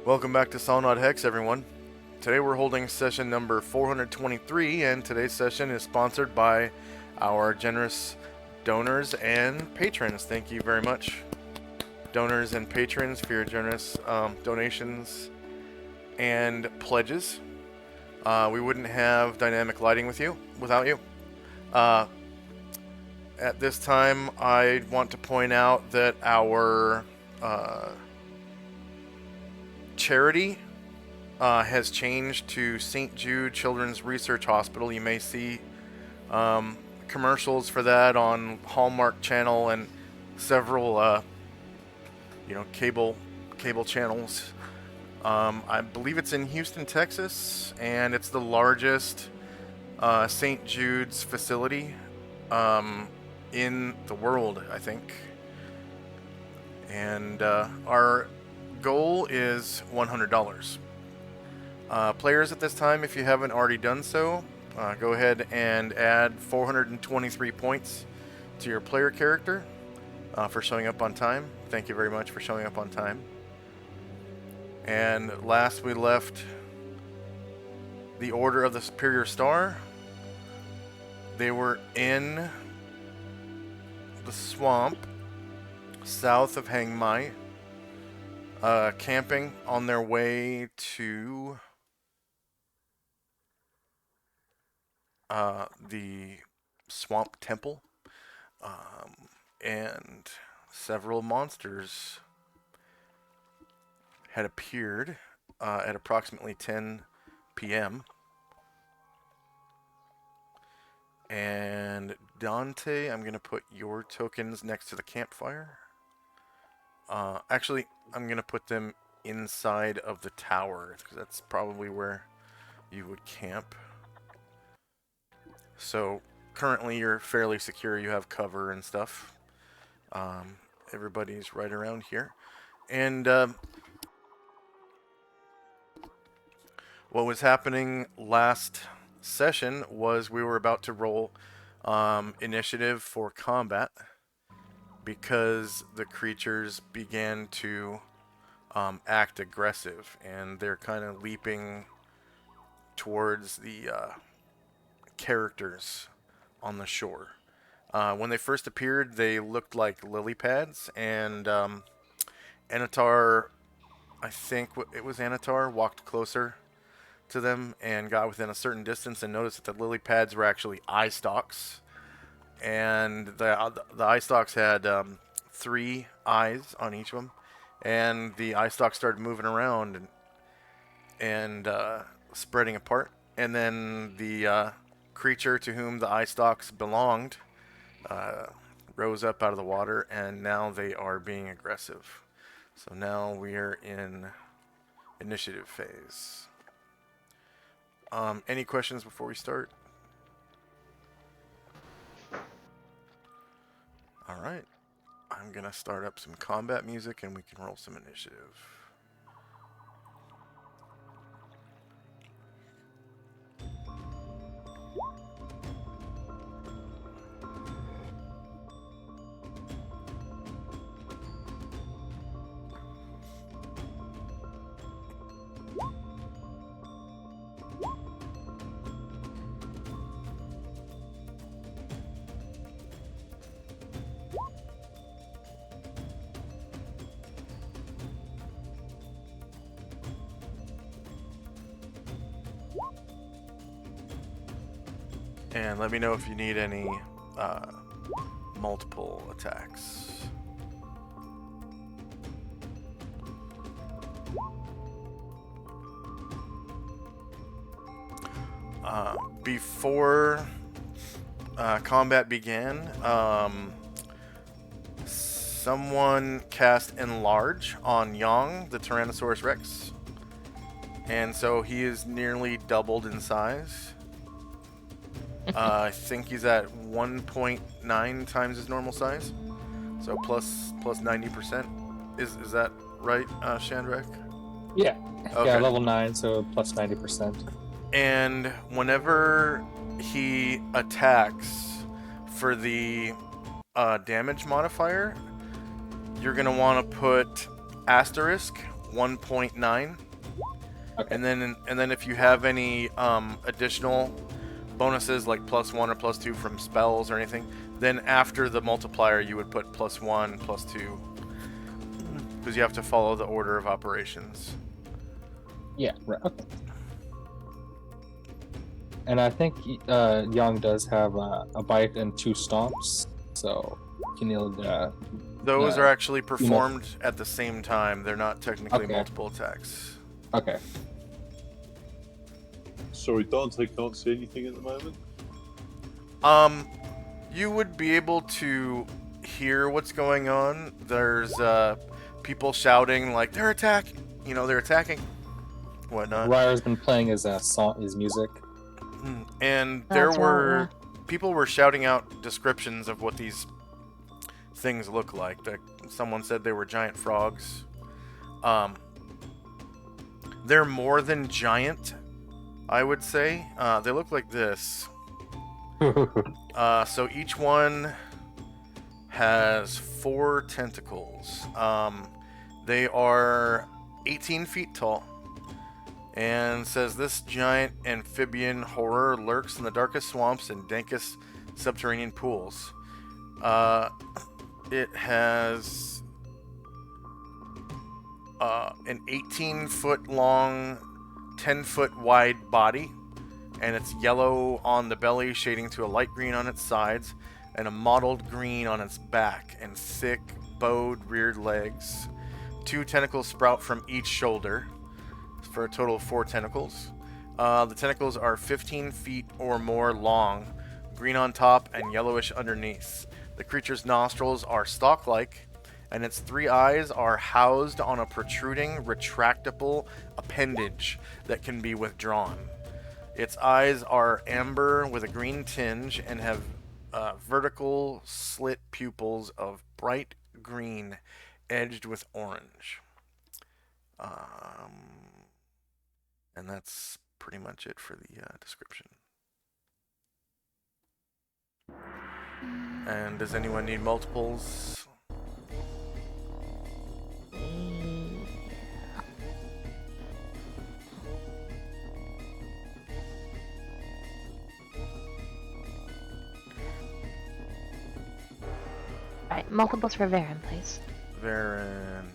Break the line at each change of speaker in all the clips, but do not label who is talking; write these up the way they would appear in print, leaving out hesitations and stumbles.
Welcome back to Solynod Hex, everyone. Today we're holding session number 423, and today's session is sponsored by our generous donors and patrons. Thank you very much, donors and patrons, for your generous donations and pledges. We wouldn't have dynamic lighting without you. At this time, I want to point out that our charity has changed to St. Jude Children's Research Hospital. You may see commercials for that on Hallmark Channel and several, cable channels. I believe it's in Houston, Texas, and it's the largest St. Jude's facility in the world, I think. And our goal is $100. Players at this time, if you haven't already done so, go ahead and add 423 points to your player character for showing up on time. Thank you very much for showing up on time. And last we left the Order of the Superior Star. They were in the swamp south of Hang Mai, camping on their way to the swamp temple, and several monsters had appeared at approximately 10 p.m. And Dante, I'm going to put your tokens next to the campfire. Actually, I'm going to put them inside of the tower, because that's probably where you would camp. So, currently you're fairly secure, you have cover and stuff. Everybody's right around here. And what was happening last session was we were about to roll initiative for combat, because the creatures began to act aggressive, and they're kind of leaping towards the characters on the shore. When they first appeared, they looked like lily pads, and Anatar, I think it was Anatar, walked closer to them and got within a certain distance and noticed that the lily pads were actually eye stalks. And the eye stalks had 3 eyes on each of them, and the eye stalks started moving around and spreading apart. And then the creature to whom the eye stalks belonged rose up out of the water, and now they are being aggressive. So now we are in initiative phase. Any questions before we start? Alright, I'm going to start up some combat music and we can roll some initiative. And let me know if you need any multiple attacks. Before combat began, someone cast Enlarge on Yang, the Tyrannosaurus Rex. And so he is nearly doubled in size. I think he's at 1.9 times his normal size, so plus 90%. Is that right, Shandrak?
Yeah.
Okay.
Yeah, level 9, so plus 90%.
And whenever he attacks for the damage modifier, you're going to want to put asterisk 1.9.
Okay.
And then if you have any additional bonuses like +1 or +2 from spells or anything, then after the multiplier you would put +1, +2, because you have to follow the order of operations.
Yeah. Right. Okay. And I think Young does have a bite and 2 stomps, so you need
Those are actually
you know.
performed at the same time. They're not technically
Okay.
multiple attacks.
Okay.
Sorry, Dante can't see anything at the moment.
You would be able to hear what's going on. There's people shouting like they're attacking. They're attacking. Whatnot.
Ryer's been playing his song, his music.
And
That's right,
people were shouting out descriptions of what these things look like. Someone said they were giant frogs. They're more than giant, I would say. They look like this. So each one has 4 tentacles. They are 18 feet tall. And says this giant amphibian horror lurks in the darkest swamps and dankest subterranean pools. It has an 18-foot long, 10-foot wide body, and it's yellow on the belly, shading to a light green on its sides, and a mottled green on its back, and thick, bowed, reared legs. 2 tentacles sprout from each shoulder, for a total of 4 tentacles. The tentacles are 15 feet or more long, green on top and yellowish underneath. The creature's nostrils are stalk-like, and its 3 eyes are housed on a protruding, retractable appendage that can be withdrawn. Its eyes are amber with a green tinge and have vertical slit pupils of bright green edged with orange. And that's pretty much it for the description. And does anyone need multiples?
Alright, multiples for Varen, please.
Varen.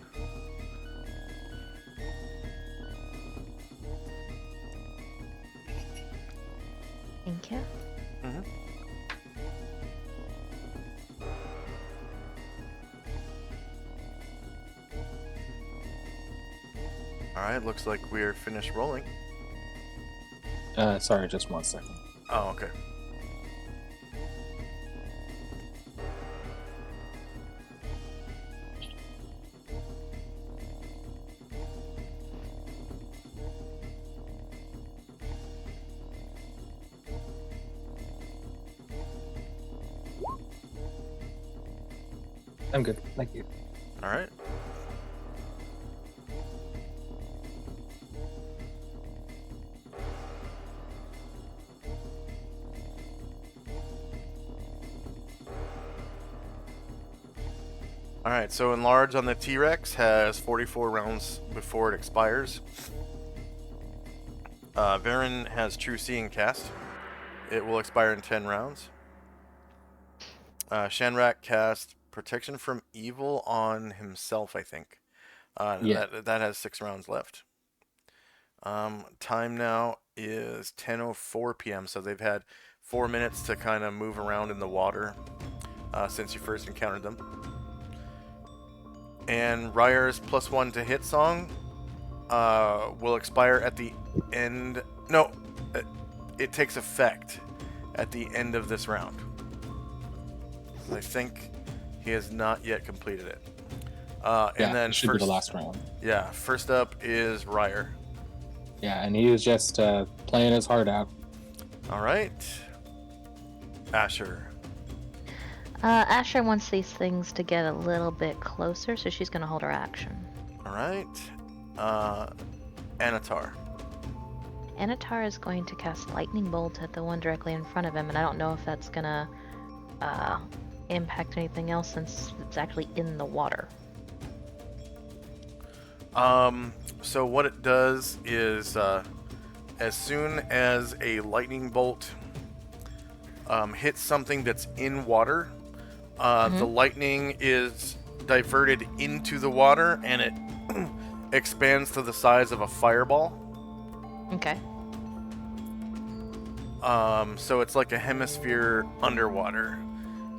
Thank you.
Alright, looks like we're finished rolling.
Sorry, just 1 second.
Oh, okay.
I'm good. Thank you.
Alright. Alright, so Enlarge on the T-Rex has 44 rounds before it expires. Varen has True Seeing Cast. It will expire in 10 rounds. Shanrak cast Protection from Evil on himself, I think.
Yeah.
That has 6 rounds left. Time now is 10:04 p.m., so they've had 4 minutes to kind of move around in the water since you first encountered them. And Ryer's +1 to hit song will expire at the end. No, it takes effect at the end of this round. I think he has not yet completed it. And then
it should be the last round.
Yeah, first up is Ryer.
Yeah, and he was just playing his heart out.
All right, Asher.
Asher wants these things to get a little bit closer, so she's gonna hold her action.
All right, Anatar.
Anatar is going to cast Lightning Bolt at the one directly in front of him, and I don't know if that's gonna impact anything else since it's actually in the water.
So what it does is, as soon as a lightning bolt hits something that's in water, the lightning is diverted into the water and it expands to the size of a fireball.
Okay.
So it's like a hemisphere underwater.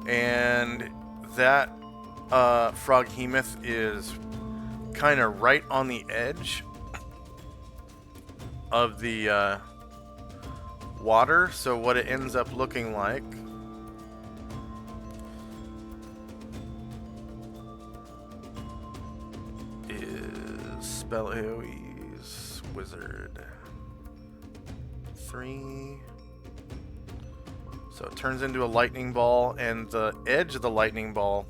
And that froghemoth is kind of right on the edge of the water. So what it ends up looking like is spell AoE's wizard 3. So it turns into a lightning ball, and the edge of the lightning ball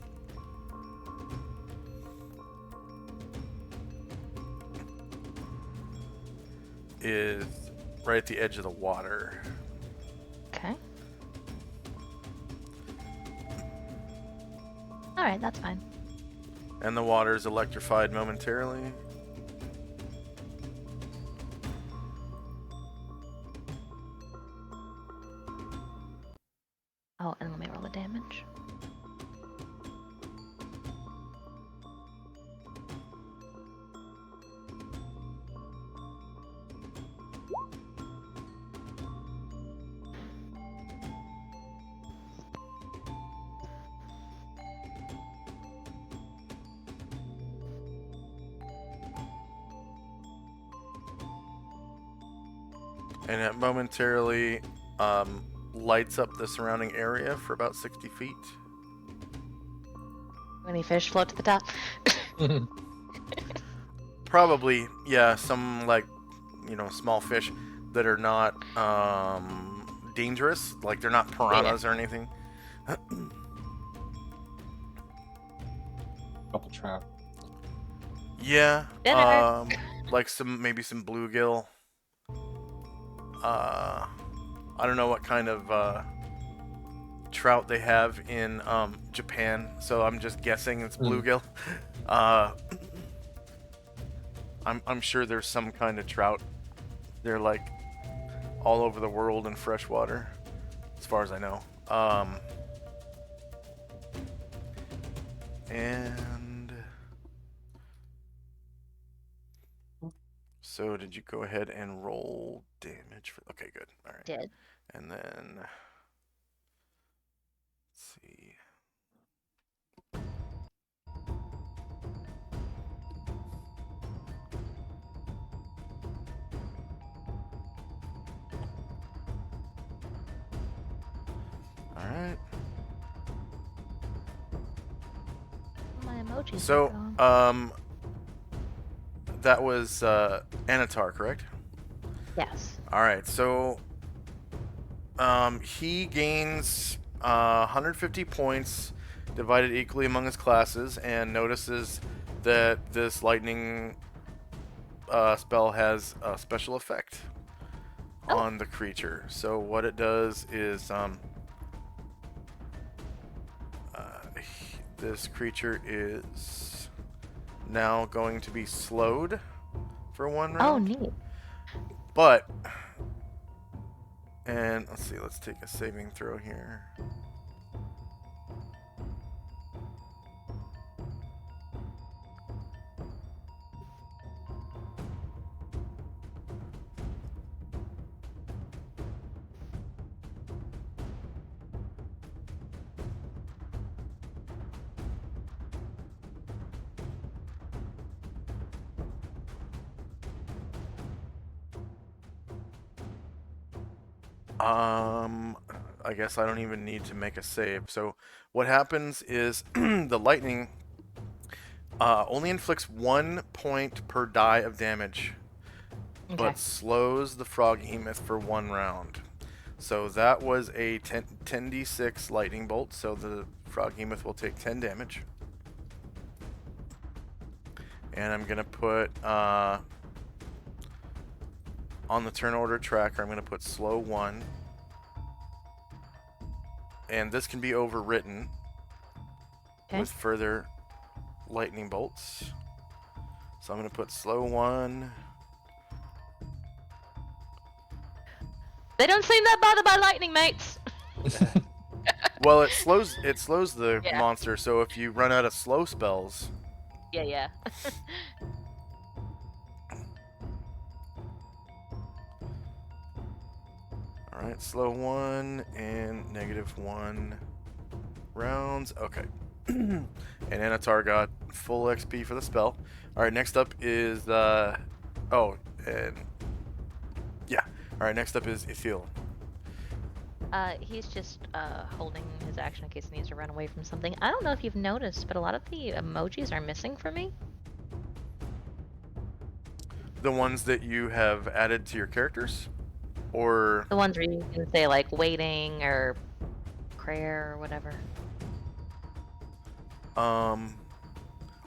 is right at the edge of the water.
Okay. Alright, that's fine.
And the water is electrified momentarily.
Oh, and let me roll the damage.
And it momentarily lights up the surrounding area for about 60 feet.
Any fish float to the top?
Probably, yeah, some like, small fish that are not dangerous. Like they're not piranhas or anything.
Couple trap.
Yeah,
Dinner.
like maybe some bluegill. I don't know what kind of trout they have in Japan, so I'm just guessing it's bluegill. I'm sure there's some kind of trout. They're like all over the world in freshwater, as far as I know. And so did you go ahead and roll damage for? Okay, good. All right.
Did.
And then let's see. All right.
My emojis.
So,
are gone.
that was Anatar, correct?
Yes.
All right. So, he gains 150 points divided equally among his classes, and notices that this lightning spell has a special effect on the creature. So what it does is this creature is now going to be slowed for 1 round.
Oh, neat.
But, and let's see, let's take a saving throw here. I guess I don't even need to make a save. So what happens is the lightning only inflicts 1 point per die of damage,
Okay.
but slows the froghemoth for 1 round. So that was a 10d6 lightning bolt, so the froghemoth will take 10 damage. And I'm going to put, on the turn order tracker, I'm going to put slow 1. And this can be overwritten with further lightning bolts. So I'm gonna put slow 1.
They don't seem that bothered by lightning, mates.
Well, it slows the
Yeah.
monster. So if you run out of slow spells,
Yeah.
all right, slow 1 and -1 rounds. Okay. And Anatar got full XP for the spell. All right, next up is oh, and yeah. All right, next up is Ithil.
He's just holding his action in case he needs to run away from something. I don't know if you've noticed, but a lot of the emojis are missing for me.
The ones that you have added to your characters, or
The ones where you can say like waiting or prayer or whatever.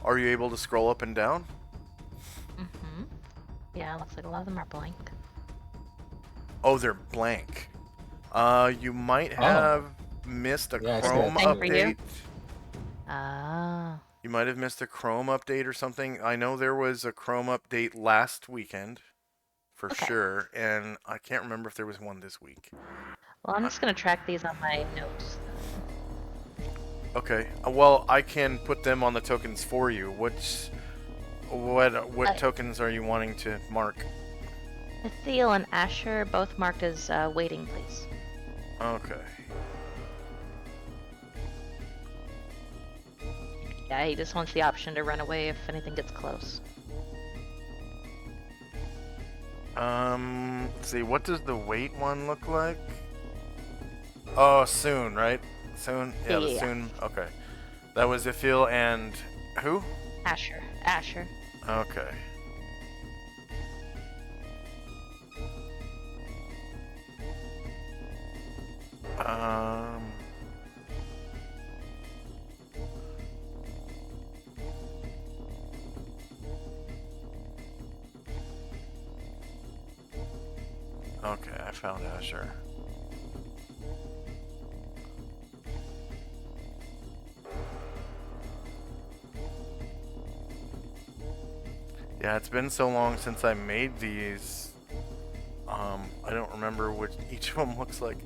are you able to scroll up and down?
Mm-hmm. Yeah, looks like a lot of them are blank.
Oh, they're blank. You might have missed a
Yeah, I see
Chrome
that
Same for you?
update.
Ah.
You might have missed a Chrome update or something. I know there was a Chrome update last weekend, for
Okay.
sure, and I can't remember if there was one this week.
Well, I'm just gonna track these on my notes.
Okay. Well, I can put them on the tokens for you. What tokens are you wanting to mark?
Ithiel and Asher both marked as waiting, please.
Okay.
Yeah, he just wants the option to run away if anything gets close.
Let's see. What does the wait one look like? Oh, soon, right? Soon? Yeah, the
Yeah.
soon. Okay. That was Ifil and who?
Asher.
Okay. Um. Okay, I found Asher. Yeah, it's been so long since I made these. I don't remember what each of them looks like.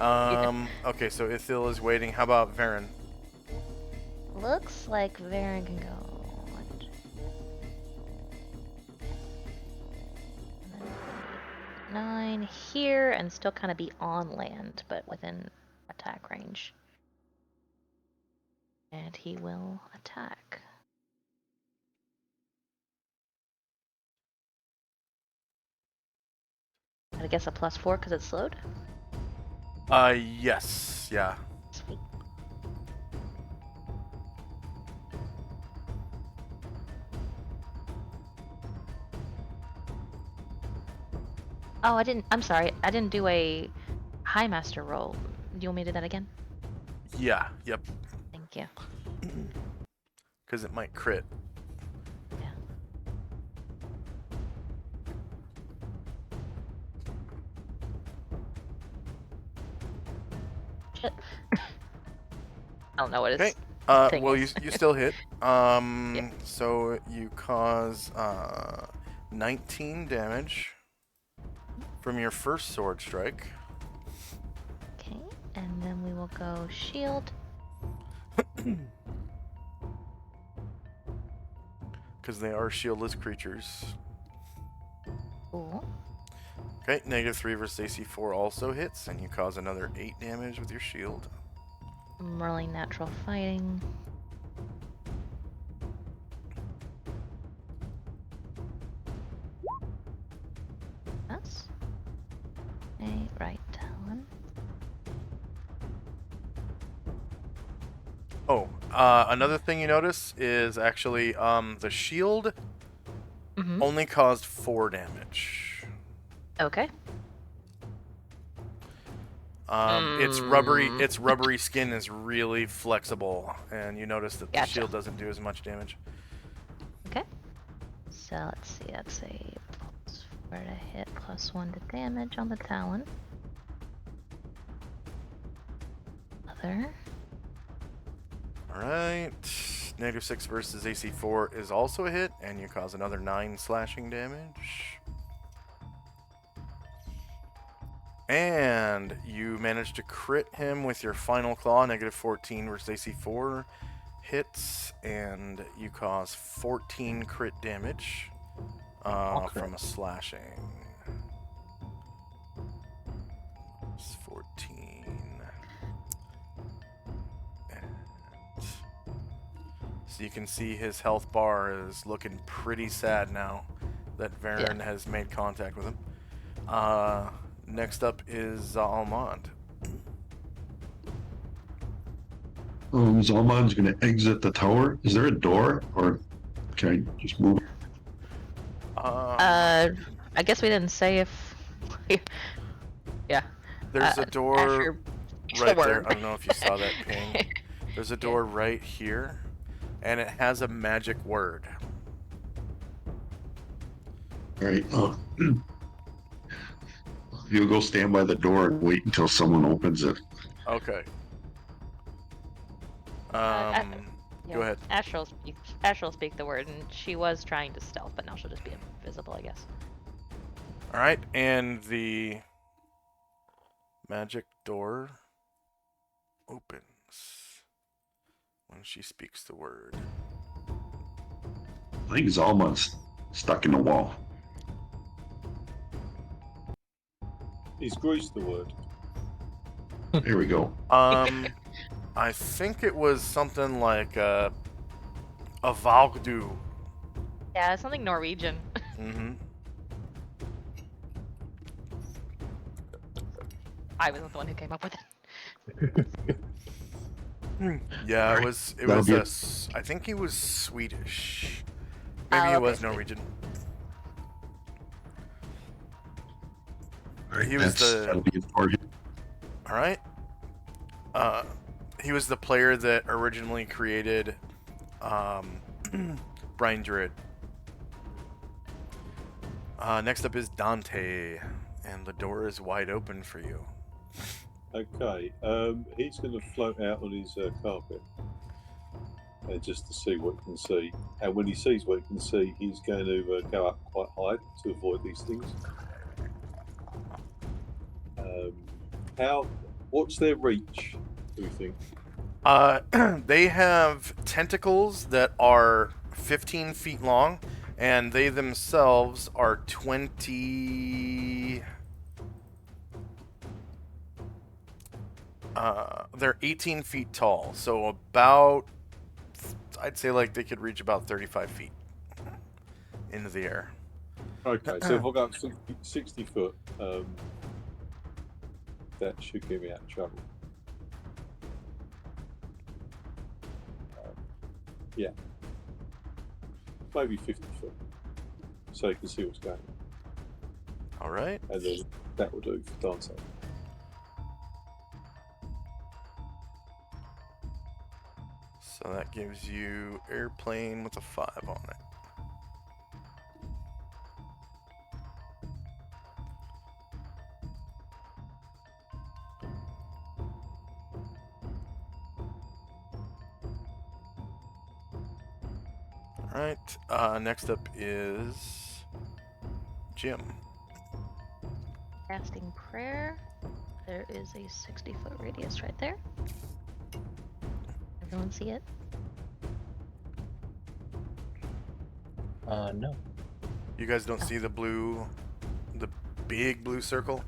Okay, so Ithil is waiting. How about Varen?
Looks like Varen can go. 9 here and still kind of be on land, but within attack range. And he will attack. I guess a +4 because it's slowed.
Yes, yeah.
Sweet. Oh, I'm sorry. I didn't do a High Master roll. Do you want me to do that again?
Yeah, yep.
Thank you.
Because it might crit.
Yeah. Shit. I don't know what
Okay.
it's. thing
Well,
is.
you still hit.
Yeah.
So you cause 19 damage from your first sword strike.
Okay, and then we will go shield.
Because they are shieldless creatures.
Cool.
Okay, -3 versus AC 4 also hits, and you cause another 8 damage with your shield.
I'm rolling natural fighting. Yes. Okay, right talon.
Oh, another thing you notice is actually the shield
Mm-hmm.
only caused 4 damage.
Okay.
Its rubbery skin is really flexible, and you notice that the
Gotcha.
shield doesn't do as much damage.
Okay. So let's see. That's a +4 to hit, +1 to damage on the talon. Other.
Alright. -6 versus AC 4 is also a hit, and you cause another 9 slashing damage. And you manage to crit him with your final claw, -14 versus AC 4 hits, and you cause 14 crit damage
Okay.
from a slashing. It's 14. And so you can see his health bar is looking pretty sad now that Varen has made contact with him. Next up is Almond.
Zalman's going to exit the tower. Is there a door, or can I just move?
I guess we didn't say if. Yeah.
There's a door
Asher,
right there.
word.
I don't know if you saw that ping. There's a door right here, and it has a magic word.
All right. You'll go stand by the door and wait until someone opens it.
Okay.
Yeah.
Go ahead.
Asher will speak the word, and she was trying to stealth, but now she'll just be invisible, I guess.
All right, and the magic door opens when she speaks the word.
I think Zalman's stuck in the wall.
Is Greece the word?
Here we go.
I think it was something like a Valgdu.
Yeah, something Norwegian.
Mm-hmm.
I wasn't the one who came up with it.
Yeah, it was. It
That'll
was.
be
I think he was Swedish. Maybe he was Norwegian.
All right,
He was
that'll be it for him.
All right. He was the player that originally created Brian Druid. Next up is Dante, and the door is wide open for you.
Okay. He's going to float out on his carpet, just to see what he can see. And when he sees what he can see, he's going to go up quite high to avoid these things. What's their reach, do you think?
They have tentacles that are 15 feet long, and they themselves are 20. They're 18 feet tall, so about, I'd say like they could reach about 35 feet into the air.
Okay, so if I go up 60 foot, that should get me out of trouble. Yeah. Maybe 50 foot. So you can see what's going on.
All right.
And then that will do for Dante.
So that gives you airplane with a 5 on it. Alright, next up is Jim.
Casting prayer. There is a 60-foot radius right there. Everyone see it?
No.
You guys don't see the big blue circle?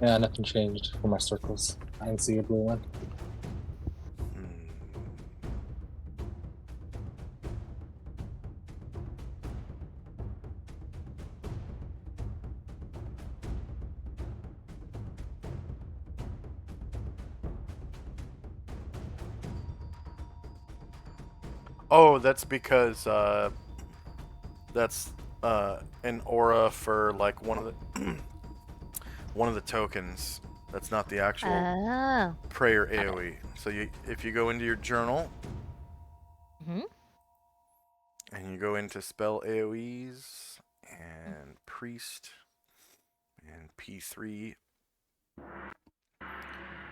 Yeah, nothing changed for my circles. I didn't see a blue one.
Oh, that's because that's an aura for like one of the one of the tokens. That's not the actual
Oh.
prayer AoE. So if you go into your journal
Mm-hmm.
and you go into spell AoEs and priest and P3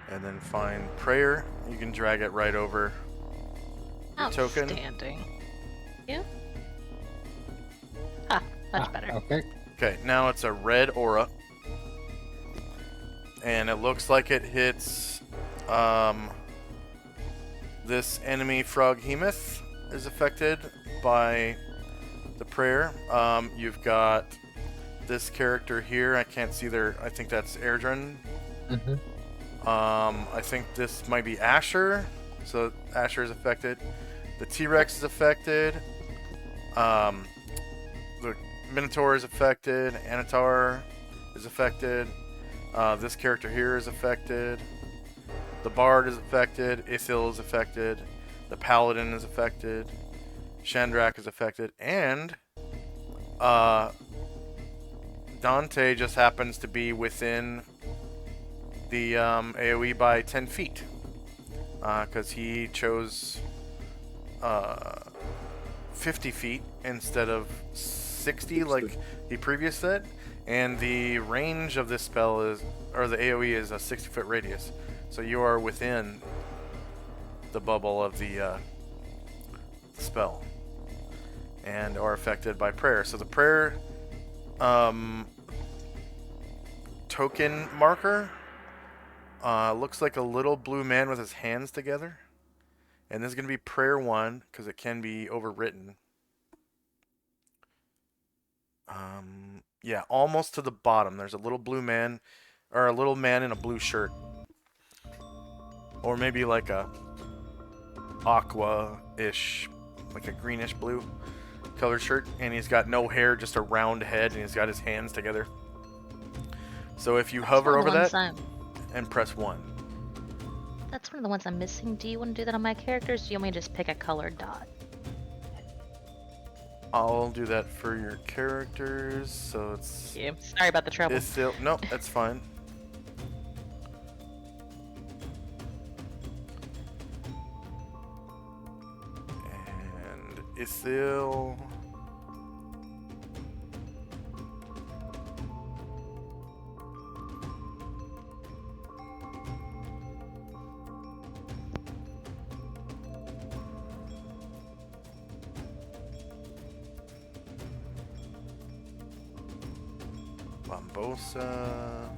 and then find prayer, you can drag it right over Your token.
Outstanding. Yeah. Ah, much better.
Okay.
Okay, now it's a red aura. And it looks like it hits this enemy Froghemoth is affected by the prayer. You've got this character here. I can't see their. I think that's Erdrin.
Mm-hmm.
I think this might be Asher. So Asher is affected. The T-Rex is affected. The Minotaur is affected. Anatar is affected. This character here is affected. The Bard is affected. Ithil is affected. The Paladin is affected. Shandrak is affected. And Dante just happens to be within the AoE by 10 feet. Because he chose 50 feet instead of 60 like he previously said. And the range of this spell is, or the AoE is a 60-foot radius. So you are within the bubble of the spell and are affected by prayer. So the prayer token marker looks like a little blue man with his hands together. And this is going to be prayer 1 because it can be overwritten. Yeah, almost to the bottom. There's a little blue man, or a little man in a blue shirt. Or maybe like a aqua-ish, like a greenish blue colored shirt. And he's got no hair, just a round head, and he's got his hands together. So if you hover over that and press 1.
That's one of the ones I'm missing. Do you want to do that on my characters? Or do you want me to just pick a colored dot?
I'll do that for your characters, so it's...
Yeah, sorry about the trouble.
It's still... No, that's fine. And Ithil... Bambosa.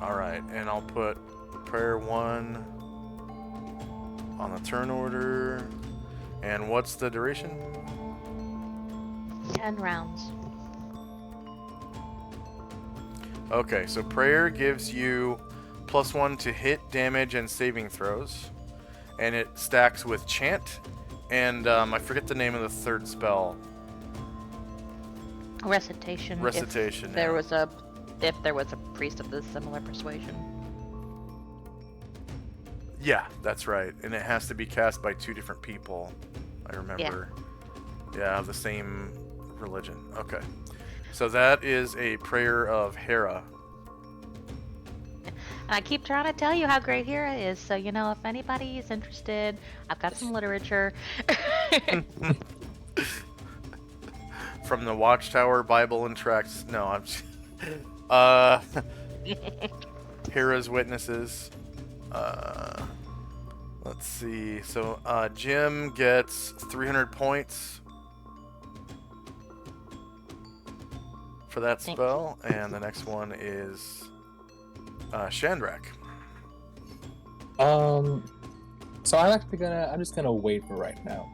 Alright, and I'll put prayer 1 on the turn order. And what's the duration?
10 rounds.
Okay, so prayer gives you +1 to hit, damage, and saving throws. And it stacks with chant. And I forget the name of the third spell.
Recitation.
Recitation.
If there was a priest of this similar persuasion.
Yeah, that's right. And it has to be cast by 2 different people. I remember. Yeah, of the same religion. Okay. So that is a prayer of Hera.
And I keep trying to tell you how great Hera is, so you know, if anybody is interested, I've got some literature.
From the Watchtower Bible and Tracts. No, I'm just... Hera's Witnesses. Let's see. So, Jim gets 300 points for that spell. And the next one is Shandrak.
So I'm just gonna wait for right now.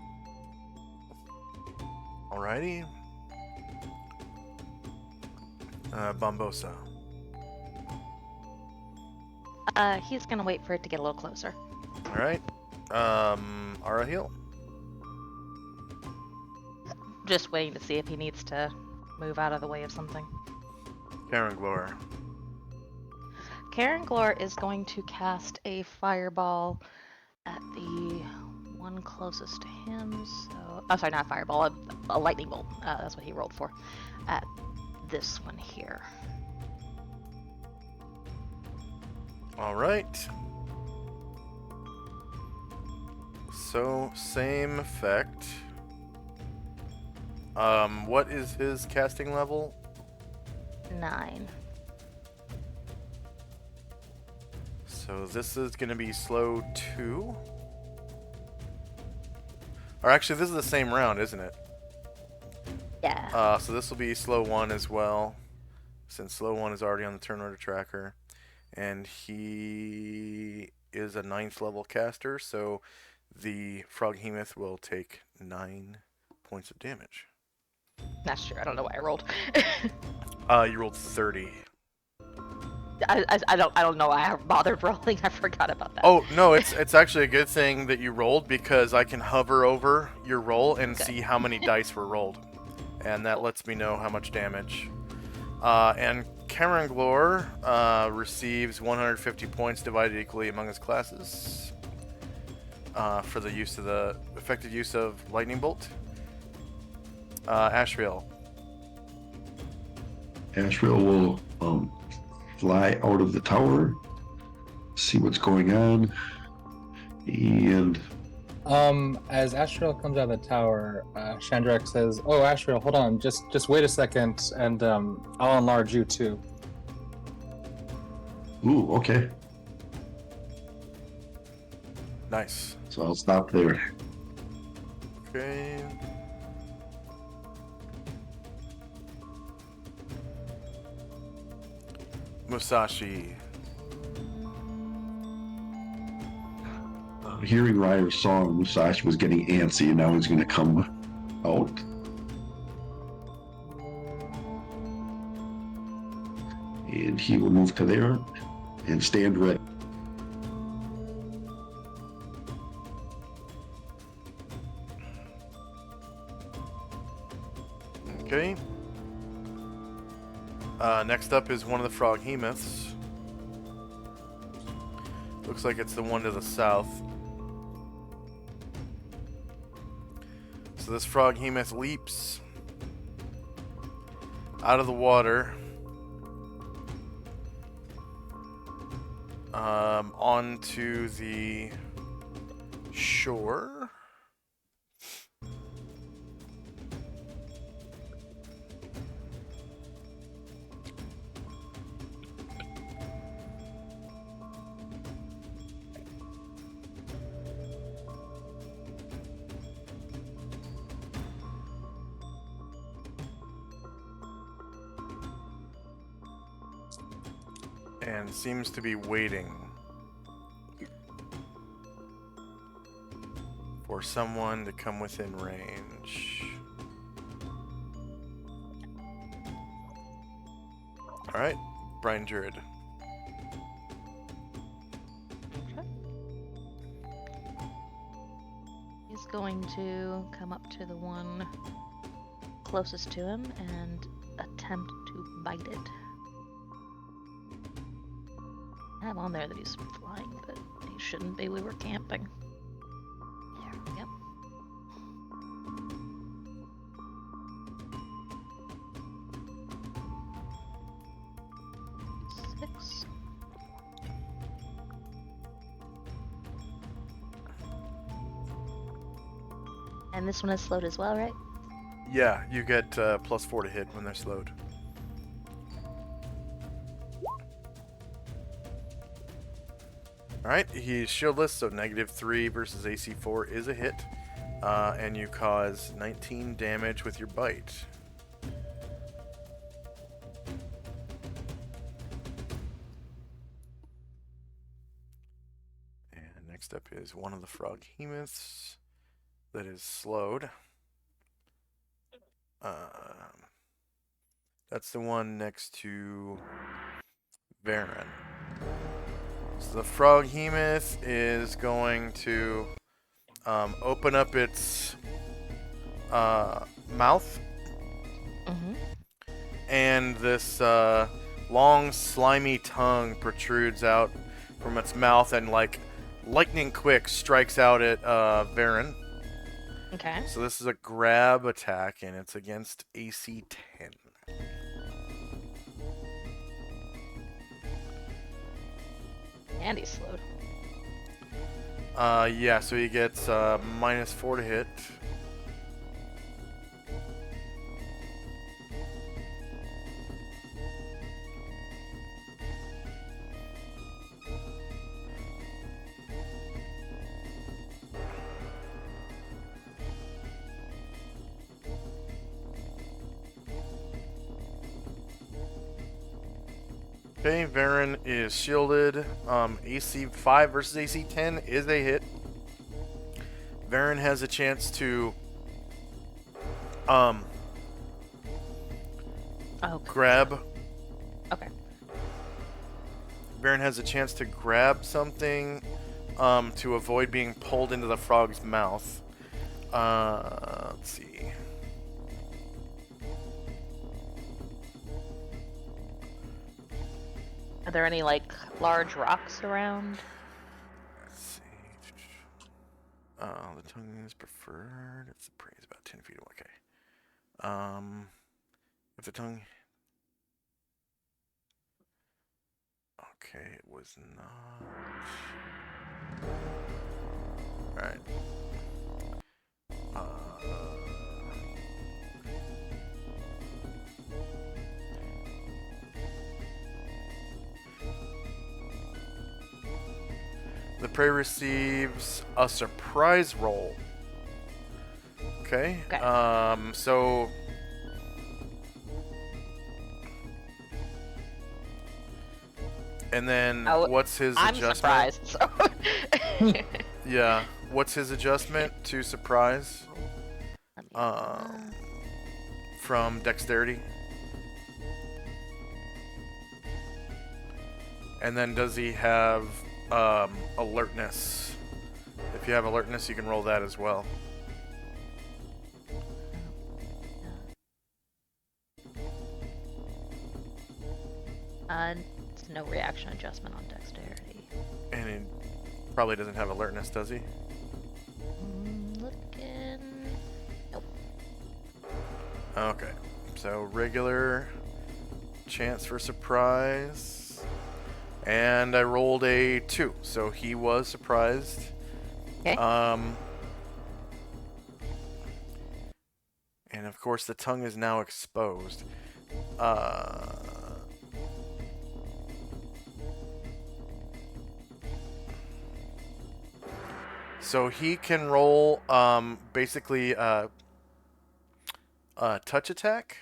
Alrighty. Bambosa.
He's gonna wait for it to get a little closer.
Alright. Arahil.
Just waiting to see if he needs to move out of the way of something.
Karen Glor.
Karen Glor is going to cast a fireball at the one closest to him. So, oh, sorry, not a fireball, a lightning bolt. That's what he rolled for. At this one here.
All right. So, same effect. What is his casting level?
9.
So this is going to be slow 2. Or actually, this is the same round, isn't it?
Yeah.
So this will be slow 1 as well, since slow 1 is already on the turn order tracker. And he is a 9th level caster, so the Froghemoth will take 9 points of damage.
That's true. I don't know why I rolled.
You rolled 30.
I don't know why I bothered rolling. I forgot about that.
Oh, no, it's actually a good thing that you rolled, because I can hover over your roll and see how many dice were rolled. And that lets me know how much damage. And Karanglor receives 150 points divided equally among his classes for the use of the effective use of Lightning Bolt. Ashriel.
Asheville will fly out of the tower, see what's going on, and
As Ashriel comes out of the tower, Shandrak says, "Oh, Ashriel, hold on, just wait a second, and I'll enlarge you too."
ooh, okay.
Nice.
So I'll stop there.
Okay. Musashi.
Hearing Ryer's song, Musashi was getting antsy, and now he's going to come out. And he will move to there and stand ready.
Okay. Next up is one of the Froghemoths. Looks like it's the one to the south. So this Froghemoth leaps out of the water onto the shore. And seems to be waiting for someone to come within range. Alright, Brian Druid.
Okay. He's going to come up to the one closest to him and attempt to bite it. I have on there that he's flying, but he shouldn't be. We were camping. There we go. Six. And this one is slowed as well, right?
Yeah, you get +4 to hit when they're slowed. Alright, he's shieldless, so -3 versus AC 4 is a hit. And you cause 19 damage with your bite. And next up is one of the Froghemoths that is slowed. That's the one next to Varen. So the Froghemoth is going to open up its mouth, and this long, slimy tongue protrudes out from its mouth and, like lightning quick, strikes out at Varen.
Okay.
So this is a grab attack, and it's against AC 10.
And he's slowed.
Yeah, so he gets -4 to hit. Okay, Varen is shielded. AC 5 versus AC 10 is a hit. Varen has a chance to
Oh,
grab.
okay.
Varen has a chance to grab something to avoid being pulled into the frog's mouth. Let's see.
Are there any like large rocks around?
Let's see. The tongue is preferred. It's the prey is about 10 feet away. Okay. If the tongue. Okay, it was not. Alright. The prey receives a surprise roll. Okay.
Okay.
So. And then what's his
I'm
adjustment?
surprised. So.
Yeah. What's his adjustment to surprise? From dexterity. And then does he have alertness? If you have alertness, you can roll that as well.
It's no reaction adjustment on dexterity.
And he probably doesn't have alertness, does he?
Looking. Nope.
Okay. So regular chance for surprise. And I rolled a 2, so he was surprised.
Okay.
And of course the tongue is now exposed. So he can roll basically a touch attack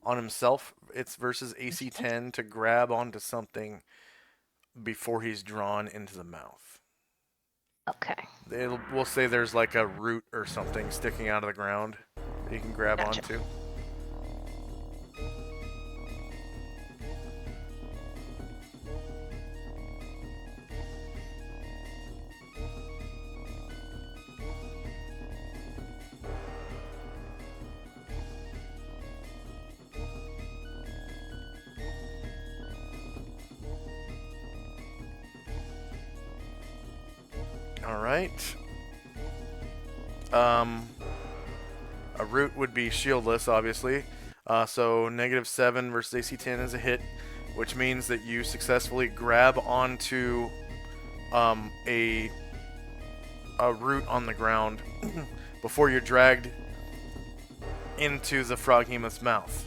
on himself. It's versus AC 10 to grab onto something before he's drawn into the mouth.
Okay.
We'll say there's like a root or something sticking out of the ground that you can grab
Gotcha.
onto. Alright. A root would be shieldless, obviously. So -7 versus AC 10 is a hit, which means that you successfully grab onto a root on the ground before you're dragged into the froghemoth's mouth.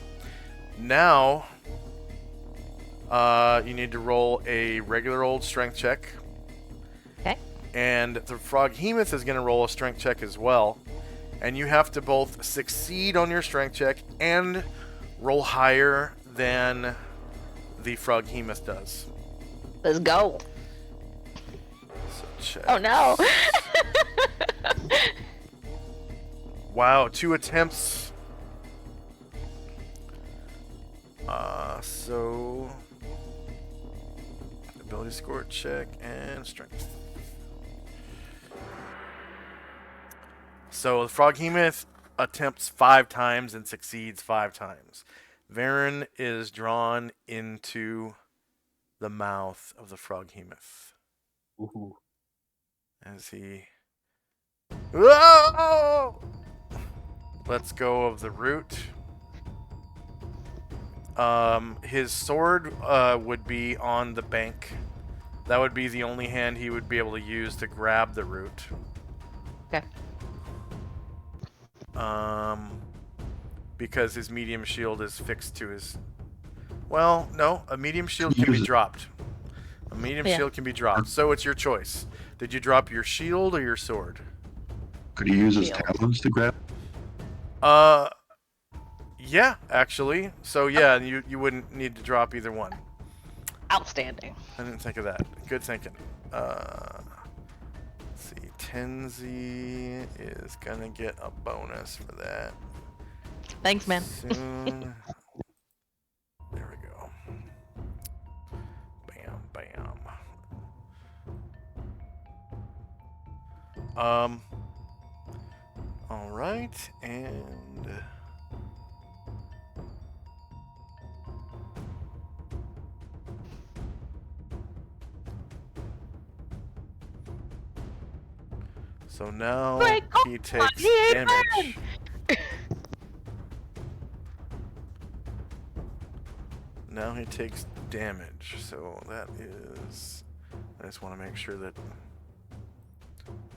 Now, you need to roll a regular old strength check.
Okay.
And the froghemoth is going to roll a strength check as well. And you have to both succeed on your strength check and roll higher than the froghemoth does.
Let's go.
So check.
Oh no.
Wow, 2 attempts. So ability score check and strength. So the froghemoth attempts 5 times and succeeds 5 times. Varen is drawn into the mouth of the froghemoth.
Ooh.
As he Whoa! Lets go of the root. His sword would be on the bank. That would be the only hand he would be able to use to grab the root.
Okay.
Because his medium shield is fixed to his... Well, no, a medium shield can be dropped. A medium shield can be dropped, so it's your choice. Did you drop your shield or your sword?
Could he use his
Shield.
talons to grab?
Yeah, actually. So yeah, you wouldn't need to drop either one.
Outstanding.
I didn't think of that. Good thinking. Let's see. Tenzi is gonna get a bonus for that.
Thanks, man.
Soon. There we go. Bam, bam. All right, and so now
Great
he takes
he ain't
damage. Now he takes damage, so that is. I just want to make sure that the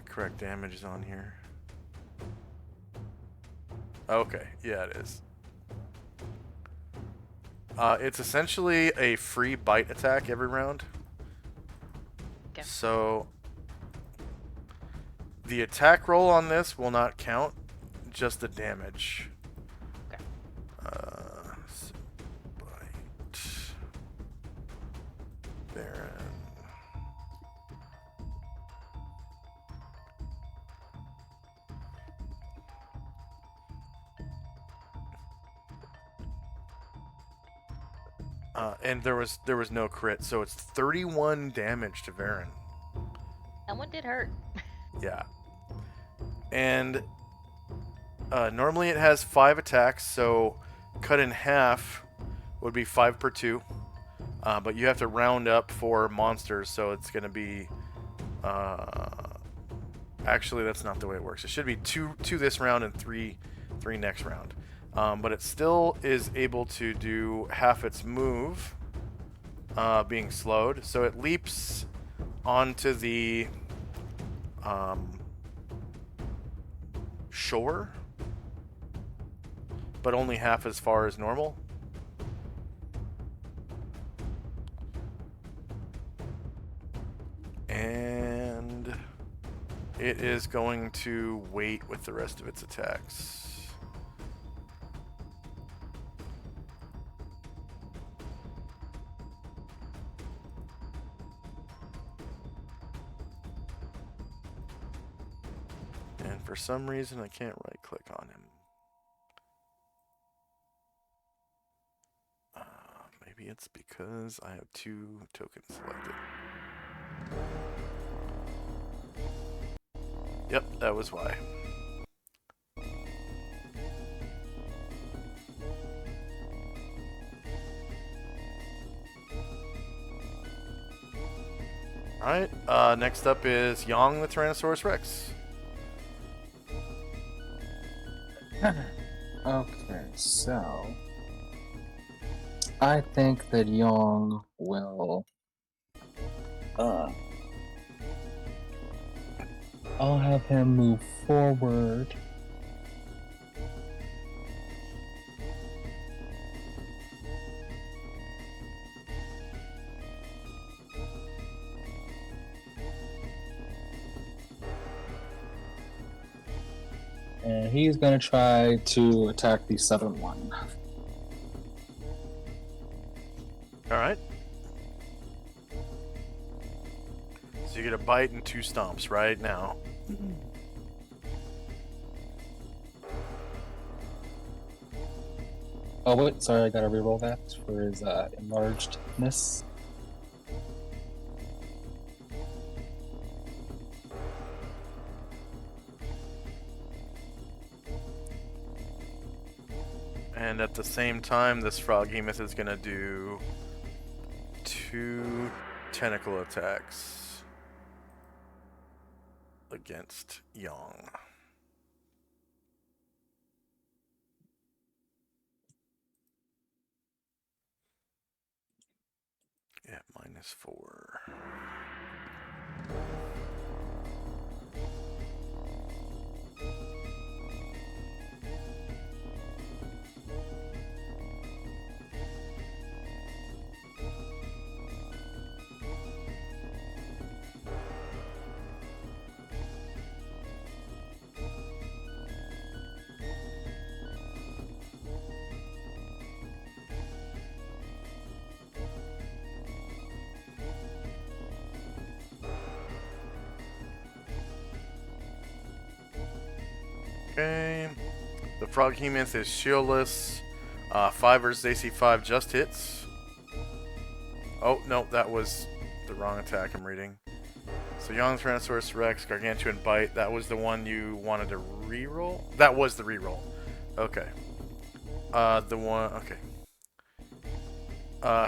correct damage is on here. Okay, yeah, it is. It's essentially a free bite attack every round.
Okay.
So the attack roll on this will not count, just the damage.
Okay.
So bite. Baron. And there was no crit, so it's 31 damage to Varen.
That one did hurt.
Yeah. And normally it has 5 attacks, so cut in half would be 5 per 2. But you have to round up for monsters, so it's going to be... actually, that's not the way it works. It should be 2 this round and 3 next round. But it still is able to do half its move, being slowed. So it leaps onto the shore, but only half as far as normal. And it is going to wait with the rest of its attacks. And for some reason, I can't right-click on him. Maybe it's because I have 2 tokens selected. Yep, that was why. Alright, next up is Yang the Tyrannosaurus Rex.
Okay, so I think that Yong will. I'll have him move forward. And he's gonna try to attack the southern one.
Alright. So you get a bite and 2 stomps right now.
Oh wait, sorry, I gotta reroll that for his enlargedness.
And at the same time, this Froghemoth is going to do 2 tentacle attacks against Yang. Yeah, -4. Okay. The Froghemoth is shieldless. 5 versus AC 5 just hits. Oh, no, that was the wrong attack I'm reading. So Young Tyrannosaurus Rex, Gargantuan Bite, that was the one you wanted to reroll? That was the reroll. Okay. Okay.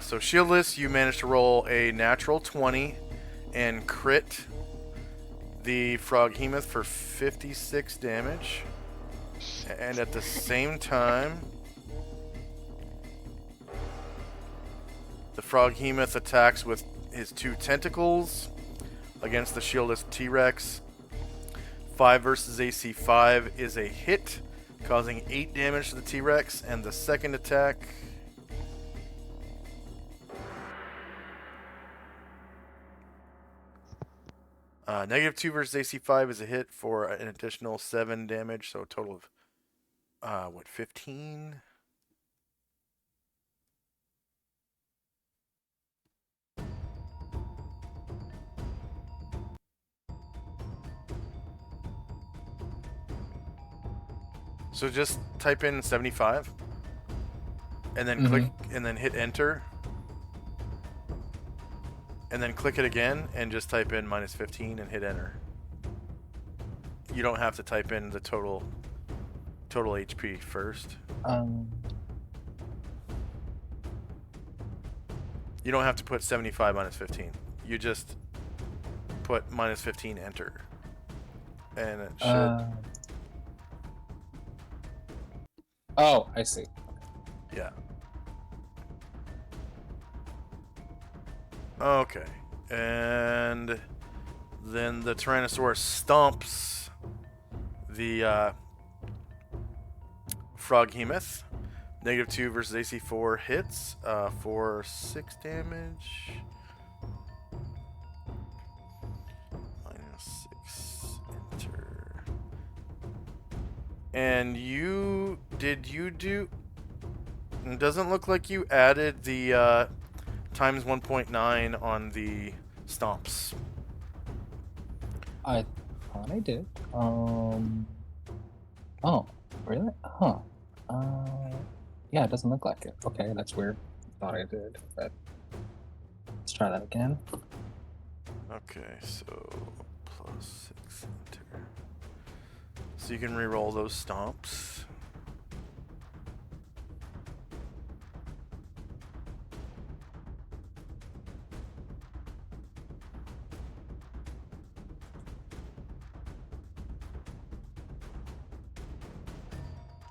So shieldless, you managed to roll a natural 20 and crit the Froghemoth for 56 damage. And at the same time, the Froghemoth attacks with his 2 tentacles against the shieldless T-Rex. 5 versus AC 5 is a hit, causing 8 damage to the T-Rex. And the second attack... -2 versus AC 5 is a hit for an additional 7 damage, so a total of, 15? So just type in 75 and then click and then hit enter. And then click it again and just type in -15 and hit enter. You don't have to type in the total HP first. You don't have to put 75 -15. You just put -15 enter. And it should
Oh, I see.
yeah. Okay. And then the Tyrannosaurus stomps the Froghemoth. -2 versus AC 4 hits for 6 damage. -6, enter. And did you do... It doesn't look like you added the times 1.9 on the stomps.
I thought I did. Oh, really? Huh. Yeah, it doesn't look like it. Okay, that's weird. Thought I did, but let's try that again.
Okay, so +6 enter. So you can re-roll those stomps.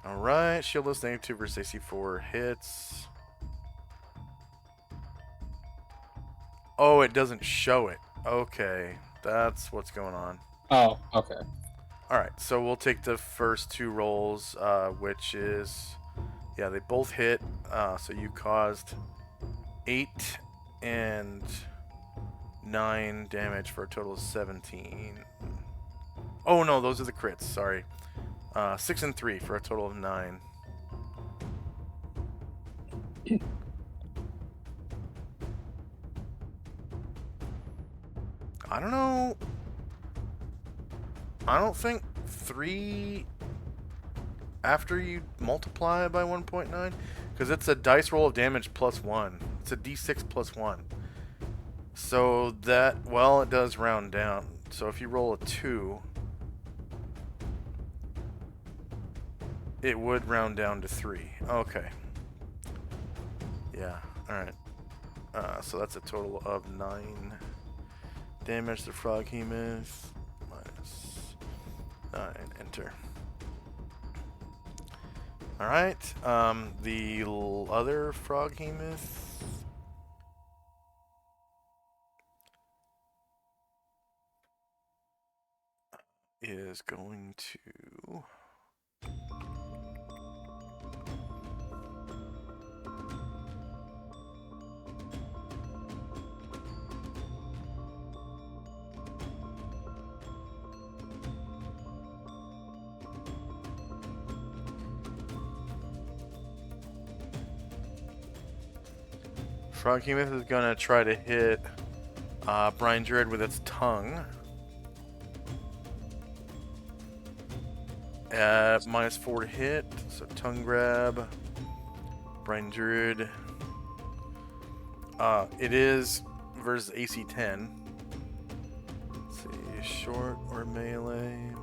Alright, shieldless -2 versus AC 4 hits. Oh, it doesn't show it. Okay, that's what's going on.
Oh, okay.
Alright, so we'll take the first 2 rolls, which is... Yeah, they both hit, so you caused 8 and 9 damage for a total of 17. Oh no, those are the crits, sorry. 6 and 3 for a total of 9. I don't know. I don't think 3 after you multiply it by 1.9, because it's a dice roll of damage +1. It's a d6 +1. So that, well, it does round down. So if you roll a 2, it would round down to 3. Okay. Yeah, alright. So that's a total of 9 damage to Froghemoth. -9, enter. Alright, the other Froghemoth is going to... Froghemoth is gonna try to hit Brian Jared with its tongue. -4 to hit, so tongue grab. Brain Druid. It is versus AC 10. Let's see, short or melee.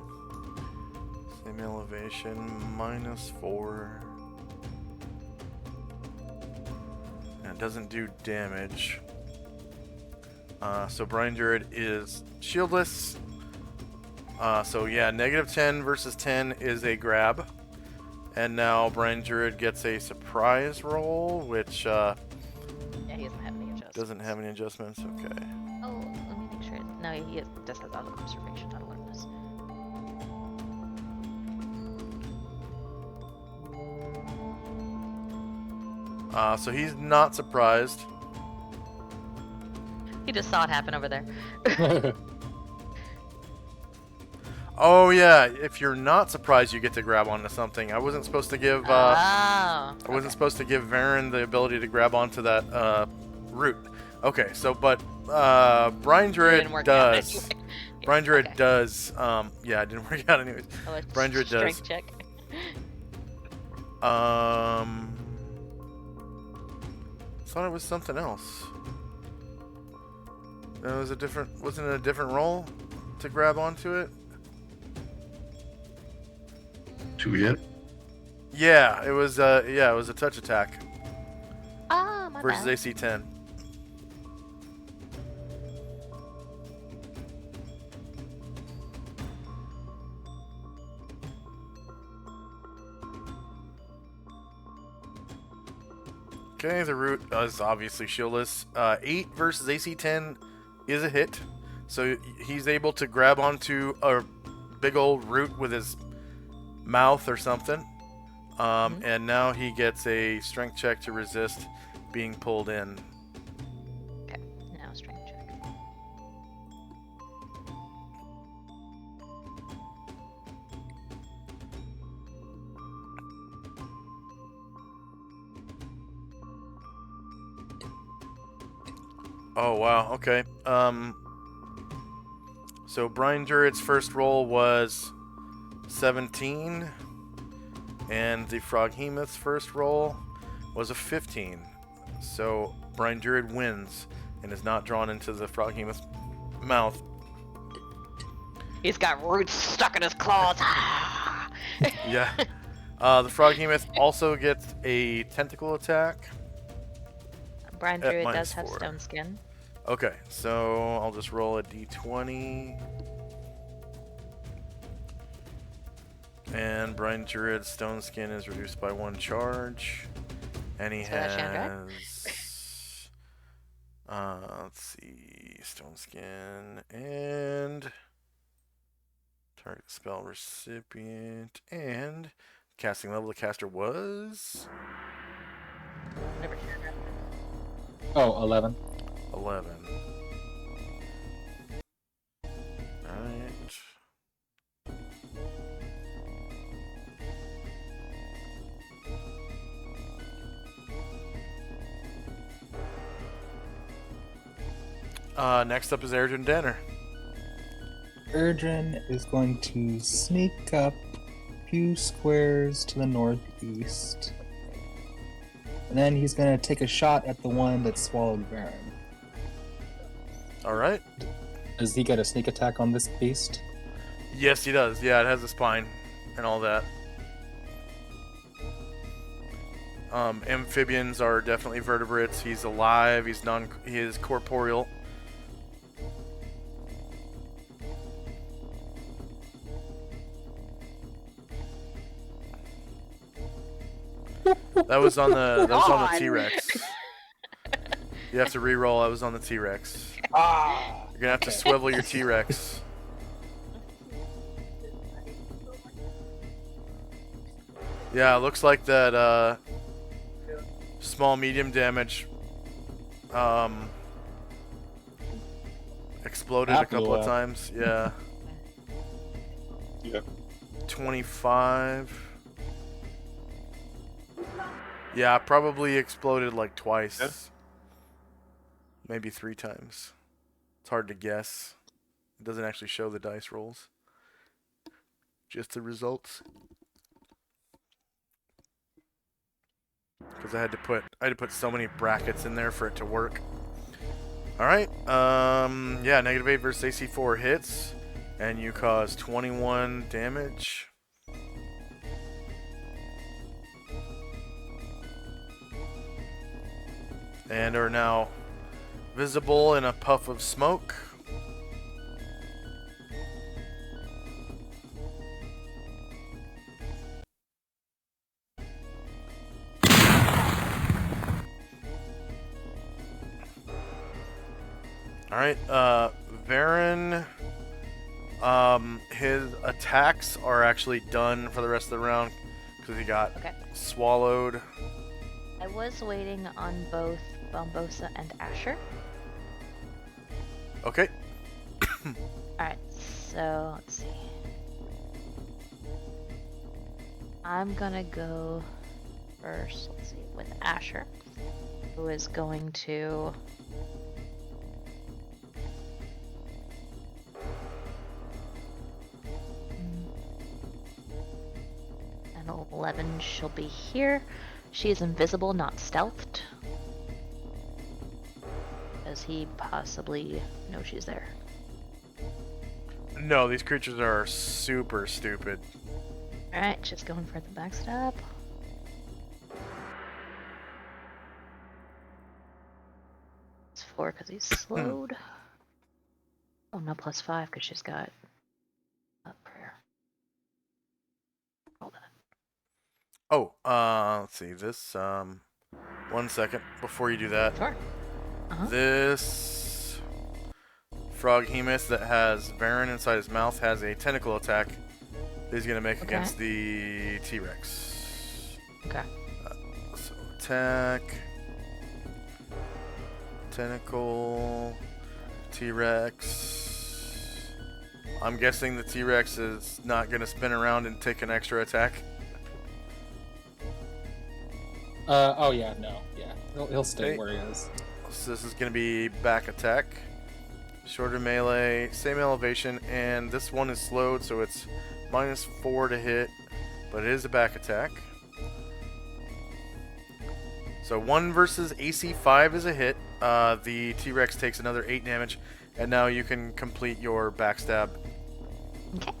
Same elevation, -4. And it doesn't do damage. So Brain Druid is shieldless. So yeah, -10 versus 10 is a grab. And now Brain Druid gets a surprise roll, which
Yeah, he doesn't have any adjustments.
doesn't have any adjustments. Okay.
Oh, let me make sure. No, he just has auto observation, not alertness.
So he's not surprised.
He just saw it happen over there.
Oh yeah, if you're not surprised, you get to grab onto something. I wasn't supposed to give. I wasn't supposed to give Varen the ability to grab onto that root. Okay, so but Brian Druid
Didn't work out
does.
anyway.
Brian Druid
Okay.
does. Yeah, it didn't work out anyways.
Oh,
Brian Druid does.
strength check.
Thought it was something else. It was a different. Wasn't it a different roll to grab onto it?
2 hit.
Yeah, it was. Yeah, it was a touch attack
Ah, my
versus
bad.
AC 10. Okay, the root is obviously shieldless. 8 versus AC 10 is a hit. So he's able to grab onto a big old root with his mouth or something. And now he gets a strength check to resist being pulled in.
Okay, now strength check.
Oh, wow. Okay. So Brian Druid's first roll was 17. And the Froghemoth's first roll was a 15. So Brian Druid wins and is not drawn into the Froghemoth's mouth.
He's got roots stuck in his claws.
Yeah. The Froghemoth also gets a tentacle attack.
Brian
At
Druid does have
-4.
stone skin.
Okay, so I'll just roll a d20. And Brian Druid's stone skin is reduced by 1 charge. And he
So that's
has. Let's see. Stone skin and. Target spell recipient. And. Casting level of the caster was.
Never.
Oh, 11.
11. Alright. Next up is Erdrin Danner.
Erdrin is going to sneak up a few squares to the northeast. And then he's going to take a shot at the one that swallowed Baron.
Alright.
Does he get a sneak attack on this beast?
Yes, he does. Yeah, it has a spine and all that. Amphibians are definitely vertebrates. He's alive. He is corporeal. That was on the T-Rex. You have to re-roll. I was on the T-Rex. You're gonna have to swivel your T-Rex. Yeah, it looks like that small medium damage exploded a couple of times. Yeah.
Yep.
25. Yeah, probably exploded like twice.
Yeah.
Maybe 3 times. It's hard to guess. It doesn't actually show the dice rolls. just the results. Because I had to put so many brackets in there for it to work. All right. Yeah, -8 versus AC4 hits, and you cause 21 damage. And are now visible in a puff of smoke. All right, Varen. His attacks are actually done for the rest of the round because he got swallowed.
I was waiting on both Bombosa and Asher.
Okay.
Alright, so let's see. I'm gonna go first, let's see, with Asher, who is going to an 11. She'll be here. She is invisible, not stealthed. Does he possibly know she's there?
No, these creatures are super stupid.
Alright, just going for the backstab. It's 4 because he's slowed. Oh, no, +5 because she's got prayer. Roll that.
Oh, let's see. This, 1 second before you do that.
Sure.
This Froghemoth that has Varen inside his mouth has a tentacle attack that he's going to make against the T-Rex.
Okay.
So attack, tentacle, T-Rex. I'm guessing the T-Rex is not going to spin around and take an extra attack.
Oh yeah, no, yeah, he'll stay
Okay.
where he is.
So this is going to be back attack. Shorter melee, same elevation, and this one is slowed, so it's -4 to hit, but it is a back attack. So 1 versus AC 5 is a hit. The T-Rex takes another 8 damage, and now you can complete your backstab.
Okay.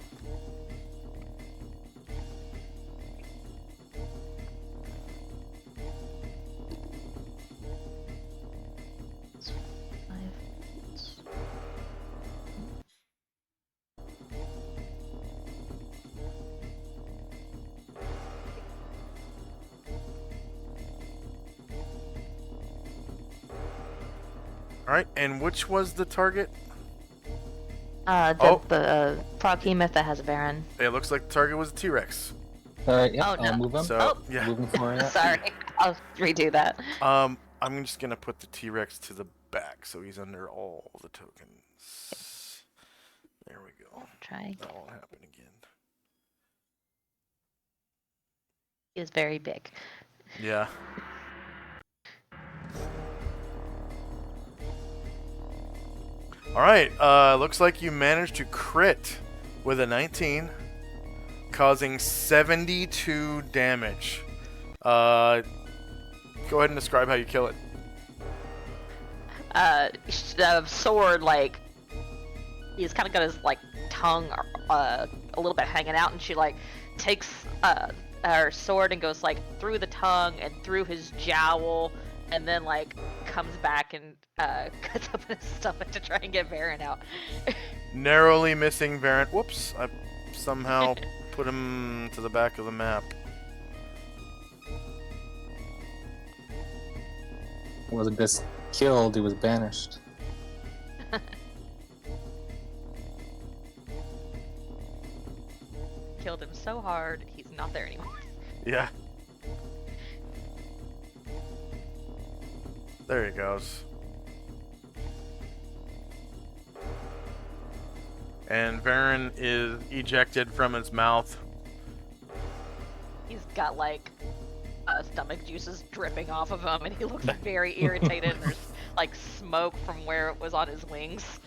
Alright, and which was the target?
The Froghemoth that has Varen.
It looks like the target was the T-Rex.
Alright, yeah,
Oh, no.
I'll move him.
So, yeah.
Moving forward. Yeah.
Sorry, I'll redo that.
I'm just going to put the T-Rex to the back, so he's under all the tokens. There we go.
Try again.
That won't happen again.
He is very big.
Yeah. Alright, looks like you managed to crit with a 19, causing 72 damage. Go ahead and describe how you kill it.
Sword, like, he's kind of got his, like, tongue a little bit hanging out, and she, like, takes her sword and goes, like, through the tongue and through his jowl, and then, like, comes back and cuts up his stomach to try and get Varen out.
Narrowly missing Varen. Whoops, I somehow put him to the back of the map.
He wasn't just killed, he was banished.
Killed him so hard, he's not there anymore.
Yeah. There he goes. And Varen is ejected from his mouth.
He's got, like, stomach juices dripping off of him, and he looks very irritated, and there's, like, smoke from where it was on his wings.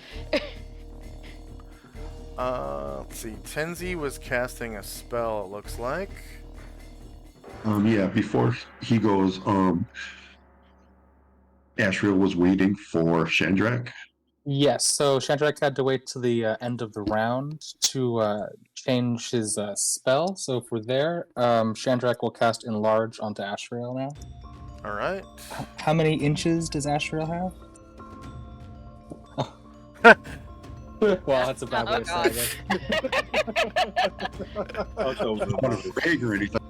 Let's see. Tenzi was casting a spell, it looks like.
Yeah, before he goes, Ashriel was waiting for Shandrak.
Yes, so Shandrak had to wait till the end of the round to change his spell. So if we're there, Shandrak will cast Enlarge onto Ashrael now.
Alright.
How many inches does Ashrael have? Well, that's a bad way
Oh,
to say
God.
it.
I told
I want
him.
to brag or anything.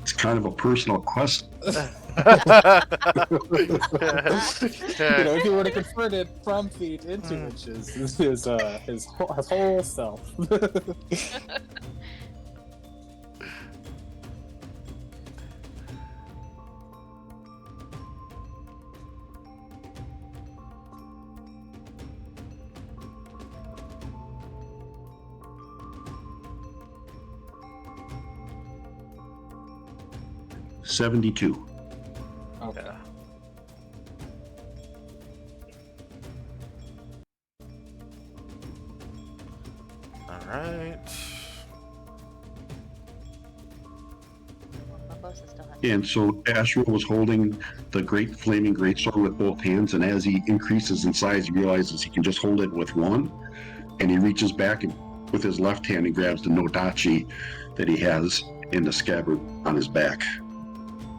It's kind of a personal question.
You know, if you were to convert it from feet into inches, his whole self.
72.
Okay.
Yeah. Alright.
Barbosa still has.
And so Ashriel was holding the great flaming greatsword with both hands, and as he increases in size, he realizes he can just hold it with one, and he reaches back and with his left hand and grabs the Nodachi that he has in the scabbard on his back.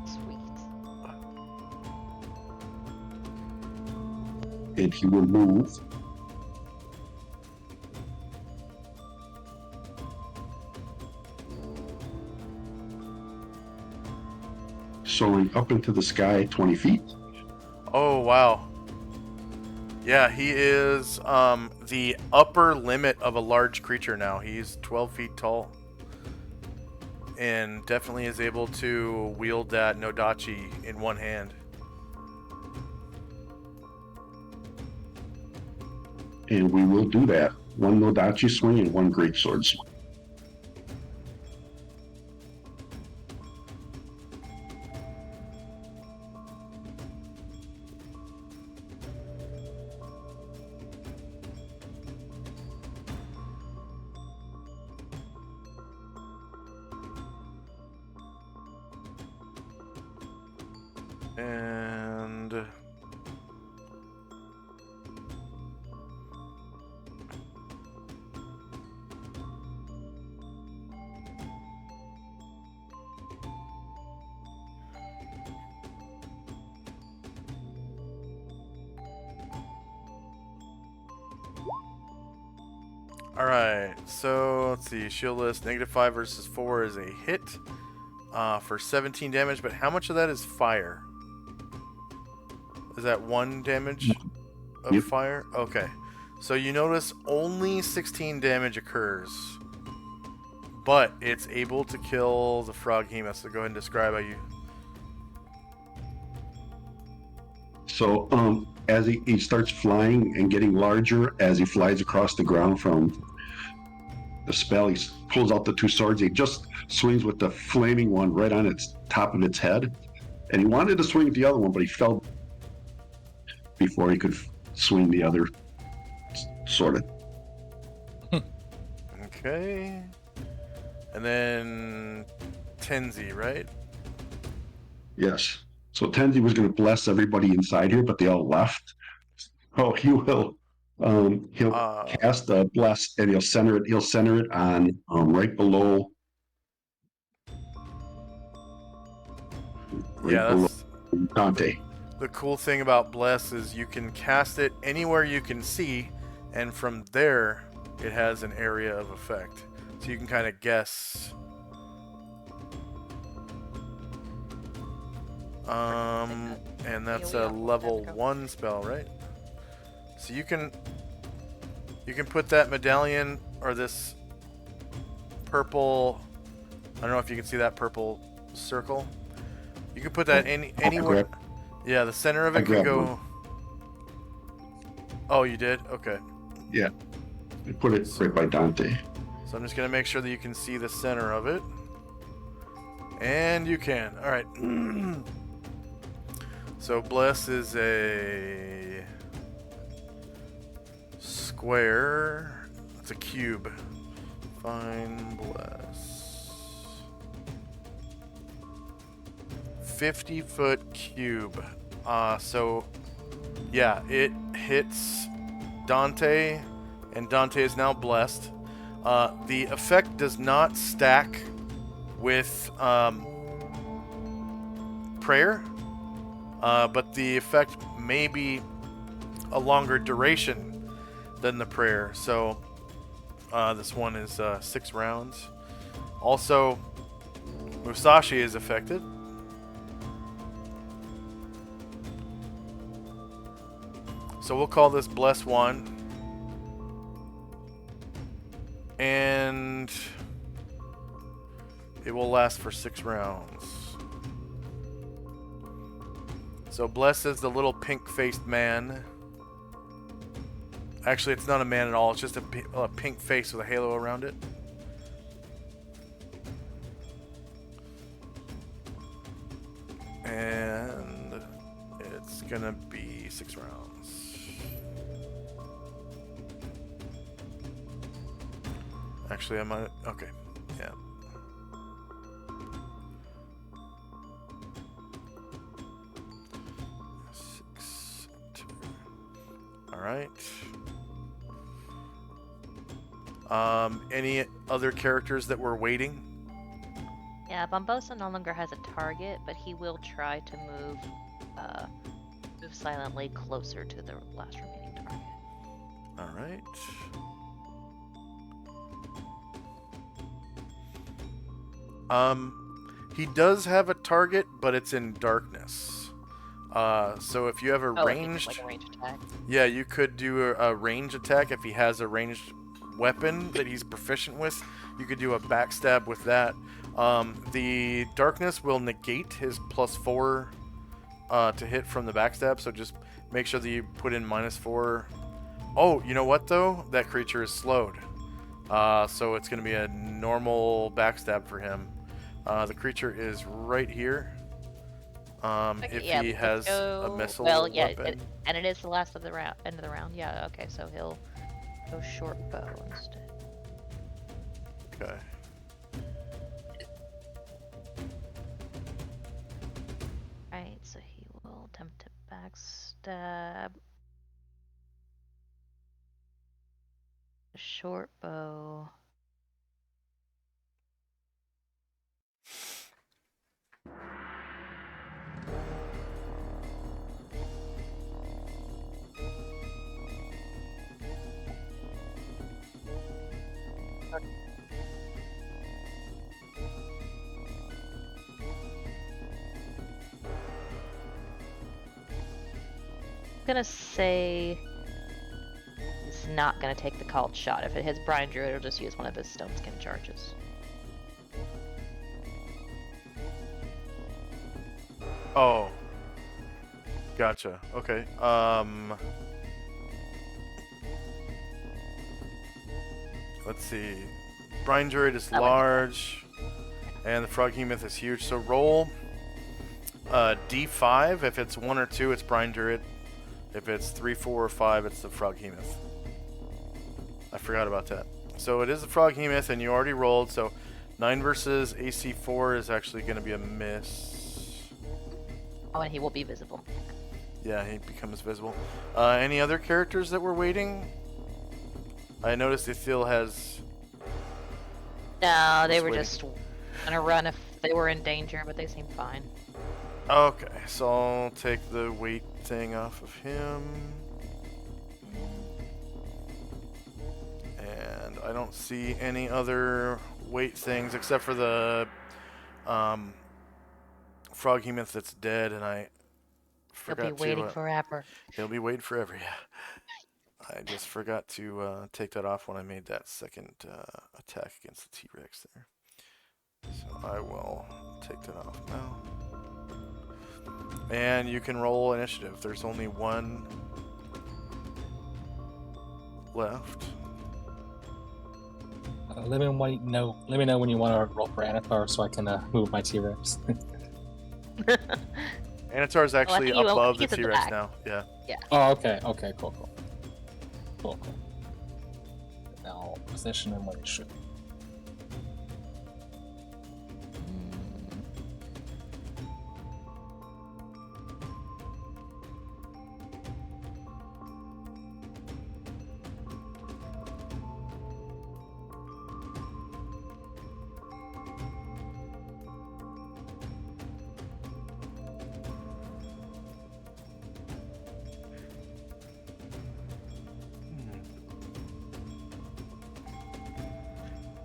Sweet.
And he will move soaring up into the sky 20 feet.
Oh, wow. Yeah, he is the upper limit of a large creature now. He's 12 feet tall. And definitely is able to wield that Nodachi in one hand.
And we will do that. One Nodachi swing and one greatsword swing.
And alright, so let's see. Shield list -5 versus 4 is a hit for 17 damage, but how much of that is fire? Is that 1 damage of
Yep.
fire? Okay. So you notice only 16 damage occurs, but it's able to kill the Froghemoth. So go ahead and describe how you.
So as he starts flying and getting larger as he flies across the ground from the spell, he pulls out the two swords. He just swings with the flaming one right on its top of its head. And he wanted to swing at the other one, but he fell before he could swing the other sword.
Okay. And then Tenzi, right?
Yes. So Tenzi was going to bless everybody inside here, but they all left. Oh, he will. He'll cast a bless, and he'll center it. He'll center it on right below.
Yeah,
Below
that's
Dante.
the cool thing about Bless is you can cast it anywhere you can see, and from there it has an area of effect. So you can kind of guess. And that's a level 1 spell, right? So you can put that medallion or this purple, I don't know if you can see that purple circle. You can put that anywhere. Yeah, the center of it can go. Oh, you did? Okay.
Yeah. I put it right by Dante.
So I'm just going to make sure that you can see the center of it. And you can. All right. So Bless is a square. It's a cube. Fine bless. 50-foot cube. So yeah, it hits Dante, and Dante is now blessed. The effect does not stack with prayer, but the effect may be a longer duration than the prayer. So this one is 6 rounds. Also, Musashi is affected. So we'll call this Bless 1. And it will last for 6 rounds. So Bless is the little pink-faced man. Actually, it's not a man at all. It's just a pink face with a halo around it. And it's gonna be 6 rounds. Actually, I might. Okay, yeah. All right. Any other characters that were waiting?
Yeah, Bombosa no longer has a target, but he will try to move silently closer to the last remaining target.
All right. He does have a target, but it's in darkness. So if you have a ranged,
like a ranged attack.
yeah, you could do a range attack if he has a ranged weapon that he's proficient with. You could do a backstab with that. The darkness will negate his +4 to hit from the backstab, so just make sure that you put in -4. Oh, you know what though? That creature is slowed. So it's going to be a normal backstab for him. The creature is right here.
Okay,
If
yeah,
he
let's
has
go...
a missile
well, yeah,
weapon.
and it is the last of the round, end of the round. Yeah, okay, so he'll go short bow instead.
Okay.
Right, so he will attempt to backstab. The short bow. Gonna say he's not gonna take the called shot. If it hits Brian Druid, it'll just use one of his stone skin charges.
Oh. Gotcha. Okay. Let's see. Brine Druid is large, and the Froghemoth is huge. So roll D5. If it's 1 or 2, it's Brine Druid. If it's 3, 4, or 5, it's the Froghemoth. I forgot about that. So it is the Froghemoth, and you already rolled. So 9 versus AC 4 is actually going to be a miss.
Oh, and he will be visible.
Yeah, he becomes visible. Any other characters that were waiting? I noticed Ithil has...
No, they
Just
were
waiting.
just gonna run if they were in danger, but they seem fine.
Okay, so I'll take the weight thing off of him. And I don't see any other weight things except for the Froghemoth that's dead, and I
He'll
forgot
be waiting
to...
forever.
He'll be waiting forever, yeah. I just forgot to take that off when I made that second attack against the T-Rex there. So I will take that off now. And you can roll initiative. There's only one left.
Let me know when you want to roll for Anathar so I can move my T-Rex.
Anatar is actually
think
above the
he's at the
T-Rex
back.
now. Yeah.
Oh, okay. Okay, cool. position and when he should.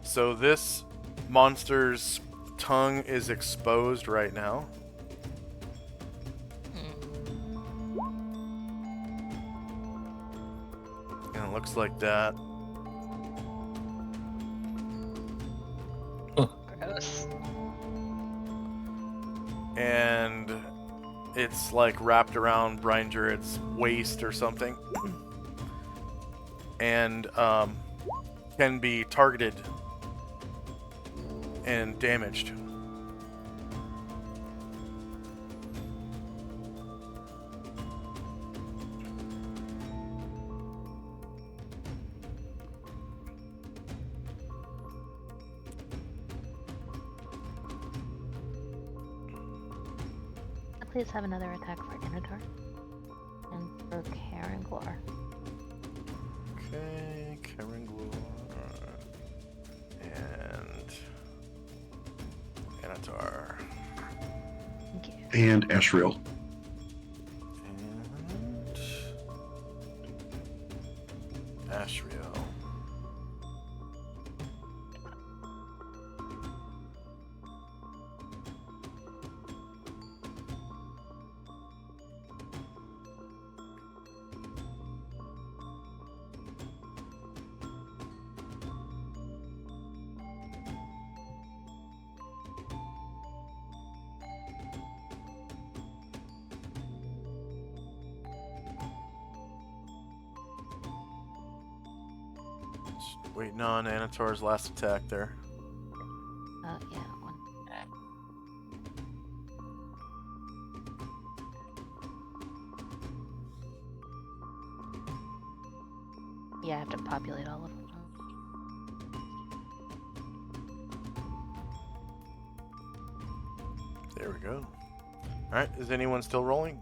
So this monster's tongue is exposed right now. And it looks like that.
Gross.
And it's like wrapped around Brian Druid's waist or something. And can be targeted and damaged.
Please have another attack for Inotar. And for Karen Glor.
Okay, Karen Glor. And Anatar.
Thank you.
And Ashriel.
And Ashriel. Waiting on Anatar's last attack there.
Yeah, one. Yeah, I have to populate all of them.
There we go. Alright, is anyone still rolling?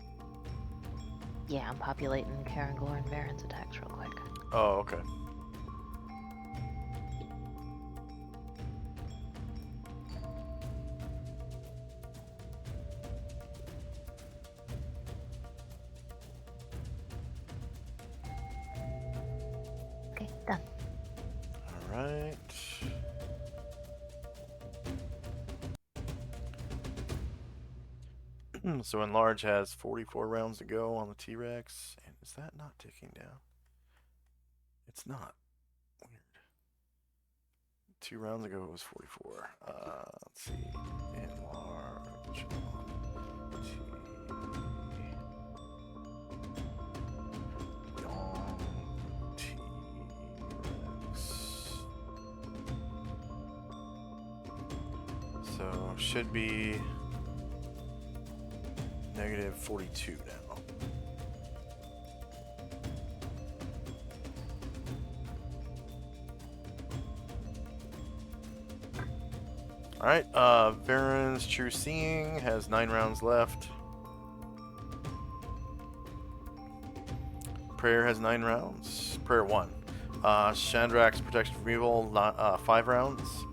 Yeah, I'm populating Karen Glor and Varen's attacks real quick.
Oh, okay.
Okay, done.
Alright. So Enlarge has 44 rounds to go on the T-Rex. And is that not ticking down? It's not. Weird. 2 rounds ago it was 44. Let's see. Enlarge on T. On T-Rex. So should be negative 42 now. Alright, Varen's True Seeing has 9 rounds left. Prayer has 9 rounds. Prayer 1. Chandrak's Protection from Evil, 5 rounds.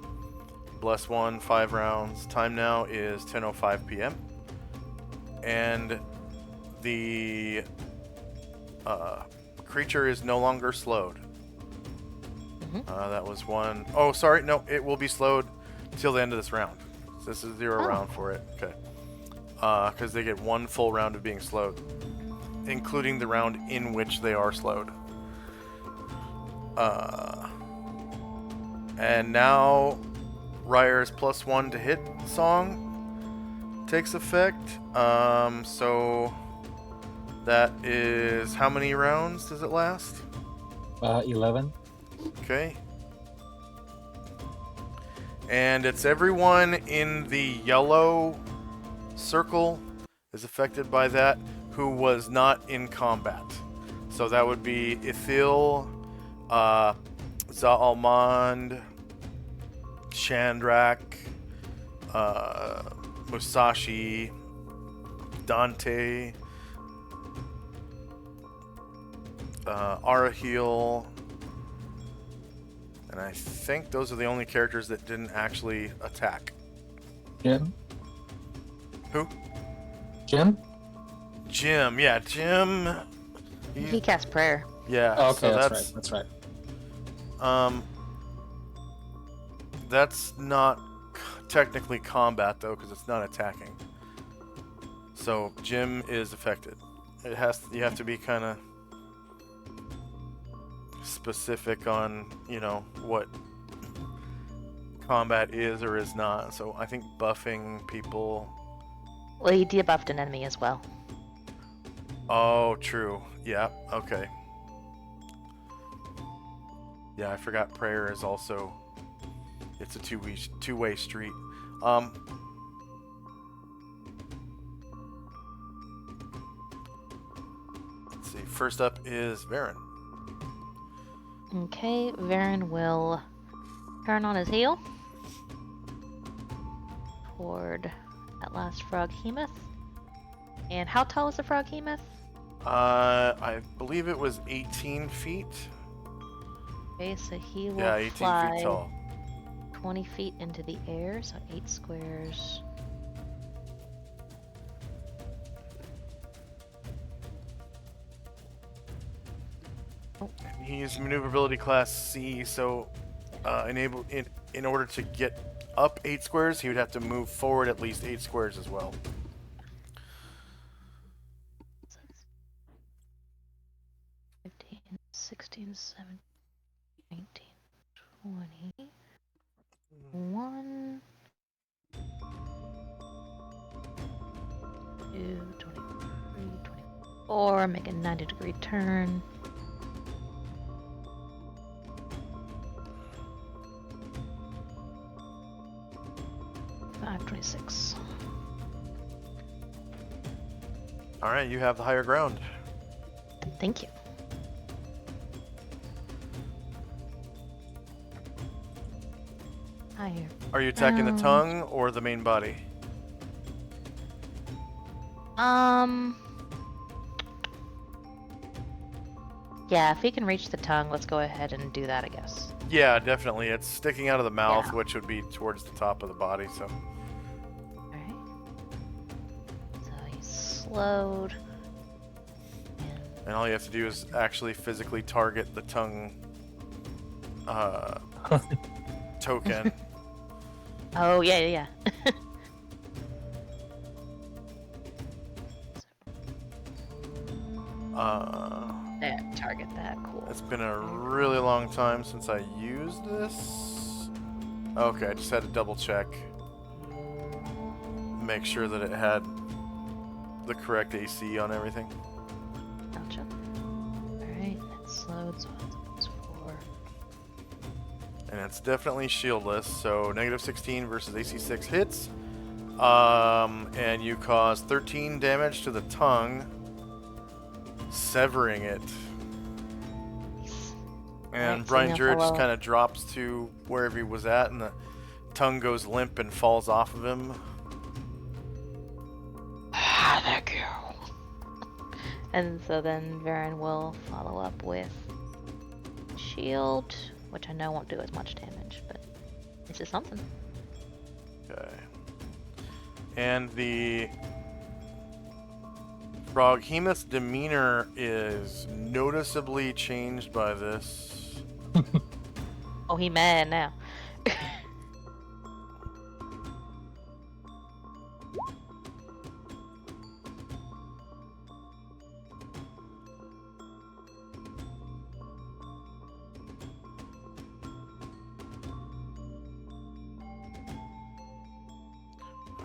Bless 1, 5 rounds. Time now is 10:05 p.m. And the creature is no longer slowed. That was one. Oh, sorry. No, it will be slowed till the end of this round. So this is 0 round for it. Okay. Because they get 1 full round of being slowed, including the round in which they are slowed. And now Ryer's +1 to hit song takes effect. So that is how many rounds does it last?
11.
Okay. And it's everyone in the yellow circle is affected by that who was not in combat. So that would be Ithil, Zaalmond, Chandrak, Musashi, Dante, Arahil, and I think those are the only characters that didn't actually attack.
Jim?
Who?
Jim?
Jim. Yeah, Jim.
He cast prayer.
Yeah.
Oh, okay,
so
that's right.
That's not technically combat though, because it's not attacking. So Jim is affected. You have to be kind of specific on, what combat is or is not. So I think buffing people.
Well, he debuffed an enemy as well.
Oh, true. Yeah. Okay. Yeah, I forgot prayer is also. It's a two-way street. Let's see. First up is Varen.
Okay, Varen will turn on his heel toward that last Froghemoth. And how tall is the Froghemoth?
I believe it was 18 feet.
Okay, so he will
Yeah, 18
fly
feet tall.
20 feet into the air, so 8 squares.
He's maneuverability class C, so in order to get up 8 squares, he would have to move forward at least 8 squares as well.
So it's 15, 16, 17, 19, 20, 1, 2, 23, 24, make a 90-degree turn. 26.
All right, you have the higher ground.
Thank you. Higher.
Are you attacking the tongue or the main body?
Yeah, if he can reach the tongue, let's go ahead and do that, I guess.
Yeah, definitely. It's sticking out of the mouth,
Yeah.
which would be towards the top of the body. So.
Alright. So he's slowed.
And all you have to do is actually physically target the tongue token.
Oh, yeah. There, target that, cool.
It's been a really long time since I used this. Okay, I just had to double check. Make sure that it had the correct AC on everything.
Gotcha. Alright, it's slowed, so it's 4.
And it's definitely shieldless, so -16 versus AC 6 hits. And you cause 13 damage to the tongue, severing it. And
Alright, so
Brian
now
Druid just
follow-
kind of drops to wherever he was at, and the tongue goes limp and falls off of him.
Thank you. And so then Varen will follow up with shield, which I know won't do as much damage, but this is something.
Okay. And the Froghemoth's demeanor is noticeably changed by this.
Oh, he mad now.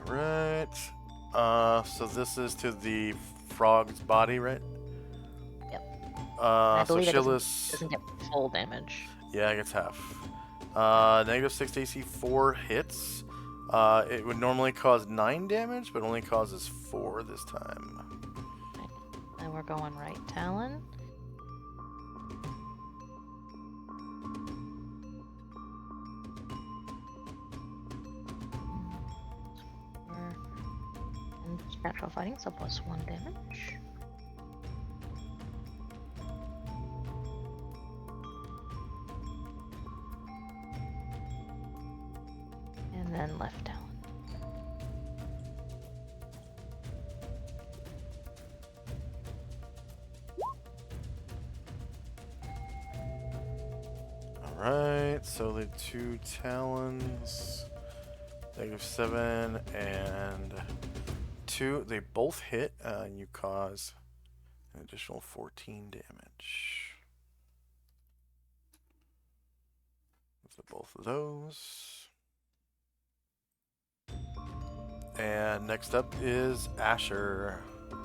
Right. So this is to the frog's body, right?
Yep.
So
I believe it
shieldless.
doesn't get full damage.
Yeah, it gets half. -6 AC 4 hits. It would normally cause 9 damage, but only causes 4 this time.
And we're going right talon. Natural fighting, so +1 damage. And then left talon.
Alright, so the 2 talons, -7 and 2, they both hit, and you cause an additional 14 damage. So both of those. And next up is Asher.
I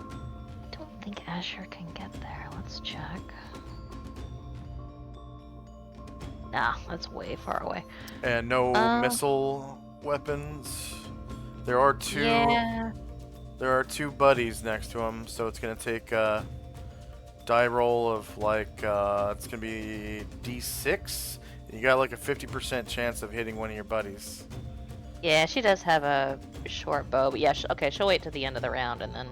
don't think Asher can get there. Let's check. Nah, that's way far away.
And no missile weapons. There are two.
Yeah.
There are 2 buddies next to him, so it's gonna take a die roll of like it's gonna be D6. You got like a 50% chance of hitting one of your buddies.
Yeah, she does have a short bow, but yeah, okay, she'll wait to the end of the round and then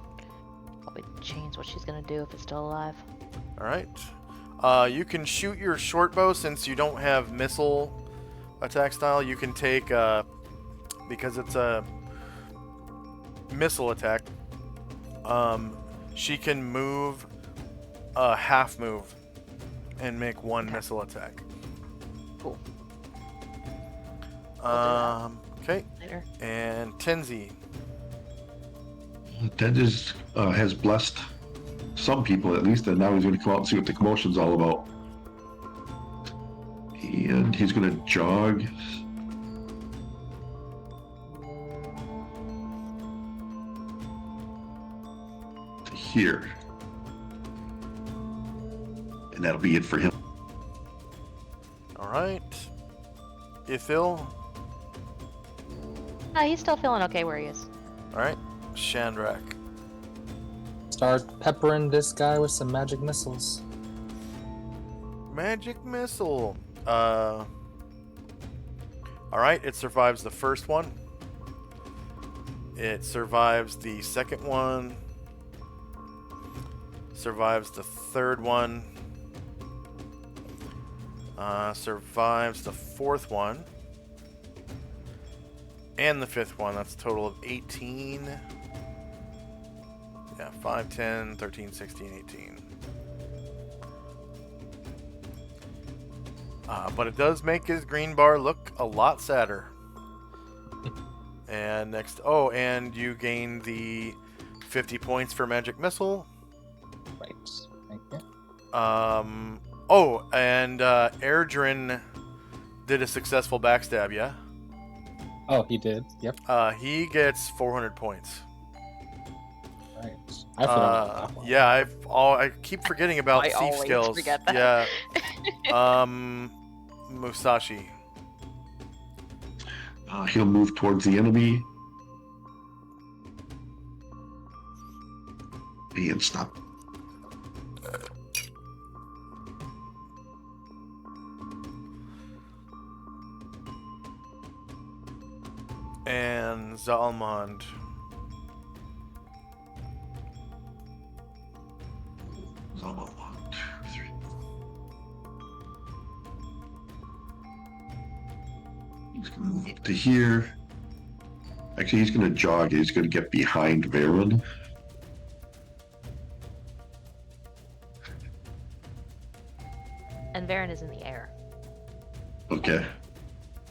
probably change what she's gonna do if it's still alive.
All right. You can shoot your short bow since you don't have missile attack style. You can take because it's a missile attack. She can move a half move and make 1 missile attack.
Cool.
Okay.
Later.
And Tenzi.
Ted has blessed some people at least, and now he's going to come out and see what the commotion's all about. And he's going to jog. To here. And that'll be it for him.
All right. Ithil.
He's still feeling okay where he is.
All right. Shandrak.
Start peppering this guy with some magic missiles.
Magic missile. All right. It survives the first one. It survives the second one. Survives the third one. Survives the fourth one. And the fifth one. That's a total of 18. Yeah, 5, 10, 13, 16, 18. But it does make his green bar look a lot sadder. And next... Oh, and you gain the 50 points for Magic Missile.
Right. Thank you.
Oh, and Erdrin did a successful backstab, yeah?
Oh, he did. Yep.
He gets 400 points.
Right. I forgot about that one.
Yeah, I keep forgetting about
I
thief
always
skills.
forget that.
Yeah. Musashi.
He'll move towards the enemy. And stop.
And Zalmond.
So, 1, 2, 3. He's gonna move up to here. Actually, he's gonna jog. He's gonna get behind Varen.
And Varen is in the air.
Okay.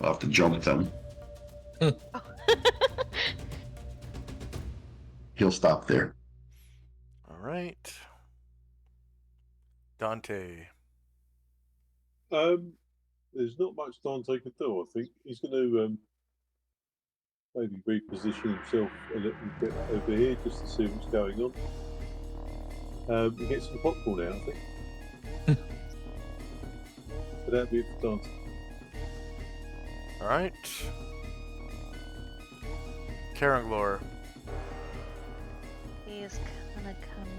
I'll have to jump then. He'll stop there.
All right. Dante.
There's not much Dante can do. I think he's going to maybe reposition himself a little bit over here just to see what's going on. He gets some popcorn out, I think. So that'd be it for Dante.
All right. Karanglor.
He's gonna come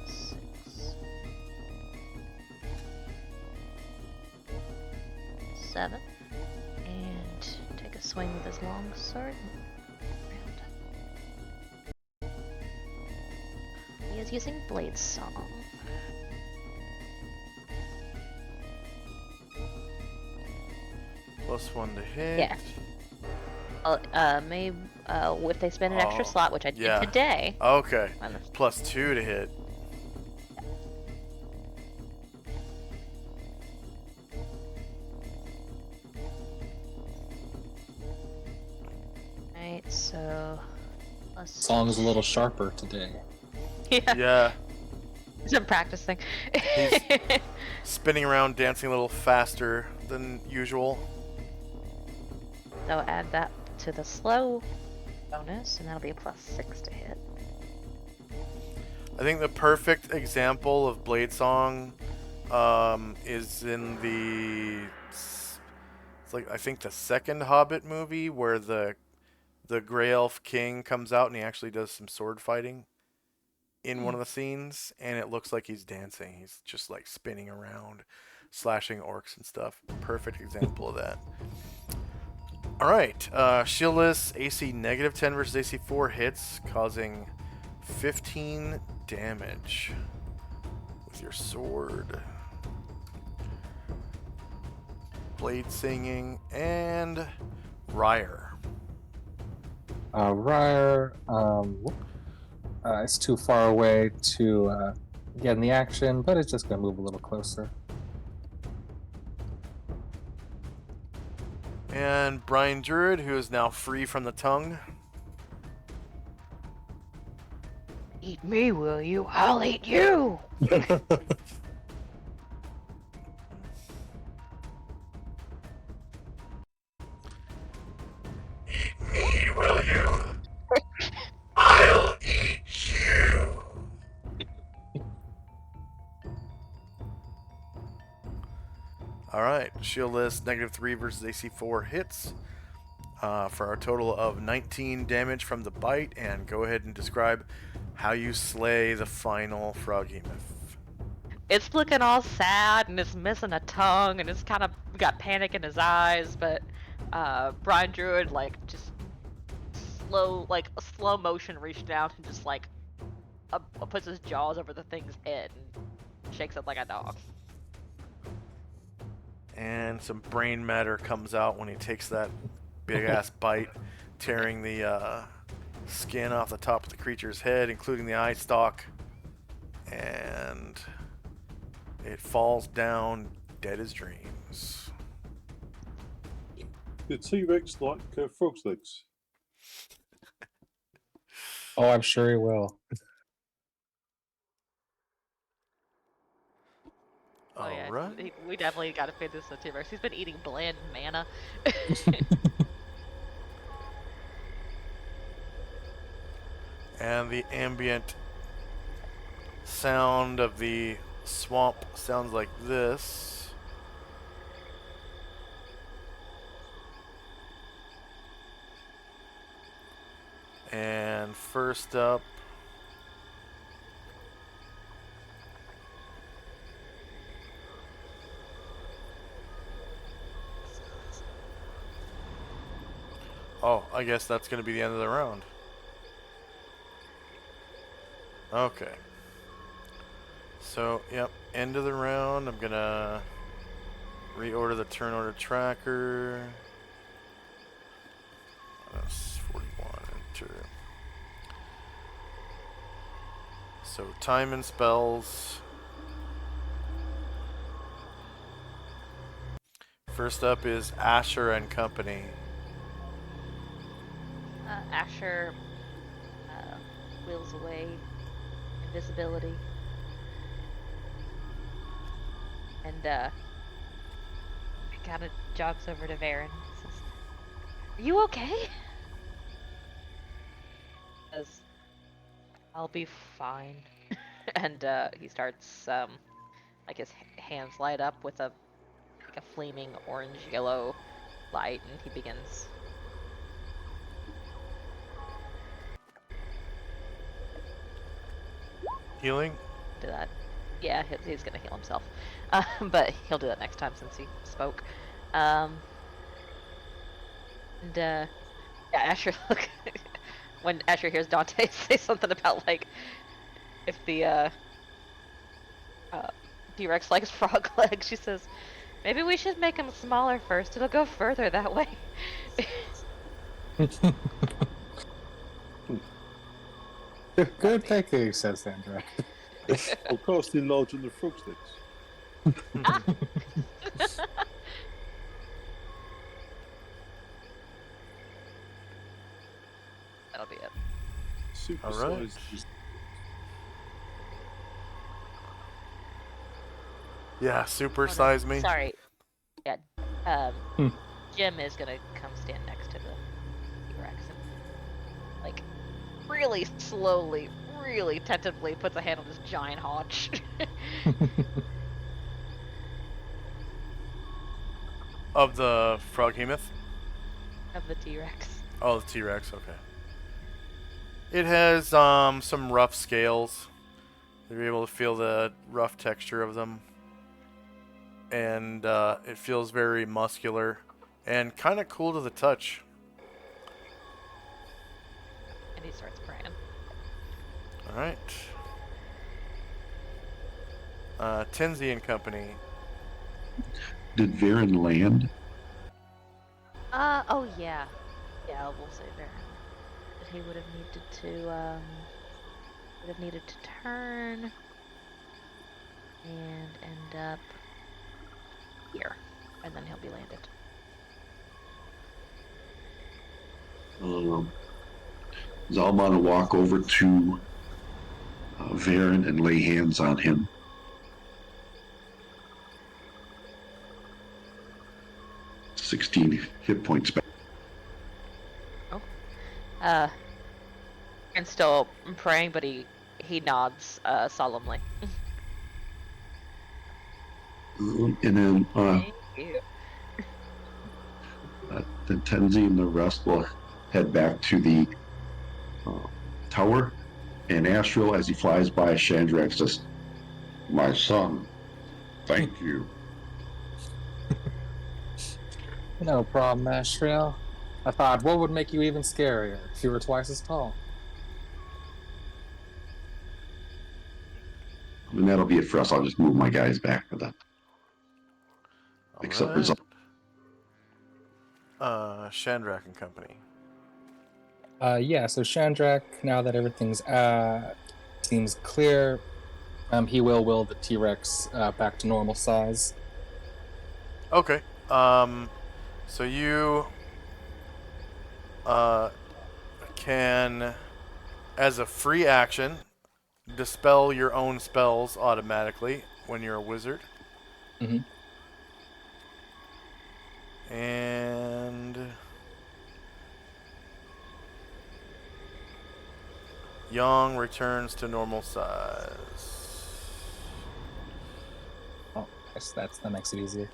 6, 7, and take a swing swing with his long sword. He is using Blade Song.
+1 to hit.
Yeah. Maybe if they spend an extra
Oh,
slot, which I did
yeah.
today.
Okay.
I'm-
+2 to hit.
Right, so
Song's a little sharper today.
yeah,
Yeah.
I'm practicing.
He's spinning around, dancing a little faster than usual.
So add that to the slow bonus, and that'll be a +6 to hit.
I think the perfect example of Blade Song is in it's like, I think, the second Hobbit movie, where the Grey Elf King comes out and he actually does some sword fighting in one of the scenes, and it looks like he's dancing. He's just like spinning around, slashing orcs and stuff. Perfect example of that. All right, shieldless AC -10 versus AC 4 hits, causing 15 damage with your sword. Blade singing and Ryer.
Ryer, it's too far away to get in the action, but it's just gonna move a little closer.
And Brian Druid, who is now free from the tongue.
Eat me, will you? I'll eat you!
Alright, shieldless, -3 versus AC 4 hits. For a total of 19 damage from the bite, and go ahead and describe how you slay the final froghemoth.
It's looking all sad, and it's missing a tongue, and it's kind of got panic in his eyes, but Brian Druid, like, just a slow motion reached down and just, like, puts his jaws over the thing's head and shakes it like a dog.
And some brain matter comes out when he takes that big ass bite, tearing the skin off the top of the creature's head, including the eye stalk. And it falls down dead as dreams.
The T-Rex like frog's legs.
Oh, I'm sure he will.
Oh yeah,
Alright.
we definitely got to feed this to T-Rex. He's been eating bland mana.
And the ambient sound of the swamp sounds like this. And first up, oh, I guess that's going to be the end of the round. Okay. So, yep, end of the round. I'm going to reorder the turn order tracker. That's 41, enter. So, time and spells. First up is Asher and Company.
Asher wheels away invisibility. And kind of jogs over to Varen and says, "Are you okay?" Says, "I'll be fine." And he starts, like, his hands light up with a flaming orange-yellow light, and he begins
Healing?
do that. Yeah, he's gonna heal himself. But he'll do that next time since he spoke. And yeah, Asher look when Asher hears Dante say something about like if the T-Rex likes frog legs, she says, maybe we should make him smaller first. It'll go further that way.
Good thinking, says Sandra.
I'll cast enlarge on the frog's legs.
That'll be it.
Super
Alright.
sized.
Yeah, super
Oh, no,
size me.
Sorry. Yeah.
Hmm.
Jim is gonna come stand next to the T-Rex and like really slowly, really tentatively puts a hand on his giant haunch.
Of the froghemoth?
of the T-Rex.
Oh, the T-Rex, okay. It has some rough scales. You're able to feel the rough texture of them. And it feels very muscular and kind of cool to the touch.
And he starts praying.
Alright. Tinsy and Company.
Did Varen land?
Oh yeah. Yeah, we'll say Varen. But he would have needed to turn and end up here. And then he'll be landed.
Zalman will walk over to Varen and lay hands on him. "16 hit points back."
And still praying, but he nods solemnly.
And then
Thank you.
then Tenzi and the rest will head back to the tower. And Astral, as he flies by, Chandrak says, "My son, thank you."
No problem, Ashriel. I thought, what would make you even scarier if you were twice as tall?
And that'll be it for us. I'll just move my guys back for that. Except for
Shandrak and Company.
Yeah, so Chandrak, now that everything's seems clear, he will the T-Rex back to normal size.
Okay. So you can, as a free action, dispel your own spells automatically when you're a wizard.
Mm-hmm.
And Young returns to normal size.
Oh, yes, that makes it easier.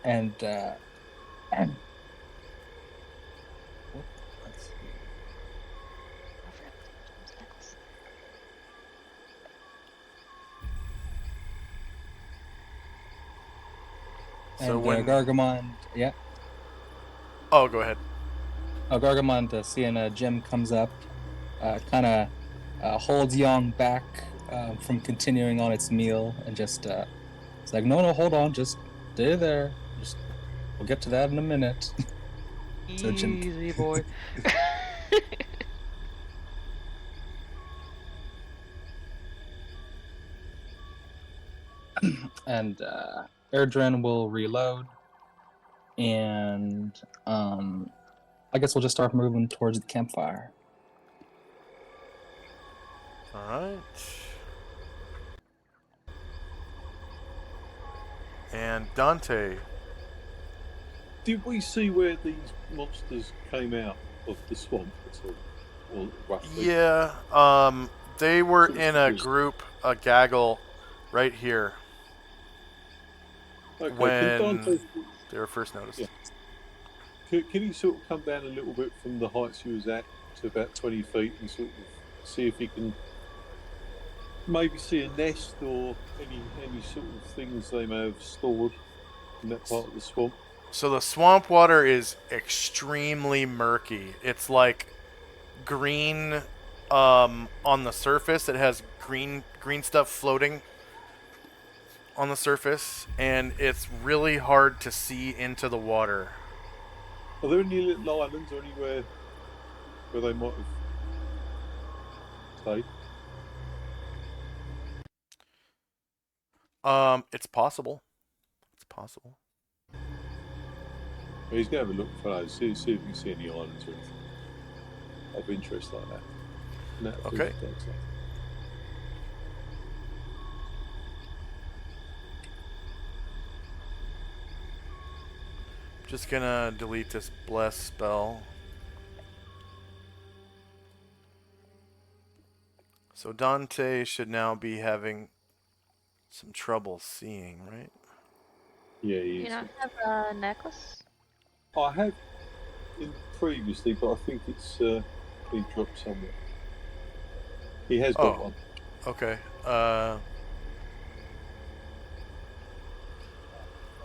And let's see.
I forgot Jim's necklace.
So
And
when
Gargamond, yeah.
Oh, go ahead.
Gargamond, seeing Jim comes up, kind of holds Young back from continuing on its meal, and just it's like, no, hold on, just stay there. We'll get to that in a minute. So Jim-
Easy boy.
And Erdrin will reload, and I guess we'll just start moving towards the campfire.
All right. And Dante.
Did we see where these monsters came out of the swamp at all? Or roughly?
Yeah. They were
Sort of
in a
confused.
group, a gaggle, right here
Okay,
when
can Dante,
they were first noticed.
Yeah. can he sort of come down a little bit from the heights he was at to about 20 feet and sort of see if he can maybe see a nest or any sort of things they may have stored in that part of the swamp?
So the swamp water is extremely murky. It's like green on the surface. It has green stuff floating on the surface, and it's really hard to see into the water.
Are there any little islands or anywhere where they might have stayed?
It's possible. It's possible.
Well, he's going to have a look for those, see if you can see any islands or anything of interest like that. No,
Okay.
that's it.
Just gonna delete this bless spell. So Dante should now be having some trouble seeing, right?
Yeah,
Do
he
you
is.
not have a necklace?
I have in previously, but I think it's been dropped somewhere. He has got
Oh,
one.
okay.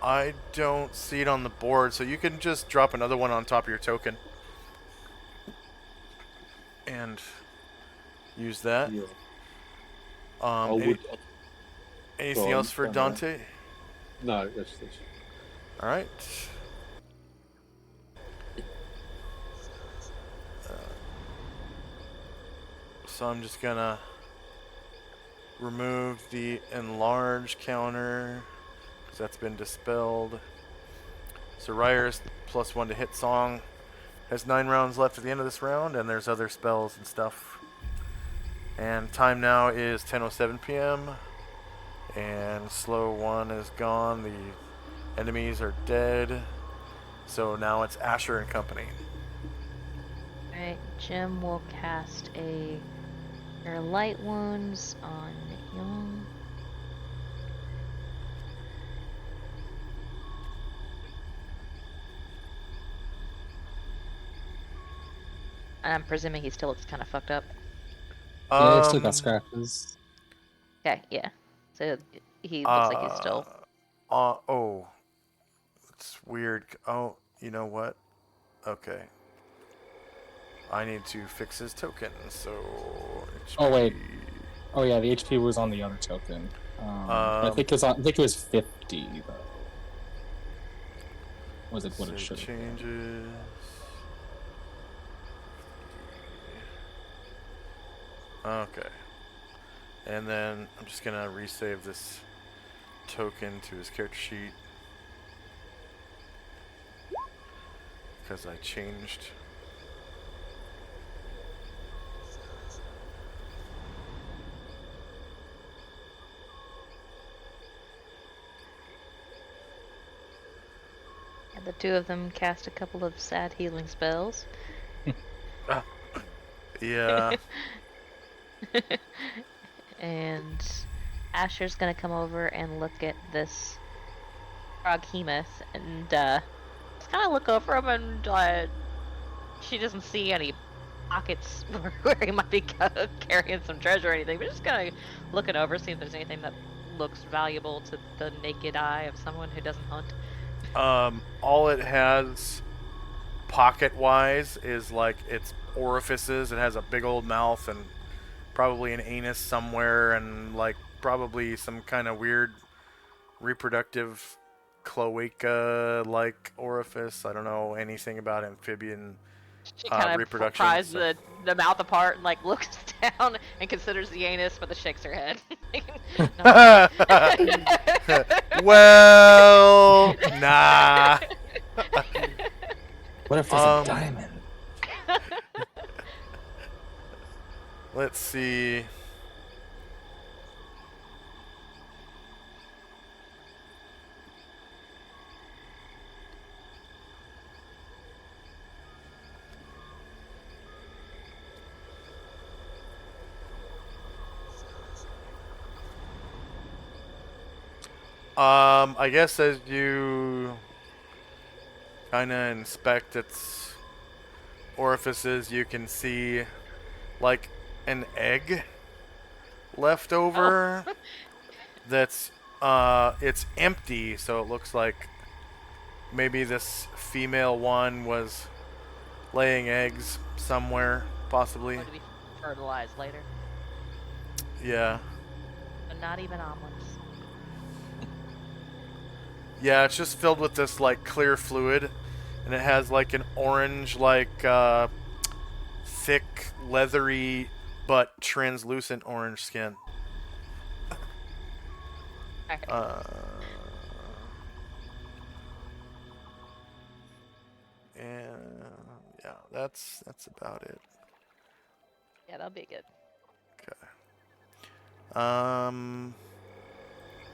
I don't see it on the board, so you can just drop another one on top of your token and use that.
Yeah, I
Any,
would.
anything
Go on,
else for
find out.
Dante?
No, that's this.
All right. So I'm just gonna remove the enlarge counter because that's been dispelled. So Ryer's +1 to hit song has 9 rounds left at the end of this round, and there's other spells and stuff. And time now is 10:07 p.m. And slow 1 is gone. The enemies are dead. So now it's Asher and company.
Alright, Jim will cast a Cure Light Wounds on Young. And I'm presuming he still looks kind of fucked up.
Yeah, it's still got scratches.
Okay, yeah. So he looks like he's still.
Oh, it's weird. Oh, you know what? Okay. I need to fix his token, so...
Oh wait. Oh yeah, the HP was on the other token. I think it was on. I think it was 50 though. Was it what it should have been?
Changes. Okay. And then I'm just gonna resave this token to his character sheet because I changed.
And the two of them cast a couple of sad healing spells.
Yeah.
And Asher's gonna come over and look at this Froghemoth and just kind of look over him and she doesn't see any pockets where he might be carrying some treasure or anything, but just kind of looking over, see if there's anything that looks valuable to the naked eye of someone who doesn't hunt.
All it has pocket-wise is like its orifices. It has a big old mouth and probably an anus somewhere, and like probably some kind of weird reproductive cloaca-like orifice. I don't know anything about amphibian
She kind of
reproduction.
pries
So.
the mouth apart and like looks down and considers the anus, but then shakes her head.
Well, nah.
What if there's a diamond?
Let's see. I guess as you kind of inspect its orifices, you can see like an egg left over. That's it's empty, so it looks like maybe this female one was laying eggs somewhere, possibly.
Going to be fertilized later.
Yeah.
But not even omelets.
Yeah, it's just filled with this like clear fluid, and it has like an orange, like thick, leathery, but translucent orange skin.
Alright.
And yeah, that's about it.
Yeah, that'll be good.
Okay.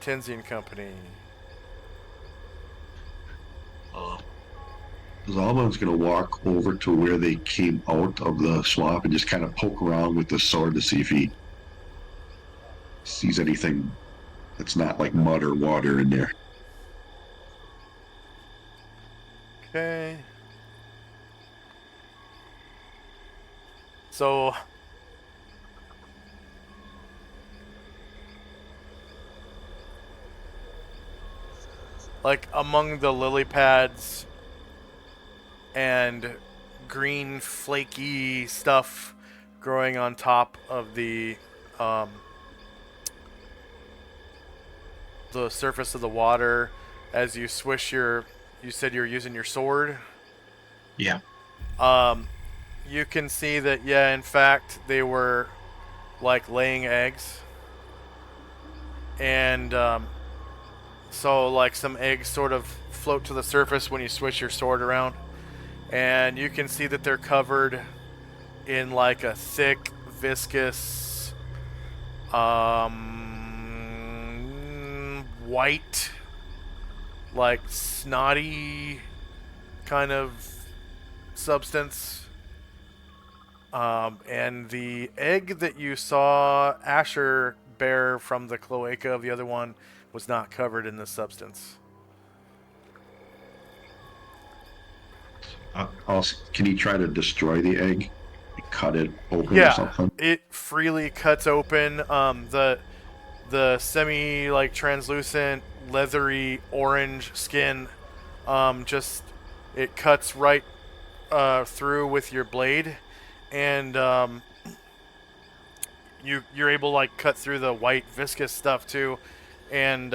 Tenzian Company.
Zalman's going to walk over to where they came out of the swamp and just kind of poke around with the sword to see if he sees anything that's not like mud or water in there.
Okay. So like among the lily pads and green flaky stuff growing on top of the surface of the water as you swish your, you said you're using your sword.
Yeah.
You can see that, yeah, in fact, they were like laying eggs. And so like some eggs sort of float to the surface when you switch your sword around. And you can see that they're covered in like a thick, viscous, white, like snotty kind of substance. And the egg that you saw Asher bear from the cloaca of the other one was not covered in this substance.
Can he try to destroy the egg? Cut it open or
Yeah,
something?
it freely cuts open. The semi like translucent, leathery orange skin. Just it cuts right through with your blade, and you're able to like cut through the white viscous stuff too, and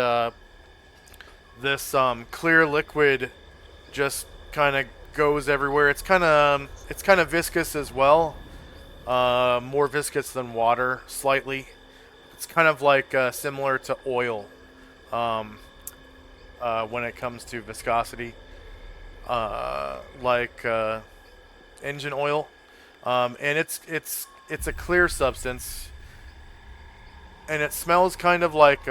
this clear liquid just kind of goes everywhere. It's kind of viscous as well, more viscous than water slightly. It's kind of like similar to oil when it comes to viscosity, like engine oil, and it's a clear substance, and it smells kind of like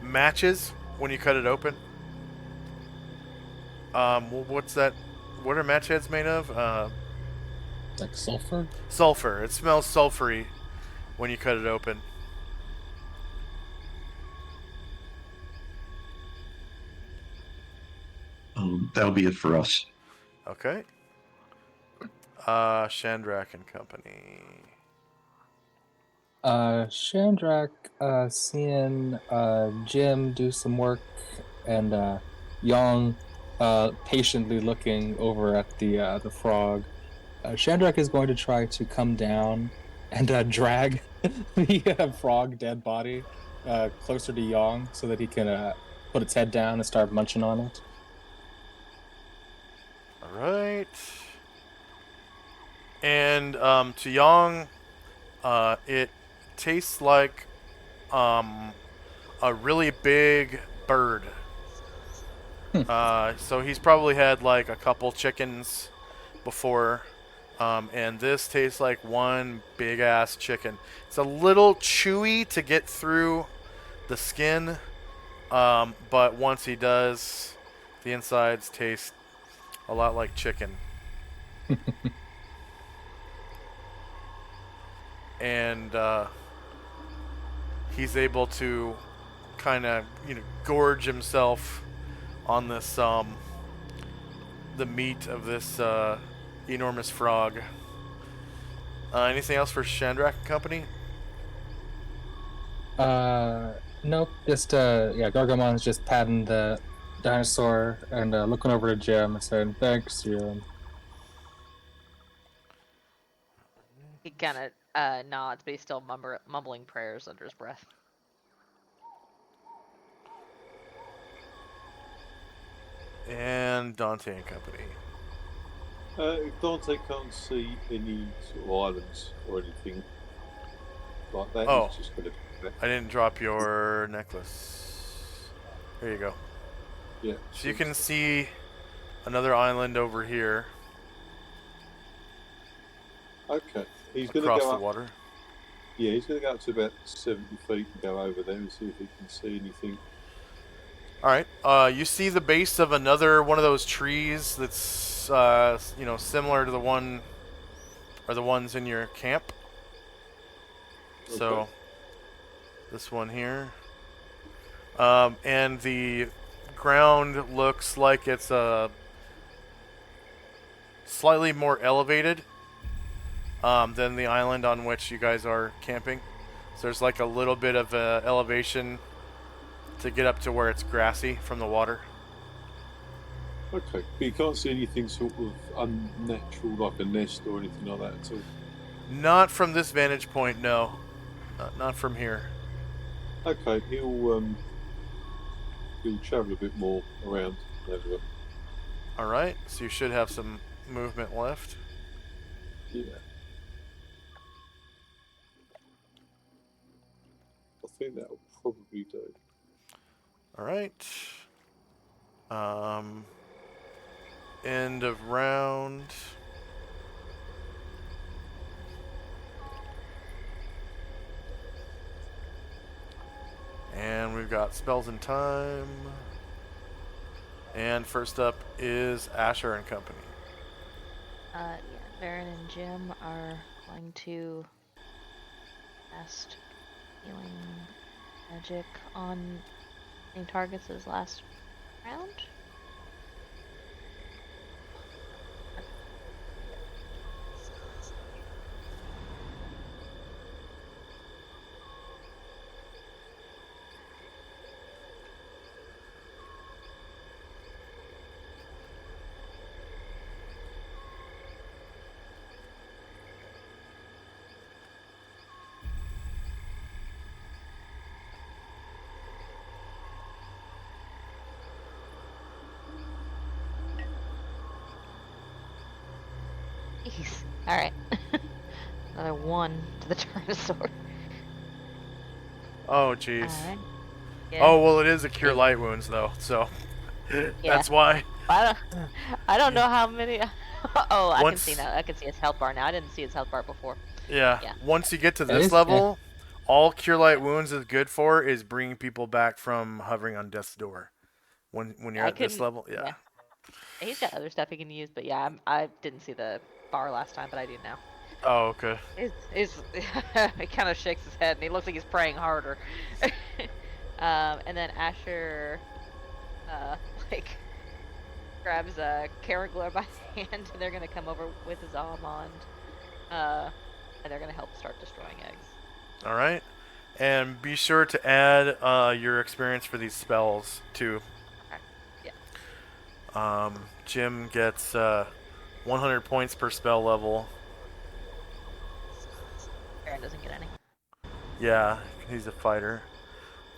matches when you cut it open. What's that? What are match heads made of?
Like sulfur?
Sulfur. It smells sulfury when you cut it open.
That'll be it for us.
Okay. Shandrak and Company.
Shandrak, seeing Jim do some work, and Yong patiently looking over at the frog. Shandrak is going to try to come down and drag the frog dead body closer to Yong so that he can put its head down and start munching on it.
Alright. And to Yong, it tastes like a really big bird. So he's probably had like a couple chickens before. And this tastes like one big ass chicken. It's a little chewy to get through the skin, but once he does, the insides taste a lot like chicken. And he's able to kind of gorge himself on this the meat of this enormous frog. Anything else for Shandrak and Company?
Nope. Just yeah, Gargamon's just patting the dinosaur and looking over to Jim and saying, "Thanks, Jim."
He kind of nods, but he's still mumbling prayers under his breath.
And Dante and Company.
If Dante can't see any sort of islands or anything like that,
Oh.
he's just going to.
I didn't drop your necklace. Here you go.
Yeah.
So you can see another island over here
Okay. He's going to
across
go
the
up.
water.
Yeah, he's going to go up to about 70 feet and go over there and see if he can see anything.
All right. You see the base of another one of those trees that's similar to the one or the ones in your camp. So
Okay.
this one here. And the ground looks like it's slightly more elevated than the island on which you guys are camping. So there's like a little bit of elevation to get up to where it's grassy from the water.
Okay. But you can't see anything sort of unnatural, like a nest or anything like that at all.
Not from this vantage point, no. Not from here.
Okay. He'll travel a bit more around. Have a look.
All right. So you should have some movement left.
Yeah. I think that'll probably do.
All right. End of round. And we've got spells and time. And first up is Asher and Company.
Yeah, Varen and Jim are going to cast healing magic on any targets this last round. Jeez. Alright. Another 1 to the Tyrannosaur.
Oh, jeez.
Alright. Yeah.
Oh, well, it is a cure light wounds, though, so that's why.
I don't know how many. Oh, I can
Once-
see now. I can see his health bar now. I didn't see his health bar before.
Yeah.
Yeah.
Once you get to
That
this
is-
level, all cure light wounds is good for is bringing people back from hovering on death's door. When you're
I
at this
couldn't-
level, yeah.
He's got other stuff he can use, but yeah, I didn't see the bar last time, but I do now.
Oh, okay.
He kind of shakes his head and he looks like he's praying harder. And then Asher, like, grabs Karagler by the hand and they're gonna come over with his almond, and they're gonna help start destroying eggs.
All right. And be sure to add your experience for these spells, too.
Okay. Yeah.
Jim gets 100 points per spell level.
Aaron doesn't get any.
Yeah, he's a fighter.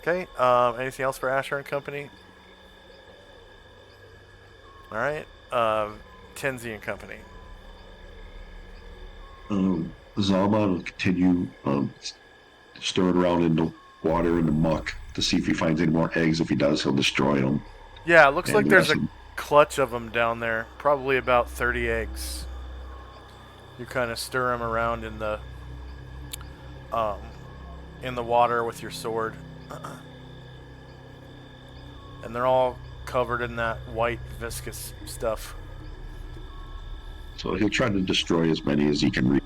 Okay, anything else for Asher and Company? All right, Tenzi and Company.
Zalman will continue stirring around in the water and the muck to see if he finds any more eggs. If he does, he'll destroy them.
Yeah, it looks
And
like
the
there's
rest
a
of 'em-
clutch of them down there. Probably about 30 eggs. You kind of stir them around in the water with your sword. And they're all covered in that white viscous stuff.
So he'll try to destroy as many as he can reach.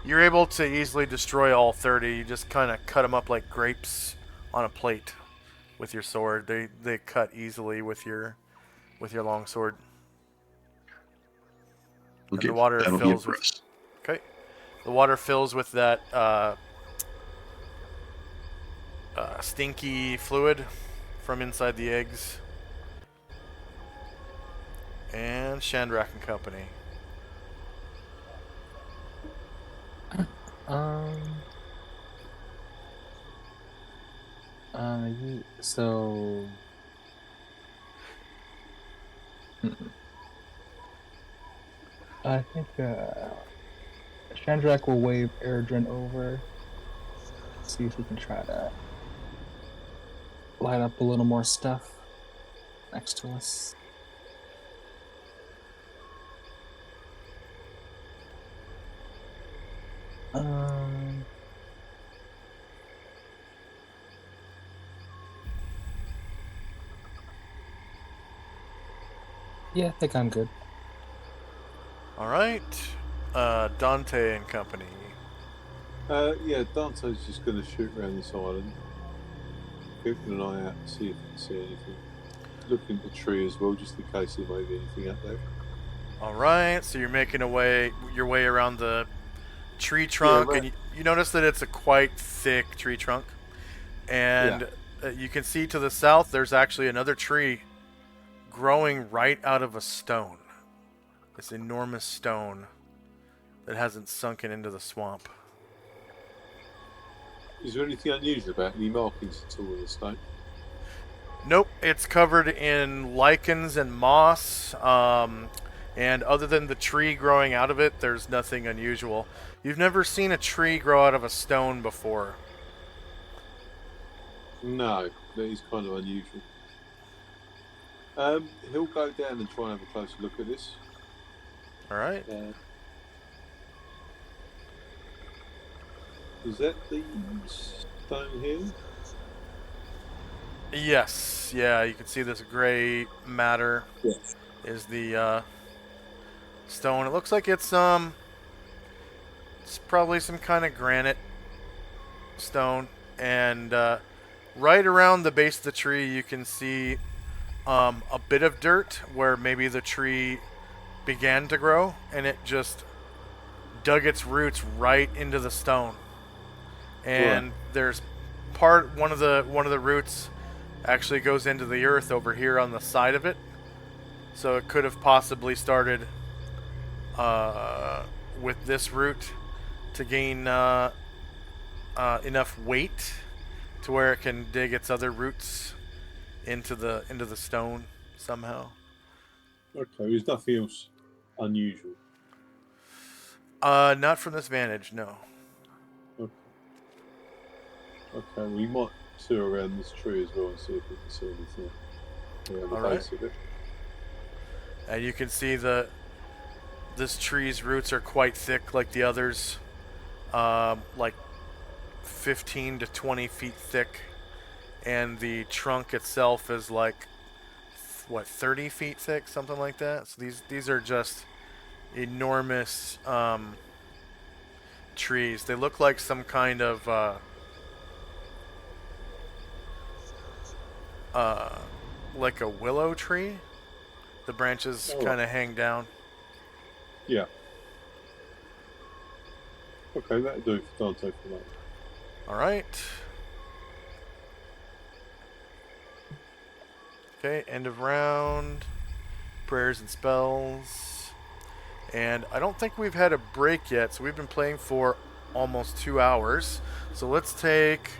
You're able to easily destroy all 30. You just kind of cut them up like grapes on a plate with your sword. They cut easily with your long sword.
Okay,
And the water
that'll be
fills
a
with.
press.
Okay. The water fills with that stinky fluid from inside the eggs. And Shandrak and Company.
Um. So. I think Shandrak will wave Erdrin over, see if he can try to light up a little more stuff next to us. Um. Yeah, I think I'm good.
All right. Dante and Company.
Yeah, Dante's just going to shoot around this island, keeping an eye out to see if he can see anything. Look in the tree as well, just in case there may be anything up there.
All right. So you're making your way around the tree trunk,
right.
and you notice that it's a quite thick tree trunk. And
Yeah.
you can see to the south there's actually another tree growing right out of a stone. This enormous stone that hasn't sunken into the swamp.
Is there anything unusual about any markings at all in the stone?
Nope, it's covered in lichens and moss. And other than the tree growing out of it, there's nothing unusual. You've never seen a tree grow out of a stone before.
No, that is kind of unusual. He'll go down and try and have a closer look at this.
All right.
Is that the stone here?
Yes. Yeah, you can see this gray matter is the stone. It looks like it's probably some kind of granite stone, and right around the base of the tree you can see a bit of dirt where maybe the tree began to grow, and it just dug its roots right into the stone. And there's one of the roots actually goes into the earth over here on the side of it, so it could have possibly started with this root to gain enough weight to where it can dig its other roots into the stone somehow.
Okay, there's nothing else unusual.
Not from this vantage, no.
Okay, we might tour around this tree as well and see if we can see anything around the base of it.
And you can see this tree's roots are quite thick, like the others, like 15 to 20 feet thick, and the trunk itself is like 30 feet thick, something like that. So these are just enormous trees. They look like some kind of like a willow tree. The branches kind of hang down.
Yeah. Okay, that'll do for Dante for that.
All right. Okay, end of round. Prayers and spells. And I don't think we've had a break yet, so we've been playing for almost 2 hours. So let's take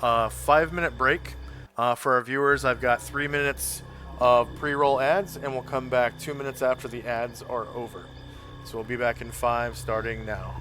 a 5-minute break. For our viewers, I've got 3 minutes of pre-roll ads, and we'll come back 2 minutes after the ads are over. So we'll be back in 5 starting now.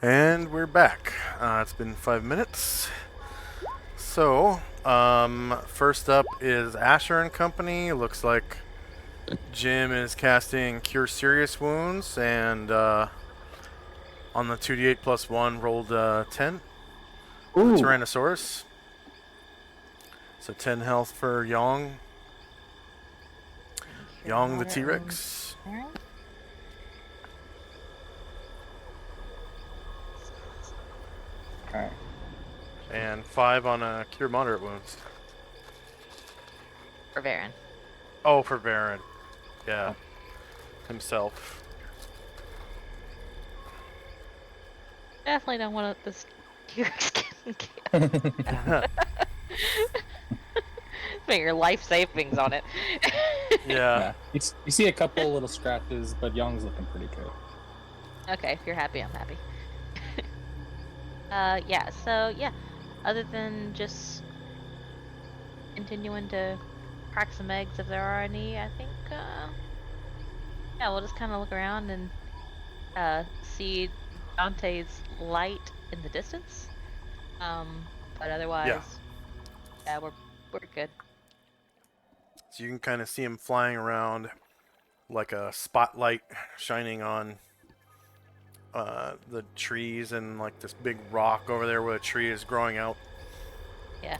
And we're back. It's been 5 minutes. So, first up is Asher and Company. Looks like Jim is casting Cure Serious Wounds, and on the 2d8 plus 1 rolled 10 for the
Ooh.
Tyrannosaurus. So 10 health for Yong. Yong the T-Rex.
Alright.
And 5 on Cure Moderate Wounds.
For Varen.
Oh, for Baron. Yeah. Himself.
Definitely don't want this T-Rex getting killed. Put your life savings on it.
Yeah.
You see a couple little scratches, but Young's looking pretty good.
Okay, if you're happy, I'm happy. Yeah, so yeah, other than just continuing to crack some eggs if there are any, I think, yeah, we'll just kind of look around and see Dante's light in the distance. But otherwise, yeah, we're good.
So you can kind of see him flying around like a spotlight shining on the trees and like this big rock over there where a tree is growing out.
Yeah.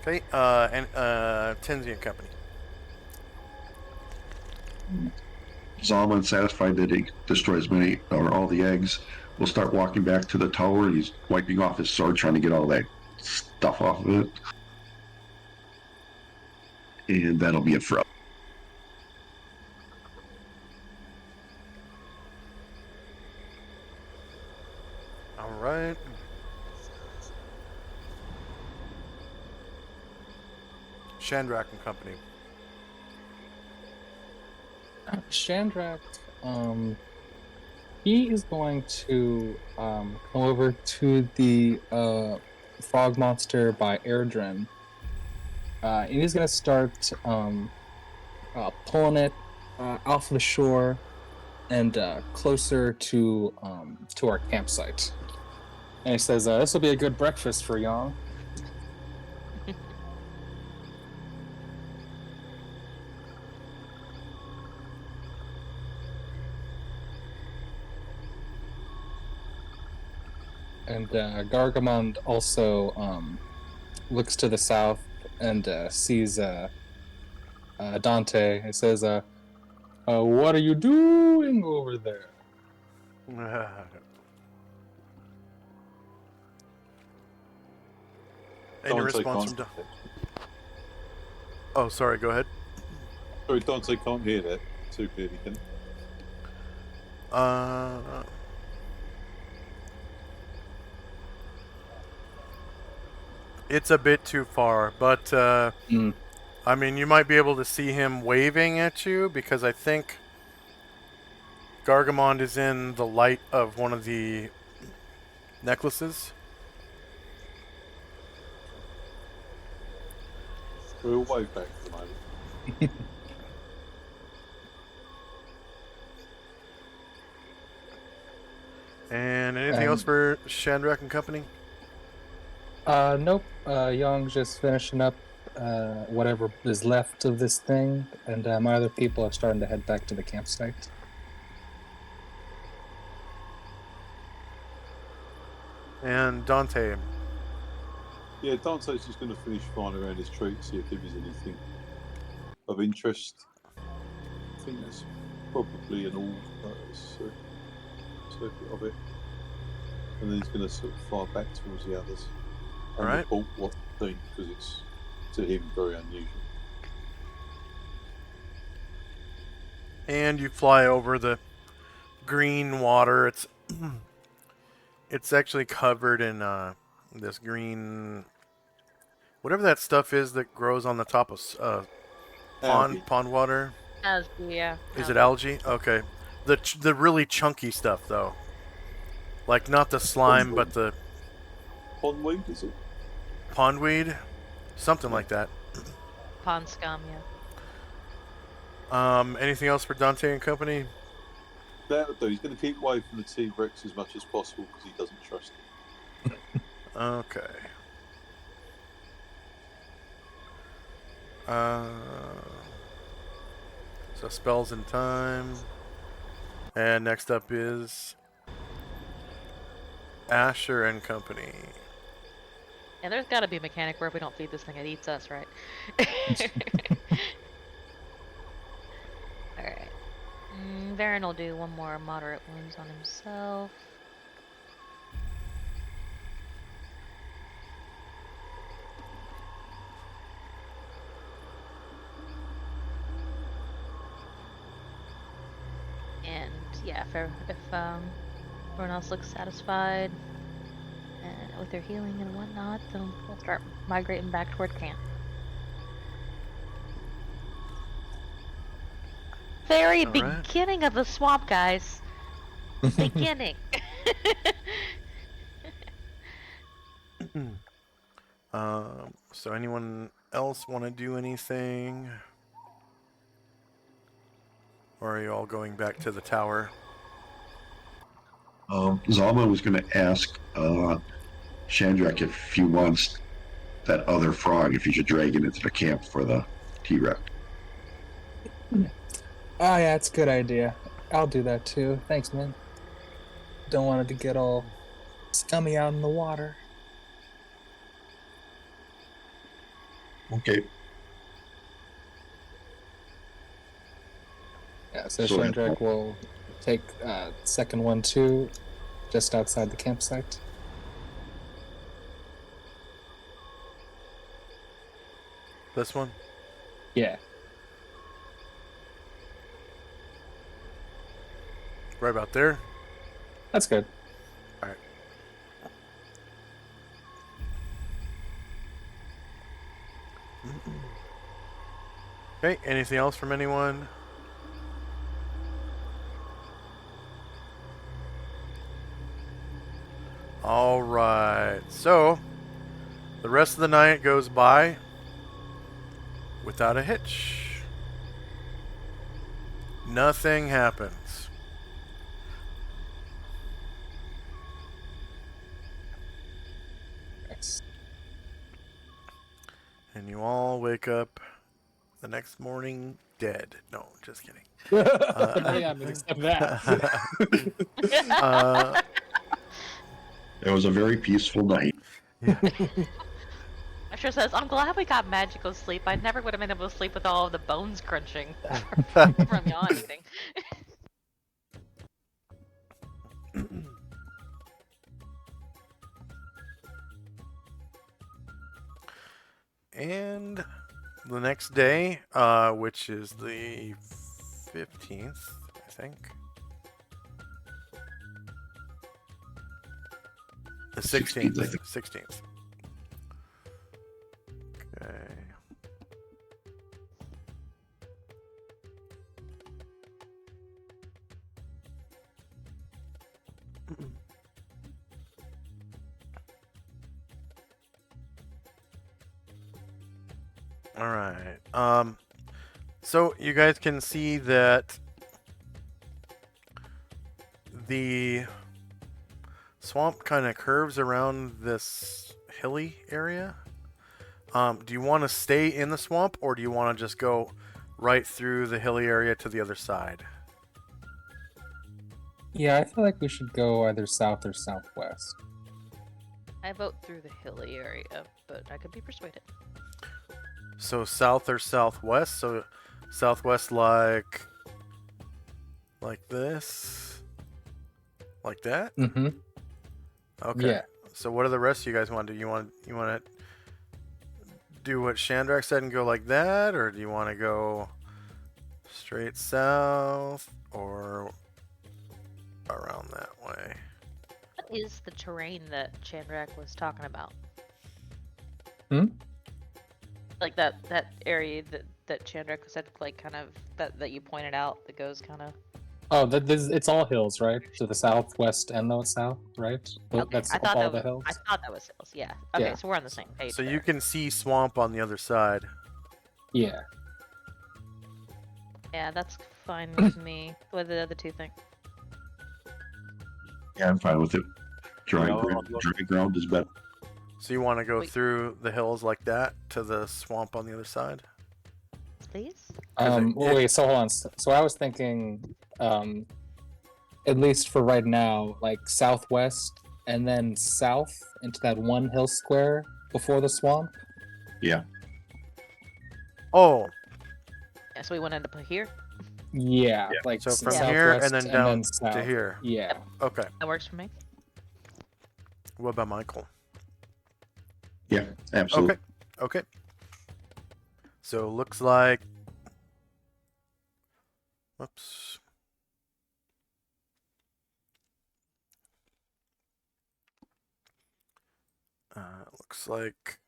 Okay, and Tenzi and Company.
Zalman, satisfied that he destroys many or all the eggs, will start walking back to the tower. He's wiping off his sword, trying to get all that stuff off of it. And that'll be it for us.
All right. Shandrak and Company.
Shandrak, he is going to come over to the frog monster by Airdrin. And he's going to start pulling it off the shore and closer to our campsite. And he says, "This will be a good breakfast for y'all." And Gargamond also looks to the south and sees Dante. He says, "What are you doing over there?"
Any
Dante
response from
can't.
Oh, sorry, go ahead.
Sorry, Dante can't hear that too clearly, can he?
It's a bit too far, but I mean, you might be able to see him waving at you because I think Gargamond is in the light of one of the necklaces.
We'll wave back for the moment.
And anything else for Shandrak and Company?
Nope. Young's just finishing up whatever is left of this thing, and my other people are starting to head back to the campsite.
And Dante.
Yeah, Dante's just going to finish flying around his tree to see if there is anything of interest. I think there's probably an circuit of it. And then he's going to sort of fly back towards the others. And
Alright.
report what thing, because it's, to him, very unusual.
And you fly over the green water. It's actually covered in this green, whatever that stuff is that grows on the top of
Algae.
pond water.
Yeah.
Is it algae? Okay. The really chunky stuff though, like not the slime, but the
Pondweed, is it?
pondweed, something like that.
Pond scum, yeah.
Anything else for Dante and Company?
That'll do. He's going to keep away from the T-Rex as much as possible because he doesn't trust it.
Okay. Uh, so spells in time. And next up is Asher and Company.
Yeah, there's got to be a mechanic where if we don't feed this thing, it eats us, right? Alright. Varen will do one more moderate wounds on himself. And yeah, if everyone else looks satisfied and with their healing and whatnot, then we'll start migrating back toward camp. Very
All right.
beginning of the swamp, guys. Beginning.
So anyone else want to do anything? Or are you all going back to the tower?
Zalma was going to ask Shandrak if he wants that other frog, if he should drag it into the camp for the T-Rex.
Oh yeah, it's a good idea. I'll do that too. Thanks, man. Don't want it to get all scummy out in the water.
Okay.
Yeah, so
So-
Shandrak will take second one too, just outside the campsite.
This one?
Yeah.
Right about there?
That's good.
Alright. Okay, anything else from anyone? Alright, so the rest of the night goes by without a hitch. Nothing happens.
Nice.
And you all wake up the next morning dead. No, just kidding.
Yeah, I mean, except that.
It was a very peaceful night.
Asher says, I'm glad we got magical sleep. I never would have been able to sleep with all of the bones crunching from yawn eating.
And the next day, which is the 15th, I think. The 16th.
16th, I think.
16th. Okay. All right. So you guys can see that the swamp kind of curves around this hilly area. Do you want to stay in the swamp, or do you want to just go right through the hilly area to the other side?
Yeah, I feel like we should go either south or southwest.
I vote through the hilly area, but I could be persuaded.
So south or southwest? So southwest like this? Like that?
Mm-hmm.
Okay.
Yeah.
So what do the rest of you guys want to do? You want to do what Shandrak said and go like that, or do you want to go straight south or around that way?
What is the terrain that Chandrak was talking about?
Hmm?
Like that area that Chandrak said, like kind of that you pointed out that goes kind of.
Oh, it's all hills, right? To the southwest and the south, right? Well,
Okay,
that's
I thought
all
that
the
was,
hills.
I thought that was hills. Yeah. Okay,
Yeah.
so we're on the same page.
So you
there.
can see swamp on the other side.
Yeah.
Yeah, that's fine with me. What do the other two think?
Yeah, I'm fine with it. Dry,
Yeah, I'm not-
dry ground is better.
So you want to go
Wait.
through the hills like that to the swamp on the other side?
Please.
'Cause
Wait, so hold on. So I was thinking, at least for right now, like southwest and then south into that one hill square before the swamp.
Yeah.
Oh,
Yeah, so we went into here.
Yeah,
Yeah.
like
so from
Yeah.
here
southwest
and then down
south.
to here.
Yeah.
Okay.
That works for me.
What about Michael?
Yeah, absolutely.
Okay. So looks like. Whoops. Looks like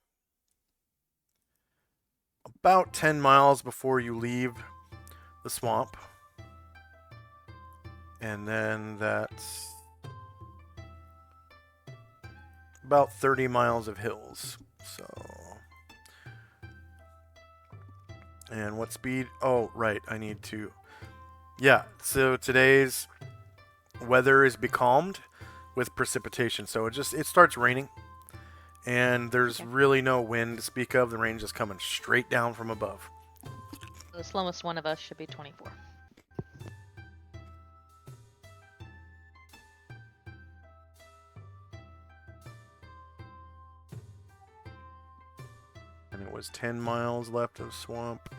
about 10 miles before you leave the swamp. And then that's about 30 miles of hills. So. And what speed? Oh, right. I need to. Yeah, so today's weather is becalmed with precipitation. So it starts raining. And there's
Okay.
really no wind to speak of. The rain just coming straight down from above.
The slowest one of us should be 24.
And it was 10 miles left of swamp.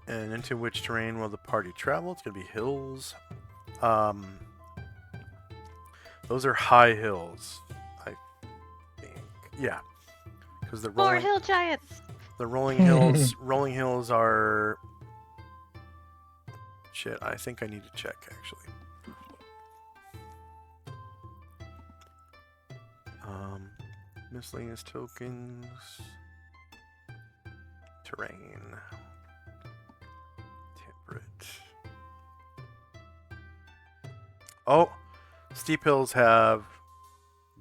And into which terrain will the party travel? It's going to be hills. Those are high hills, I think. Yeah. Because the
More
rolling,
hill giants.
the rolling hills are... Shit, I think I need to check, actually. Miscellaneous tokens. Terrain. Temperate. Oh, steep hills have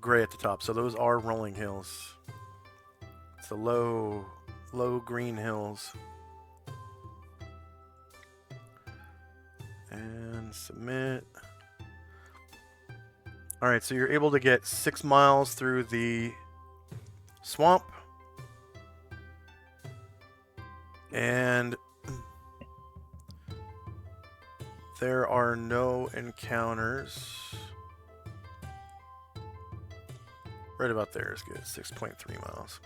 gray at the top, so those are rolling hills. It's the low green hills. And submit. Alright, so you're able to get 6 miles through the swamp. And there are no encounters. Right about there is good. 6.3 miles.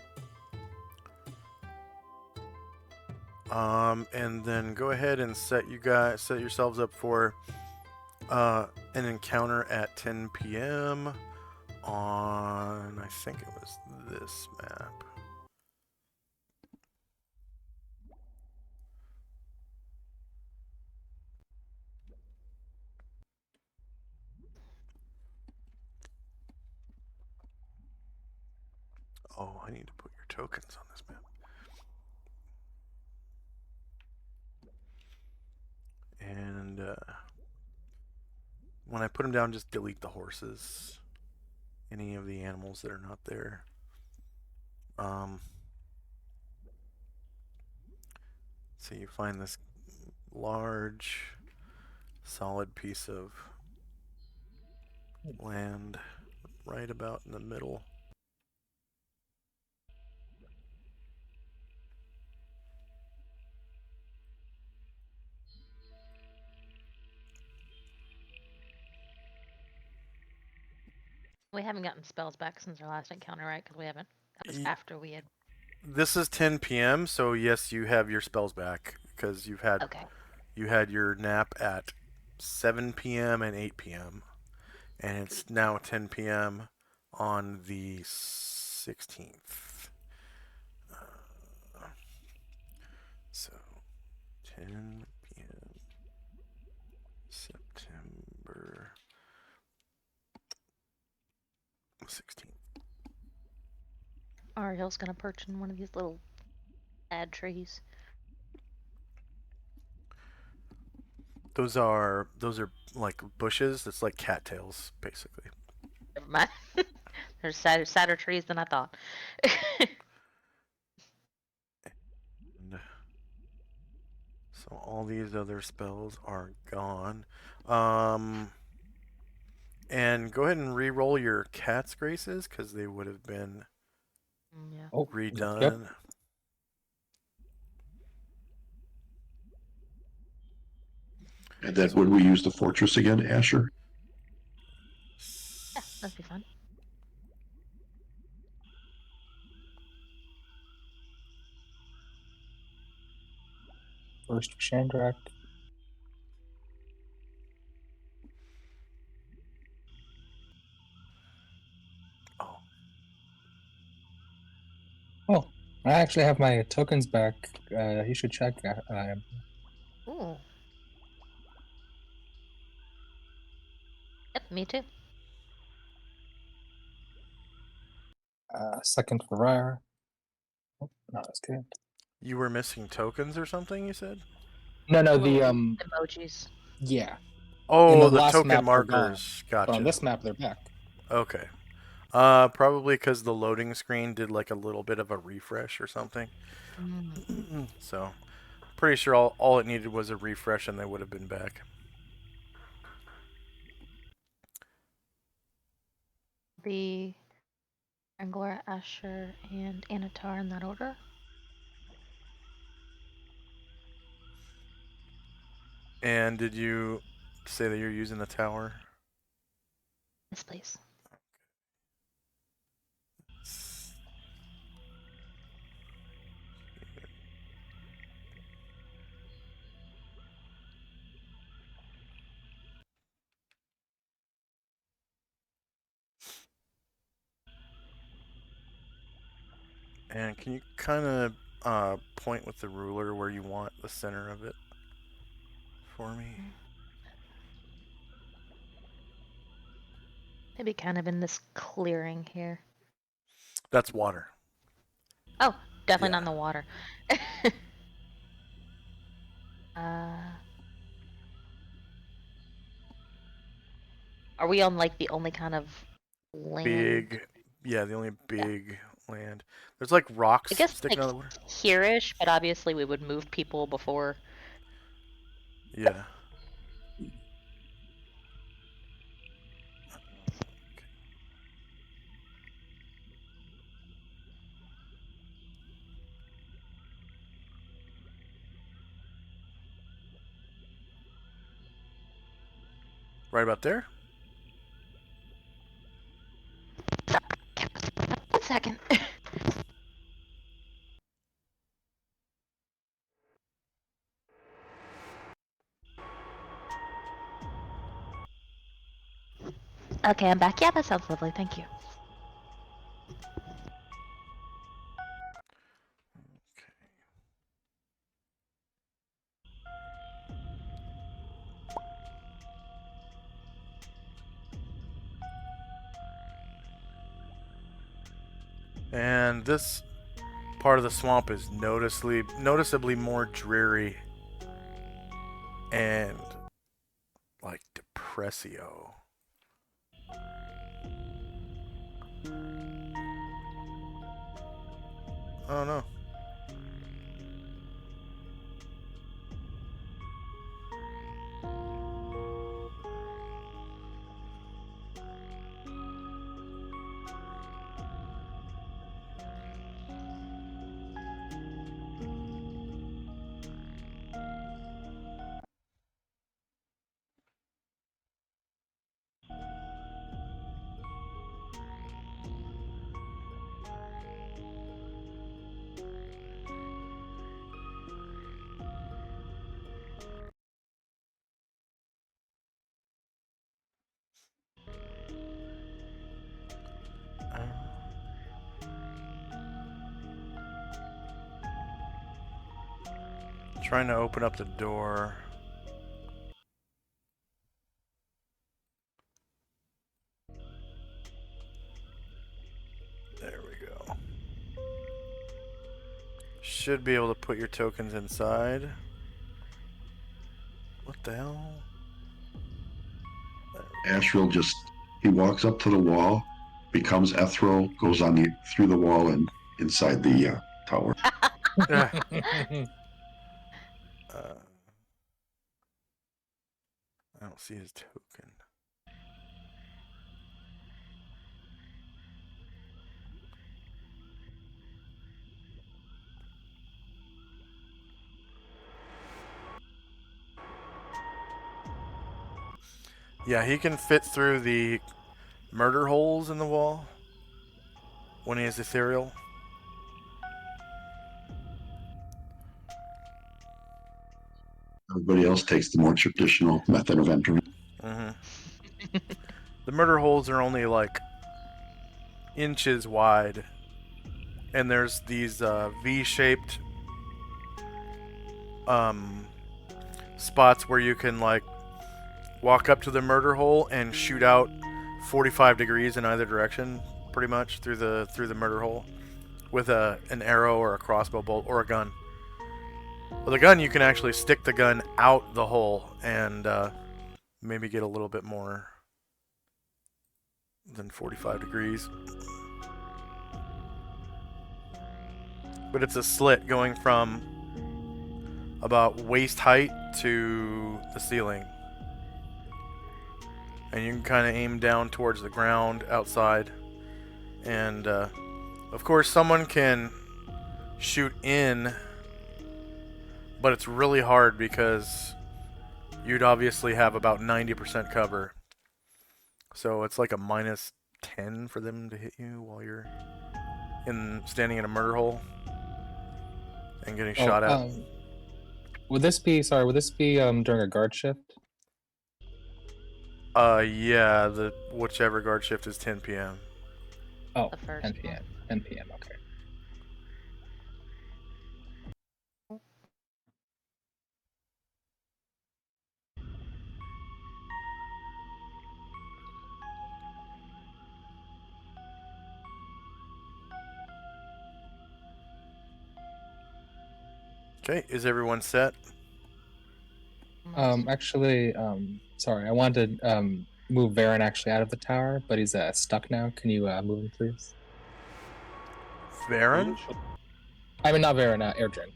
And then go ahead and set yourselves up for an encounter at 10 p.m. on, I think it was this map. Oh, I need to put your tokens on this map. And when I put them down, just delete the horses. Any of the animals that are not there. So you find this large, solid piece of land right about in the middle.
We haven't gotten spells back since our last encounter, right? Because we haven't. That was
Ye-
after we had.
This is 10 p.m., so yes, you have your spells back because you had your nap at 7 p.m. and 8 p.m. and it's now 10 p.m. on the 16th. So 10 p.m. September 16th.
Our hill's gonna perch in one of these little ad trees.
Those are like bushes. It's like cattails, basically.
Never mind. There's sadder trees than I thought.
So all these other spells are gone. And go ahead and re-roll your cat's graces because they would have been
Yeah.
Oh,
redone.
yep.
And then when we use the fortress again, Asher?
Yeah, that'd be fun.
First Shandrak.
Oh,
Oh, I actually have my tokens back. You should check.
Ooh. Yep, me too.
Second for Ryer. Oh, no, that's good.
you were missing tokens or something, you said?
No, the
Emojis.
yeah. In
Oh,
the
the
last
token
map they're gone,
markers.
but on
Gotcha.
this map they're back.
Okay. Probably because the loading screen did like a little bit of a refresh or something.
Mm.
So, pretty sure all it needed was a refresh and they would have been back.
The Angora, Asher, and Anatar in that order.
And did you say that you're using the tower?
Yes, please.
And can you kind of point with the ruler where you want the center of it for me?
Maybe kind of in this clearing here.
That's water.
Oh, definitely
Yeah.
not in the water. Are we on like the only kind of land?
Big. Yeah, the only big land. There's like rocks
I guess
sticking
like
out of the water.
here-ish, but obviously we would move people before.
Yeah. Right about there?
1 second. Okay, I'm back. Yeah, that sounds lovely. Thank you.
And this part of the swamp is noticeably more dreary and like depressio. Oh no. Trying to open up the door. There we go. Should be able to put your tokens inside. What the hell?
Asriel just he walks up to the wall, becomes ethereal, goes on through the wall and inside the tower.
Ah, I don't see his token. Yeah, he can fit through the murder holes in the wall when he is ethereal.
Everybody else takes the more traditional method of entering.
Mm-hmm. The murder holes are only like inches wide, and there's these V-shaped spots where you can like walk up to the murder hole and shoot out 45 degrees in either direction, pretty much through the murder hole, with an arrow or a crossbow bolt or a gun. With a gun, you can actually stick the gun out the hole and maybe get a little bit more than 45 degrees. But it's a slit going from about waist height to the ceiling. And you can kind of aim down towards the ground outside. And of course, someone can shoot in, but it's really hard because you'd obviously have about 90% cover. So it's like a minus 10 for them to hit you while you're standing in a murder hole and getting shot at.
Would this be during a guard shift?
Yeah, the whichever guard shift is 10 p.m.
Oh,
The first
10 p.m. 10 p.m. Okay.
Okay, is everyone set?
Actually, sorry, I wanted to move Varen actually out of the tower, but he's stuck now. Can you move him, please?
Varen?
I mean, not Varen, Erdrin.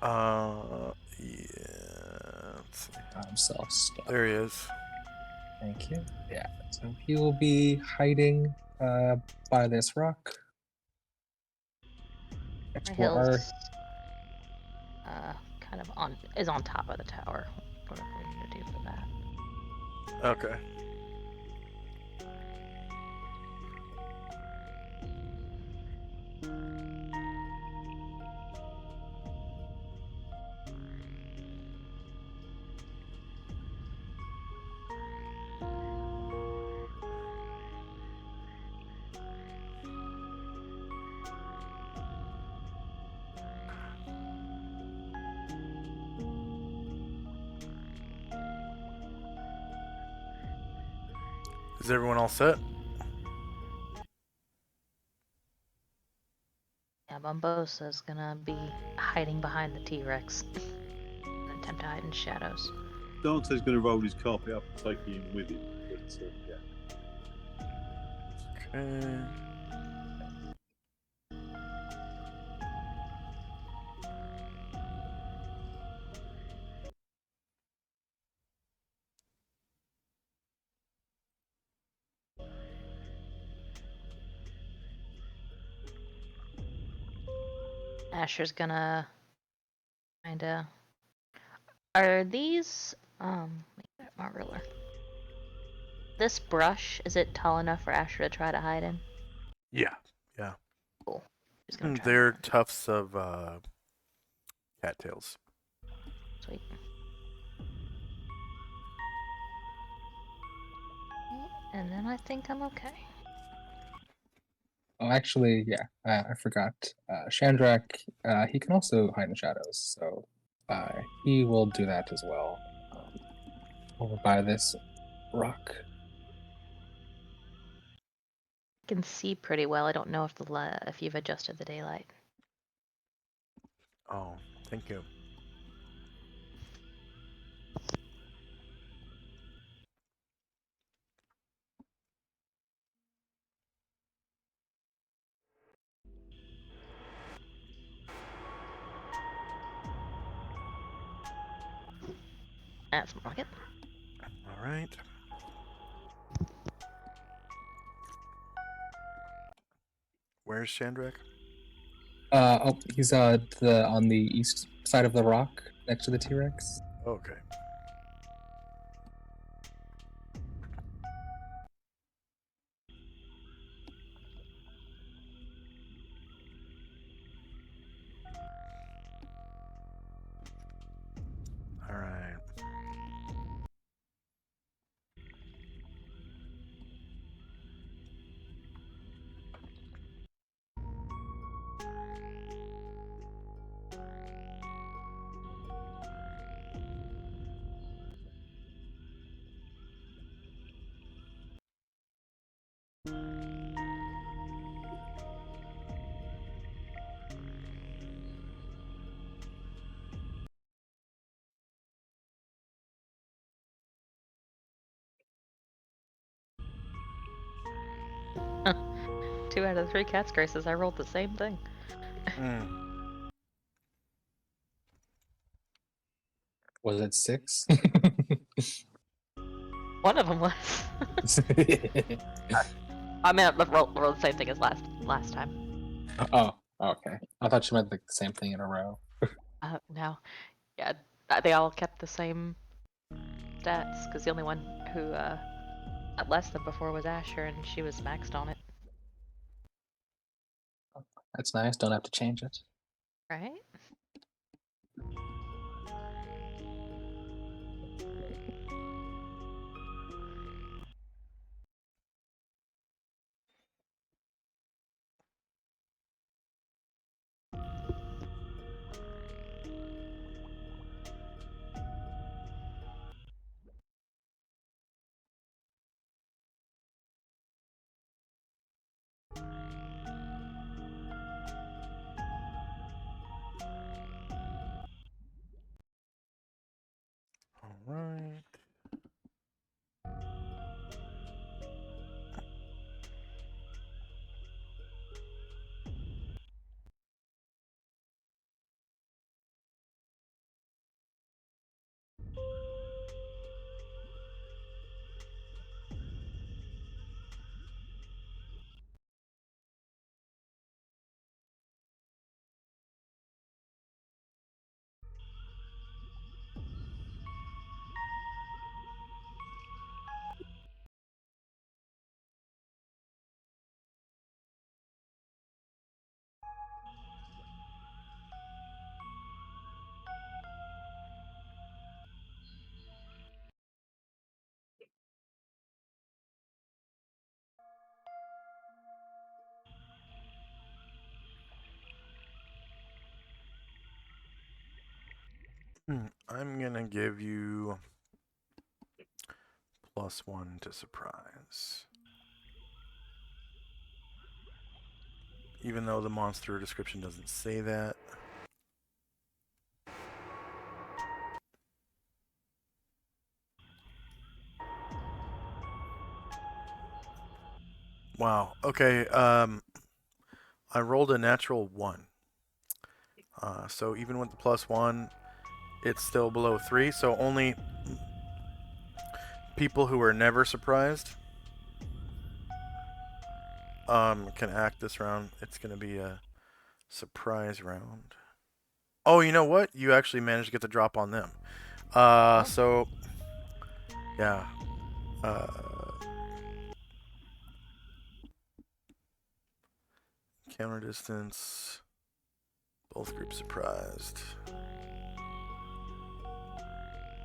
Yeah. Let's see.
Self-stuck.
There he is.
Thank you. Yeah, so he will be hiding by this rock. Next to our...
Hill's kind of is on top of the tower. Whatever we need to do for that.
Okay. Is everyone all set?
Yeah, Bombosa's gonna be hiding behind the T-Rex. and attempt to hide in shadows.
Dante's going to roll his carpet up and take him with him. But, yeah.
Okay.
Asher's gonna kinda. Are these my ruler? This brush, is it tall enough for Asher to try to hide in?
Yeah. Yeah.
Cool. He's gonna try
They're
that.
tufts of cattails.
Sweet. And then I think I'm okay.
Oh, actually, yeah, I forgot. Shandrak, he can also hide in shadows, so he will do that as well. Over by this rock.
I can see pretty well. I don't know if you've adjusted the daylight.
Oh, thank you.
That's more like it.
All right. Where's Shandrak?
He's on the east side of the rock next to the T-Rex.
Okay. All right.
Two out of the three cat's graces, I rolled the same thing.
Was it 6?
One of them was. I mean, I rolled the same thing as last time.
Oh, okay. I thought you meant like the same thing in a row.
No, yeah, they all kept the same stats because the only one who got less than before was Asher, and she was maxed on it.
That's nice. Don't have to change it.
Right?
All right. I'm gonna give you +1 to surprise. Even though the monster description doesn't say that. Wow. Okay. I rolled a natural 1. So even with the +1, it's still below 3. So only people who are never surprised can act this round. It's gonna be a surprise round. Oh, you know what? You actually managed to get the drop on them. So yeah. Uh, counter distance. Both groups surprised.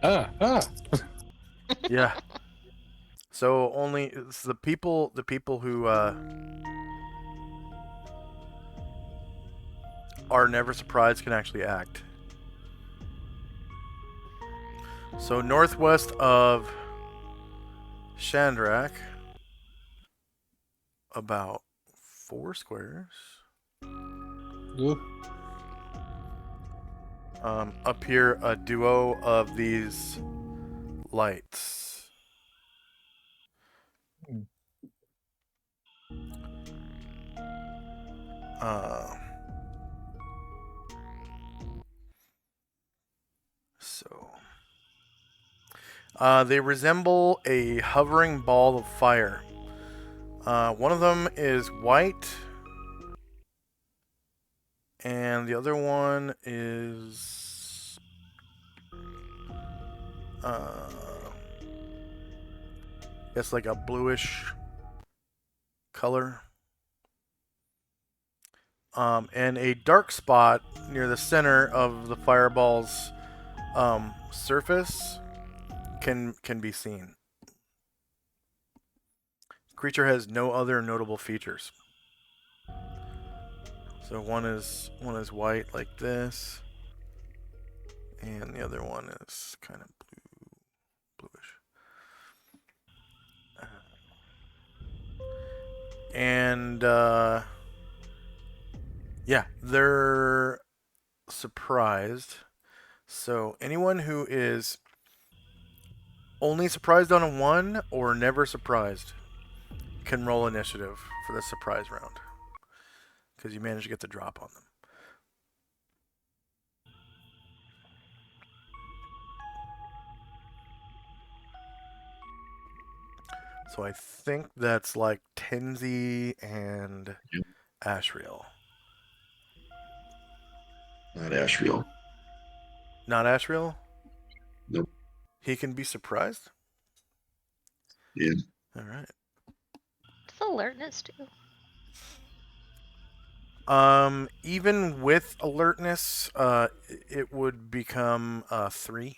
Ah.
Yeah. So only it's the people who are never surprised can actually act. So northwest of Shandrak, about 4 squares.
Ooh.
Appear a duo of these lights. So They resemble a hovering ball of fire. One of them is white, and the other one is it's like a bluish color. And a dark spot near the center of the fireball's surface can be seen. The creature has no other notable features. So one is white like this, and the other one is kind of bluish. And yeah, they're surprised. So anyone who is only surprised on a 1 or never surprised can roll initiative for the surprise round. Because you managed to get the drop on them. So I think that's like Tenzi and Ashriel.
Not Asheville.
Not Ashriel?
Nope.
He can be surprised?
Yeah.
Alright.
Does alertness do?
Even with alertness, it would become 3.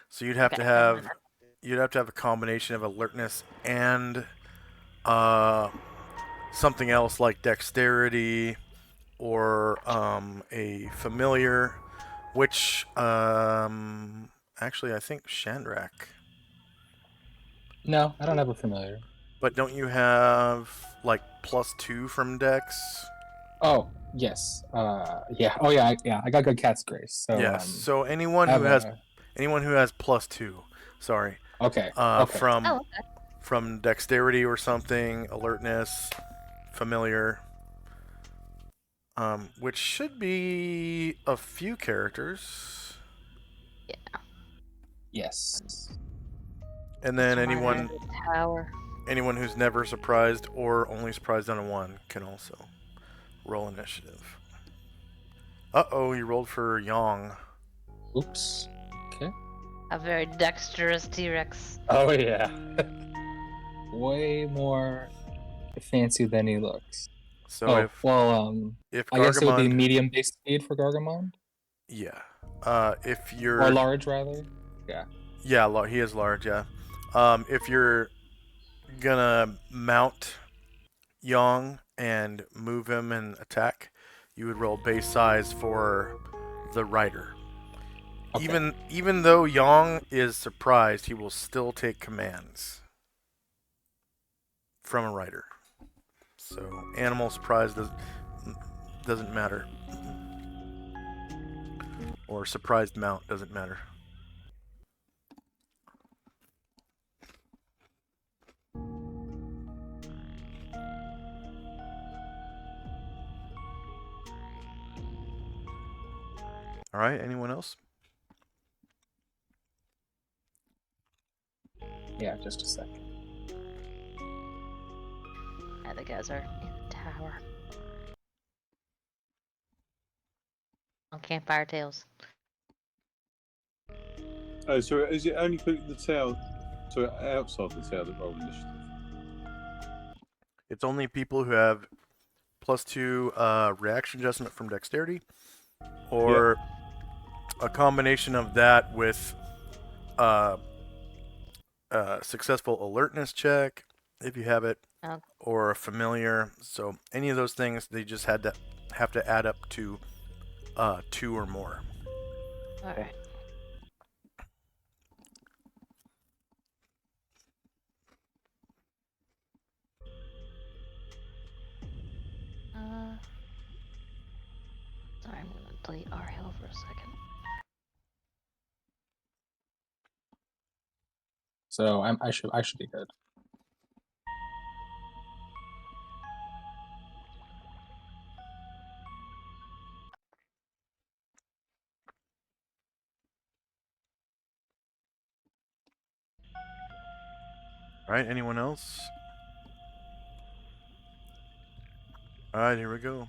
So you'd have
Okay,
to
never
have
mind.
a combination of alertness and something else like dexterity or a familiar, which actually I think Shandrak.
No, I don't have a familiar.
But don't you have like +2 from Dex?
Oh, yes. Yeah. Oh, yeah. Yeah. I got good cat's grace. So,
Yes. So anyone
I
who
have
has
a.
+2, sorry,
Okay. Okay.
from
Oh, okay.
dexterity or something, alertness, familiar, which should be a few characters,
Yeah.
Yes.
and then
Just a minor
anyone
in the tower.
who's never surprised or only surprised on a 1 can also roll initiative. Uh-oh, you rolled for Yong.
Oops. Okay.
A very dexterous T-Rex.
Oh, yeah. Way more fancy than he looks.
So
Oh, well,
if
I guess it would be
Gargamond,
medium base speed for Gargamond?
yeah, if
Or
you're
large, rather? Yeah.
yeah, he is large, yeah. If you're gonna mount Yong and move him and attack, you would roll base size for the rider.
Okay.
Even though Yong is surprised, he will still take commands from a rider. So animal surprise doesn't matter, or surprised mount doesn't matter. All right, anyone else?
Yeah, just a second.
Yeah, the guys are in the tower. On campfire tales.
Oh, so is it only people in the town, so outside the town that roll initiative?
It's only people who have +2 reaction adjustment from dexterity, or a combination of that with uh, successful alertness check, if you have it,
Oh.
or a familiar. So any of those things, they just have to add up to 2 or more.
Alright. Sorry, I'm gonna delete our hill for a second.
So I should be good.
All right, anyone else? All right, here we go.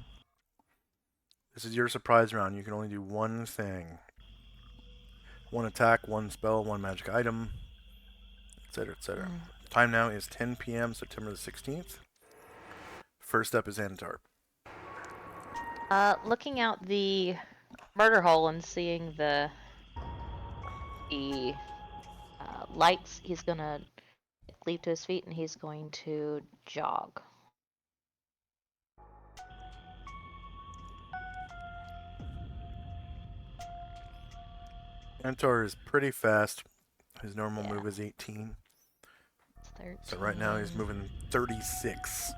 This is your surprise round. You can only do one thing. One attack, one spell, one magic item, etc., etc. Time now is 10 p.m. September the 16th. First up is Antar.
Looking out the murder hole and seeing the lights, he's gonna leap to his feet and he's going to jog.
Antar is pretty fast. His normal
Yeah.
move is 18.
13.
So right now he's moving 36.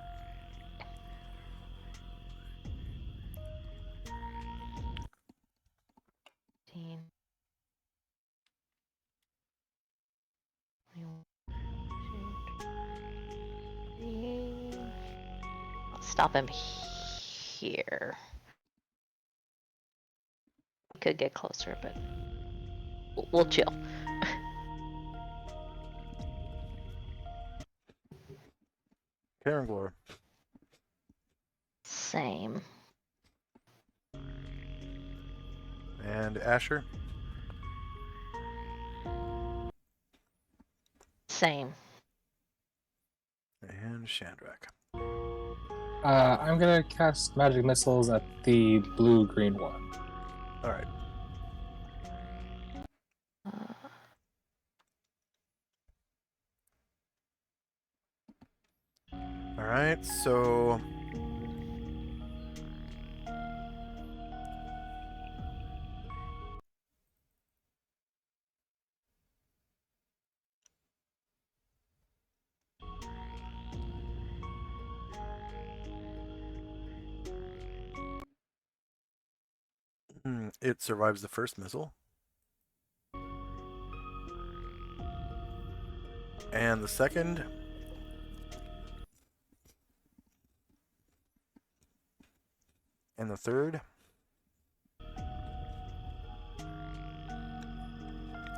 I'll stop him here. Could get closer, but we'll chill.
Karenglor.
Same.
And Asher.
Same.
And Shandrak.
I'm gonna cast magic missiles at the blue-green one.
All right. All right. So it survives the first missile. And the second. And the third.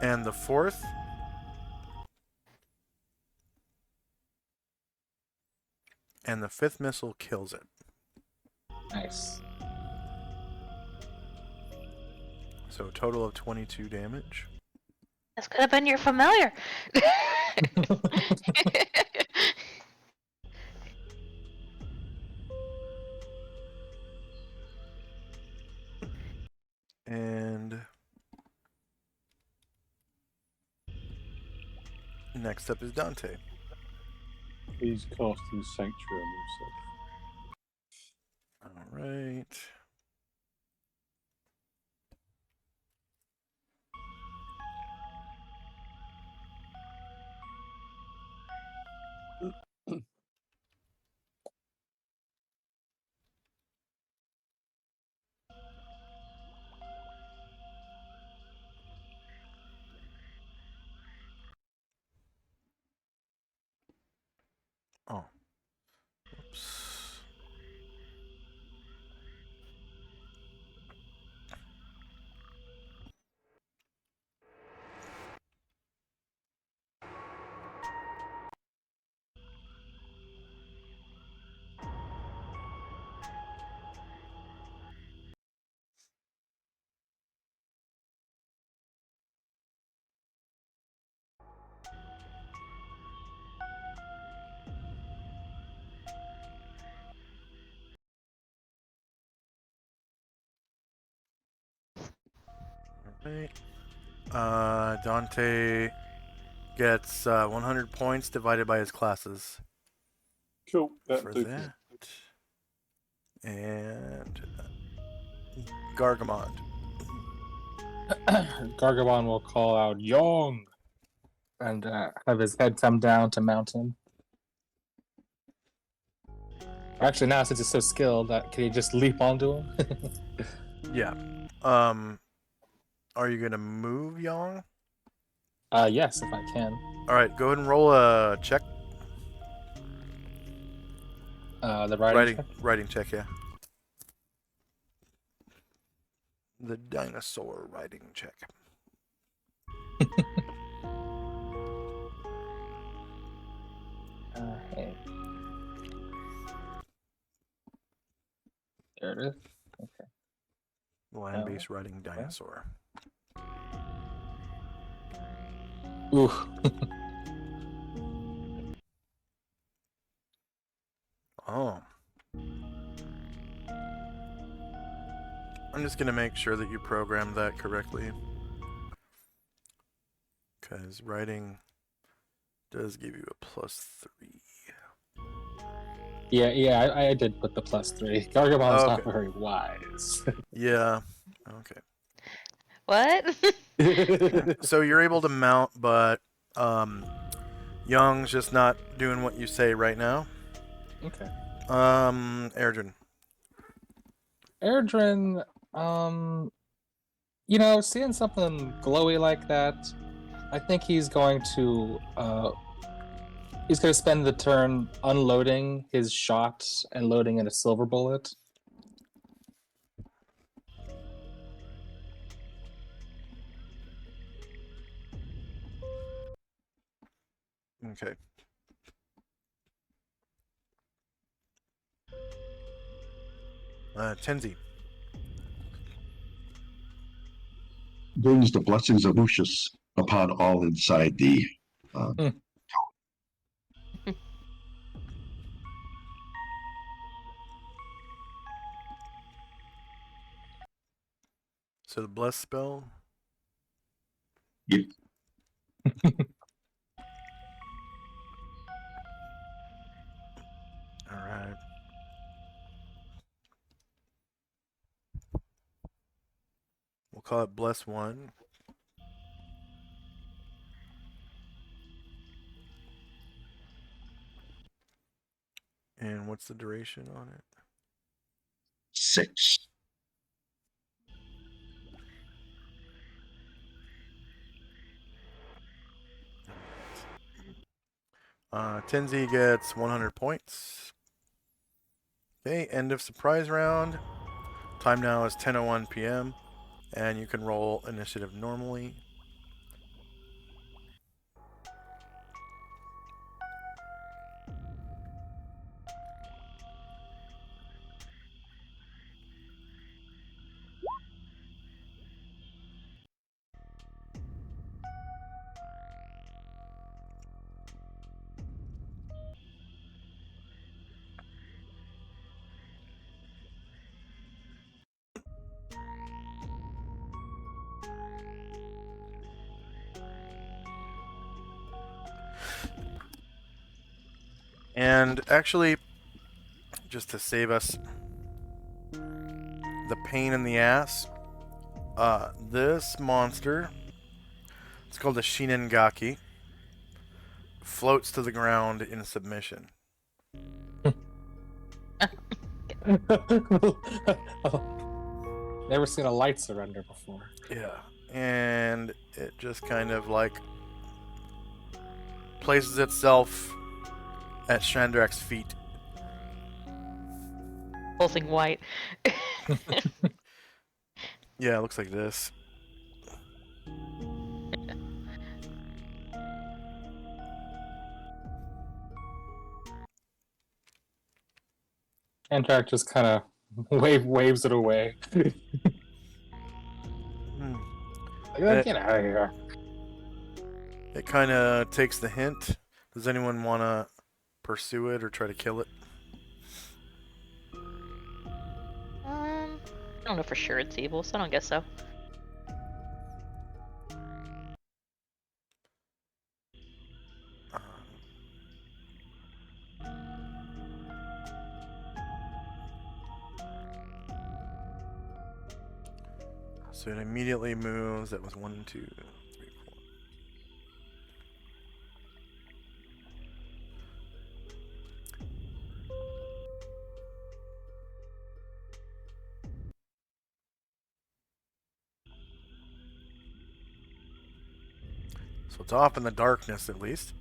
And the fourth. And the fifth missile kills it.
Nice.
So a total of 22 damage.
This could have been your familiar.
And next up is Dante.
He's casting Sanctuary on himself.
All right. Oh. Oops. All right. Dante gets 100 points divided by his classes
Cool.
for that. And Gargamond.
Gargamon will call out Yong and have his head come down to mount him. Actually, now since he's so skilled, can he just leap onto him?
Yeah. Are you gonna move, Yang?
Yes, if I can.
All right. Go ahead and roll a check.
The riding check?
Writing check. Yeah. The dinosaur riding check. .
There it is.
Land-based riding dinosaur.
Ooh.
Oh. I'm just gonna make sure that you programmed that correctly. Because riding does give you a +3.
Yeah, I did put the +3. Gargamon's
Okay.
not very wise.
Yeah. Okay.
What?
So you're able to mount, but Young's just not doing what you say right now.
Okay.
Erdrin.
Erdrin, seeing something glowy like that, I think he's going to spend the turn unloading his shot and loading in a silver bullet.
Okay. Tenzi.
Brings the blessings of Lucius upon all inside the.
So the bless spell.
Yep.
All right. We'll call it bless 1. And what's the duration on it?
6.
Tenzi gets 100 points. Okay, end of surprise round. Time now is 10:01 p.m. And you can roll initiative normally. And actually, just to save us the pain in the ass, this monster, it's called a Shinengaki, floats to the ground in submission.
Never seen a light surrender before.
Yeah. And it just kind of like places itself at Shandrak's feet.
Pulsing white.
Yeah, it looks like this.
Andrak just kind of waves it away.
It-
Get out of here.
It kind of takes the hint. Does anyone want to pursue it or try to kill it?
I don't know for sure it's evil, so I don't guess so.
So it immediately moves. That was 1, 2, 3, 4. So it's off in the darkness at least.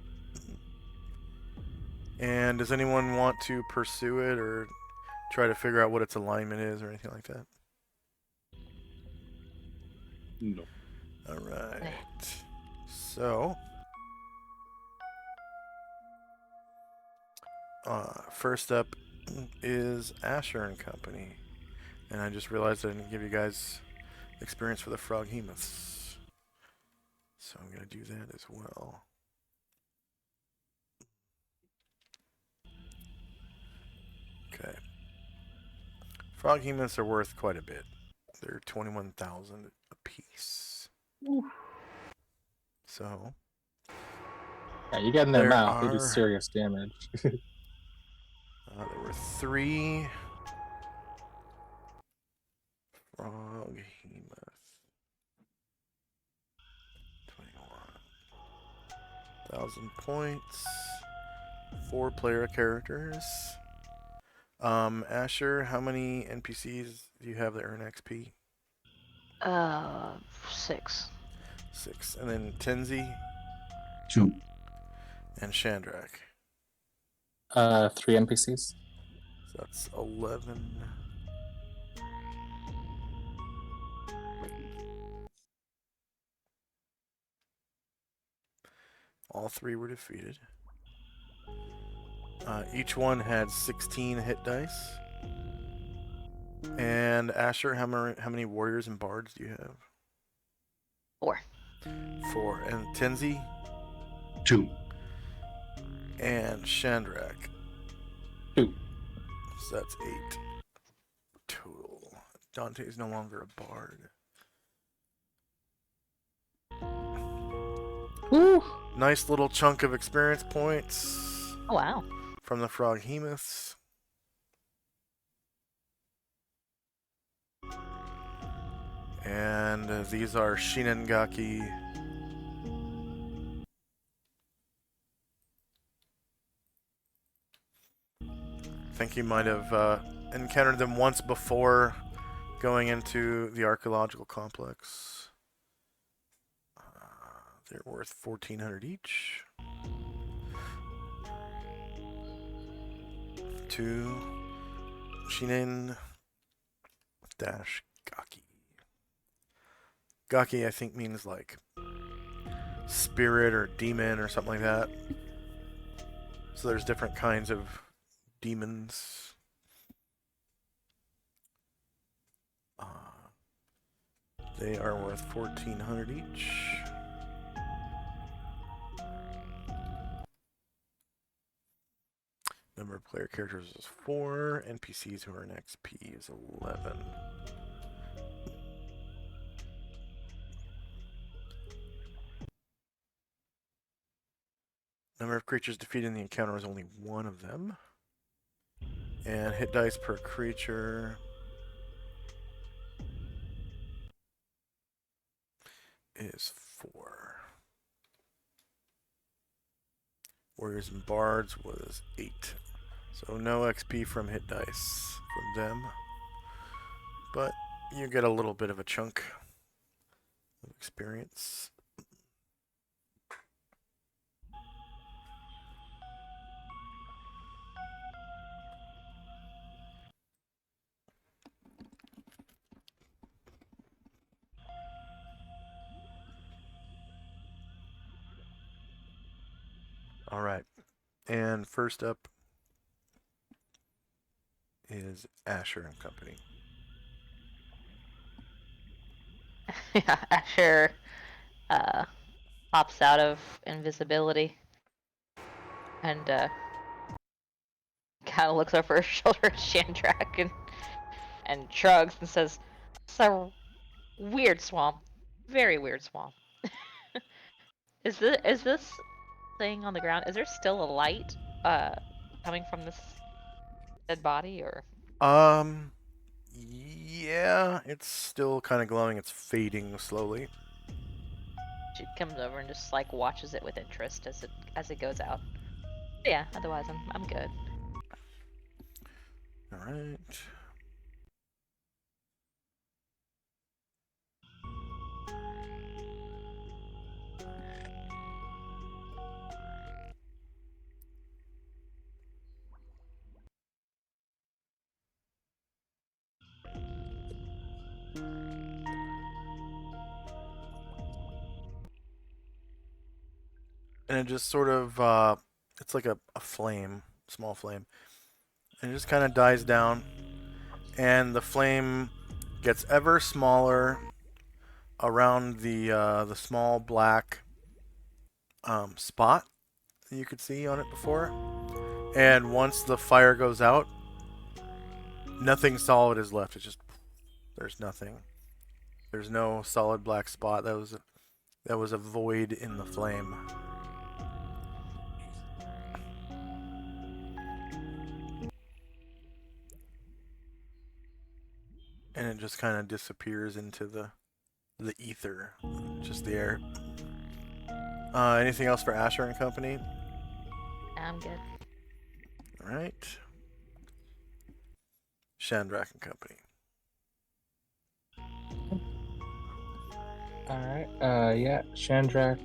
And does anyone want to pursue it or try to figure out what its alignment is or anything like that?
No.
All right. So, first up is Asher and Company. And I just realized I didn't give you guys experience for the Froghemoths. So I'm going to do that as well. Okay. Froghemoths are worth quite a bit. They're 21,000 a piece. So
Yeah, you get in their
there
mouth, they do
are
serious damage.
there were 3 Froghemoth. 21,000 points. 4 player characters. Asher, how many NPCs do you have that earn XP?
6.
6. And then Tenzi
2.
and Shandrak.
3 NPCs.
So that's 11. All 3 were defeated. Each one had 16 hit dice. And Asher, how many warriors and bards do you have?
4.
4. And Tenzi
2.
and Shandrak.
2.
So that's 8 total. Dante's no longer a bard.
Woo!
Nice little chunk of experience points
Oh, wow.
from the Froghemoths. And these are Shinengaki. I think you might have encountered them once before going into the archaeological complex. They're worth 1,400 each. 2 Shinen dash Gaki. Gaki, I think, means like spirit or demon or something like that. So there's different kinds of demons. They are worth 1,400 each. Number of player characters is 4. NPCs who earn XP is 11. Number of creatures defeated in the encounter is only 1 of them. And hit dice per creature is 4. Warriors and Bards was 8. So no XP from hit dice from them. But you get a little bit of a chunk of experience. All right. And first up is Asher and Company.
Yeah, Asher pops out of invisibility and kind of looks over his shoulder at Shandrak and shrugs and says, "It's a weird swamp. Very weird swamp. Is this thing on the ground? Is there still a light coming from this dead body, or
Yeah, it's still kind of glowing. It's fading slowly.
she comes over and just like watches it with interest as it goes out? Yeah, otherwise I'm good.
All right. And it just sort of, it's like a flame, small flame. And it just kind of dies down. and the flame gets ever smaller around the small black spot that you could see on it before. And once the fire goes out, nothing solid is left. It's just there's nothing. There's no solid black spot. That was a void in the flame. And it just kind of disappears into the ether, just the air. Anything else for Asher and Company?
I'm good.
All right. Shandrak and Company.
All right. Yeah, Shandrak.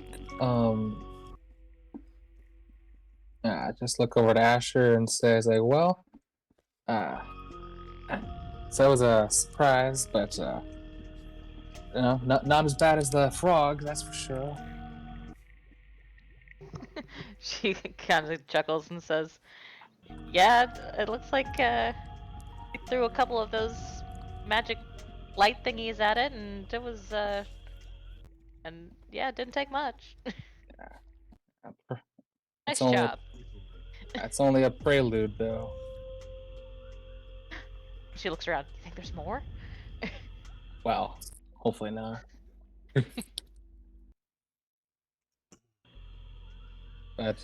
Just look over to Asher and says like, well, so that was a surprise, but not as bad as the frog, that's for sure.
She kind of chuckles and says, "Yeah, it looks like threw a couple of those magic light thingies at it, and it was and yeah, it didn't take much.
It's
Nice
only
job."
it's only a prelude, though.
She looks around. You think there's more?
Well, hopefully not. But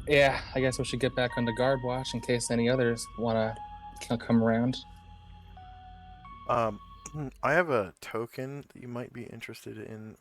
yeah, I guess we should get back on the guard watch in case any others want to come around.
I have a token that you might be interested in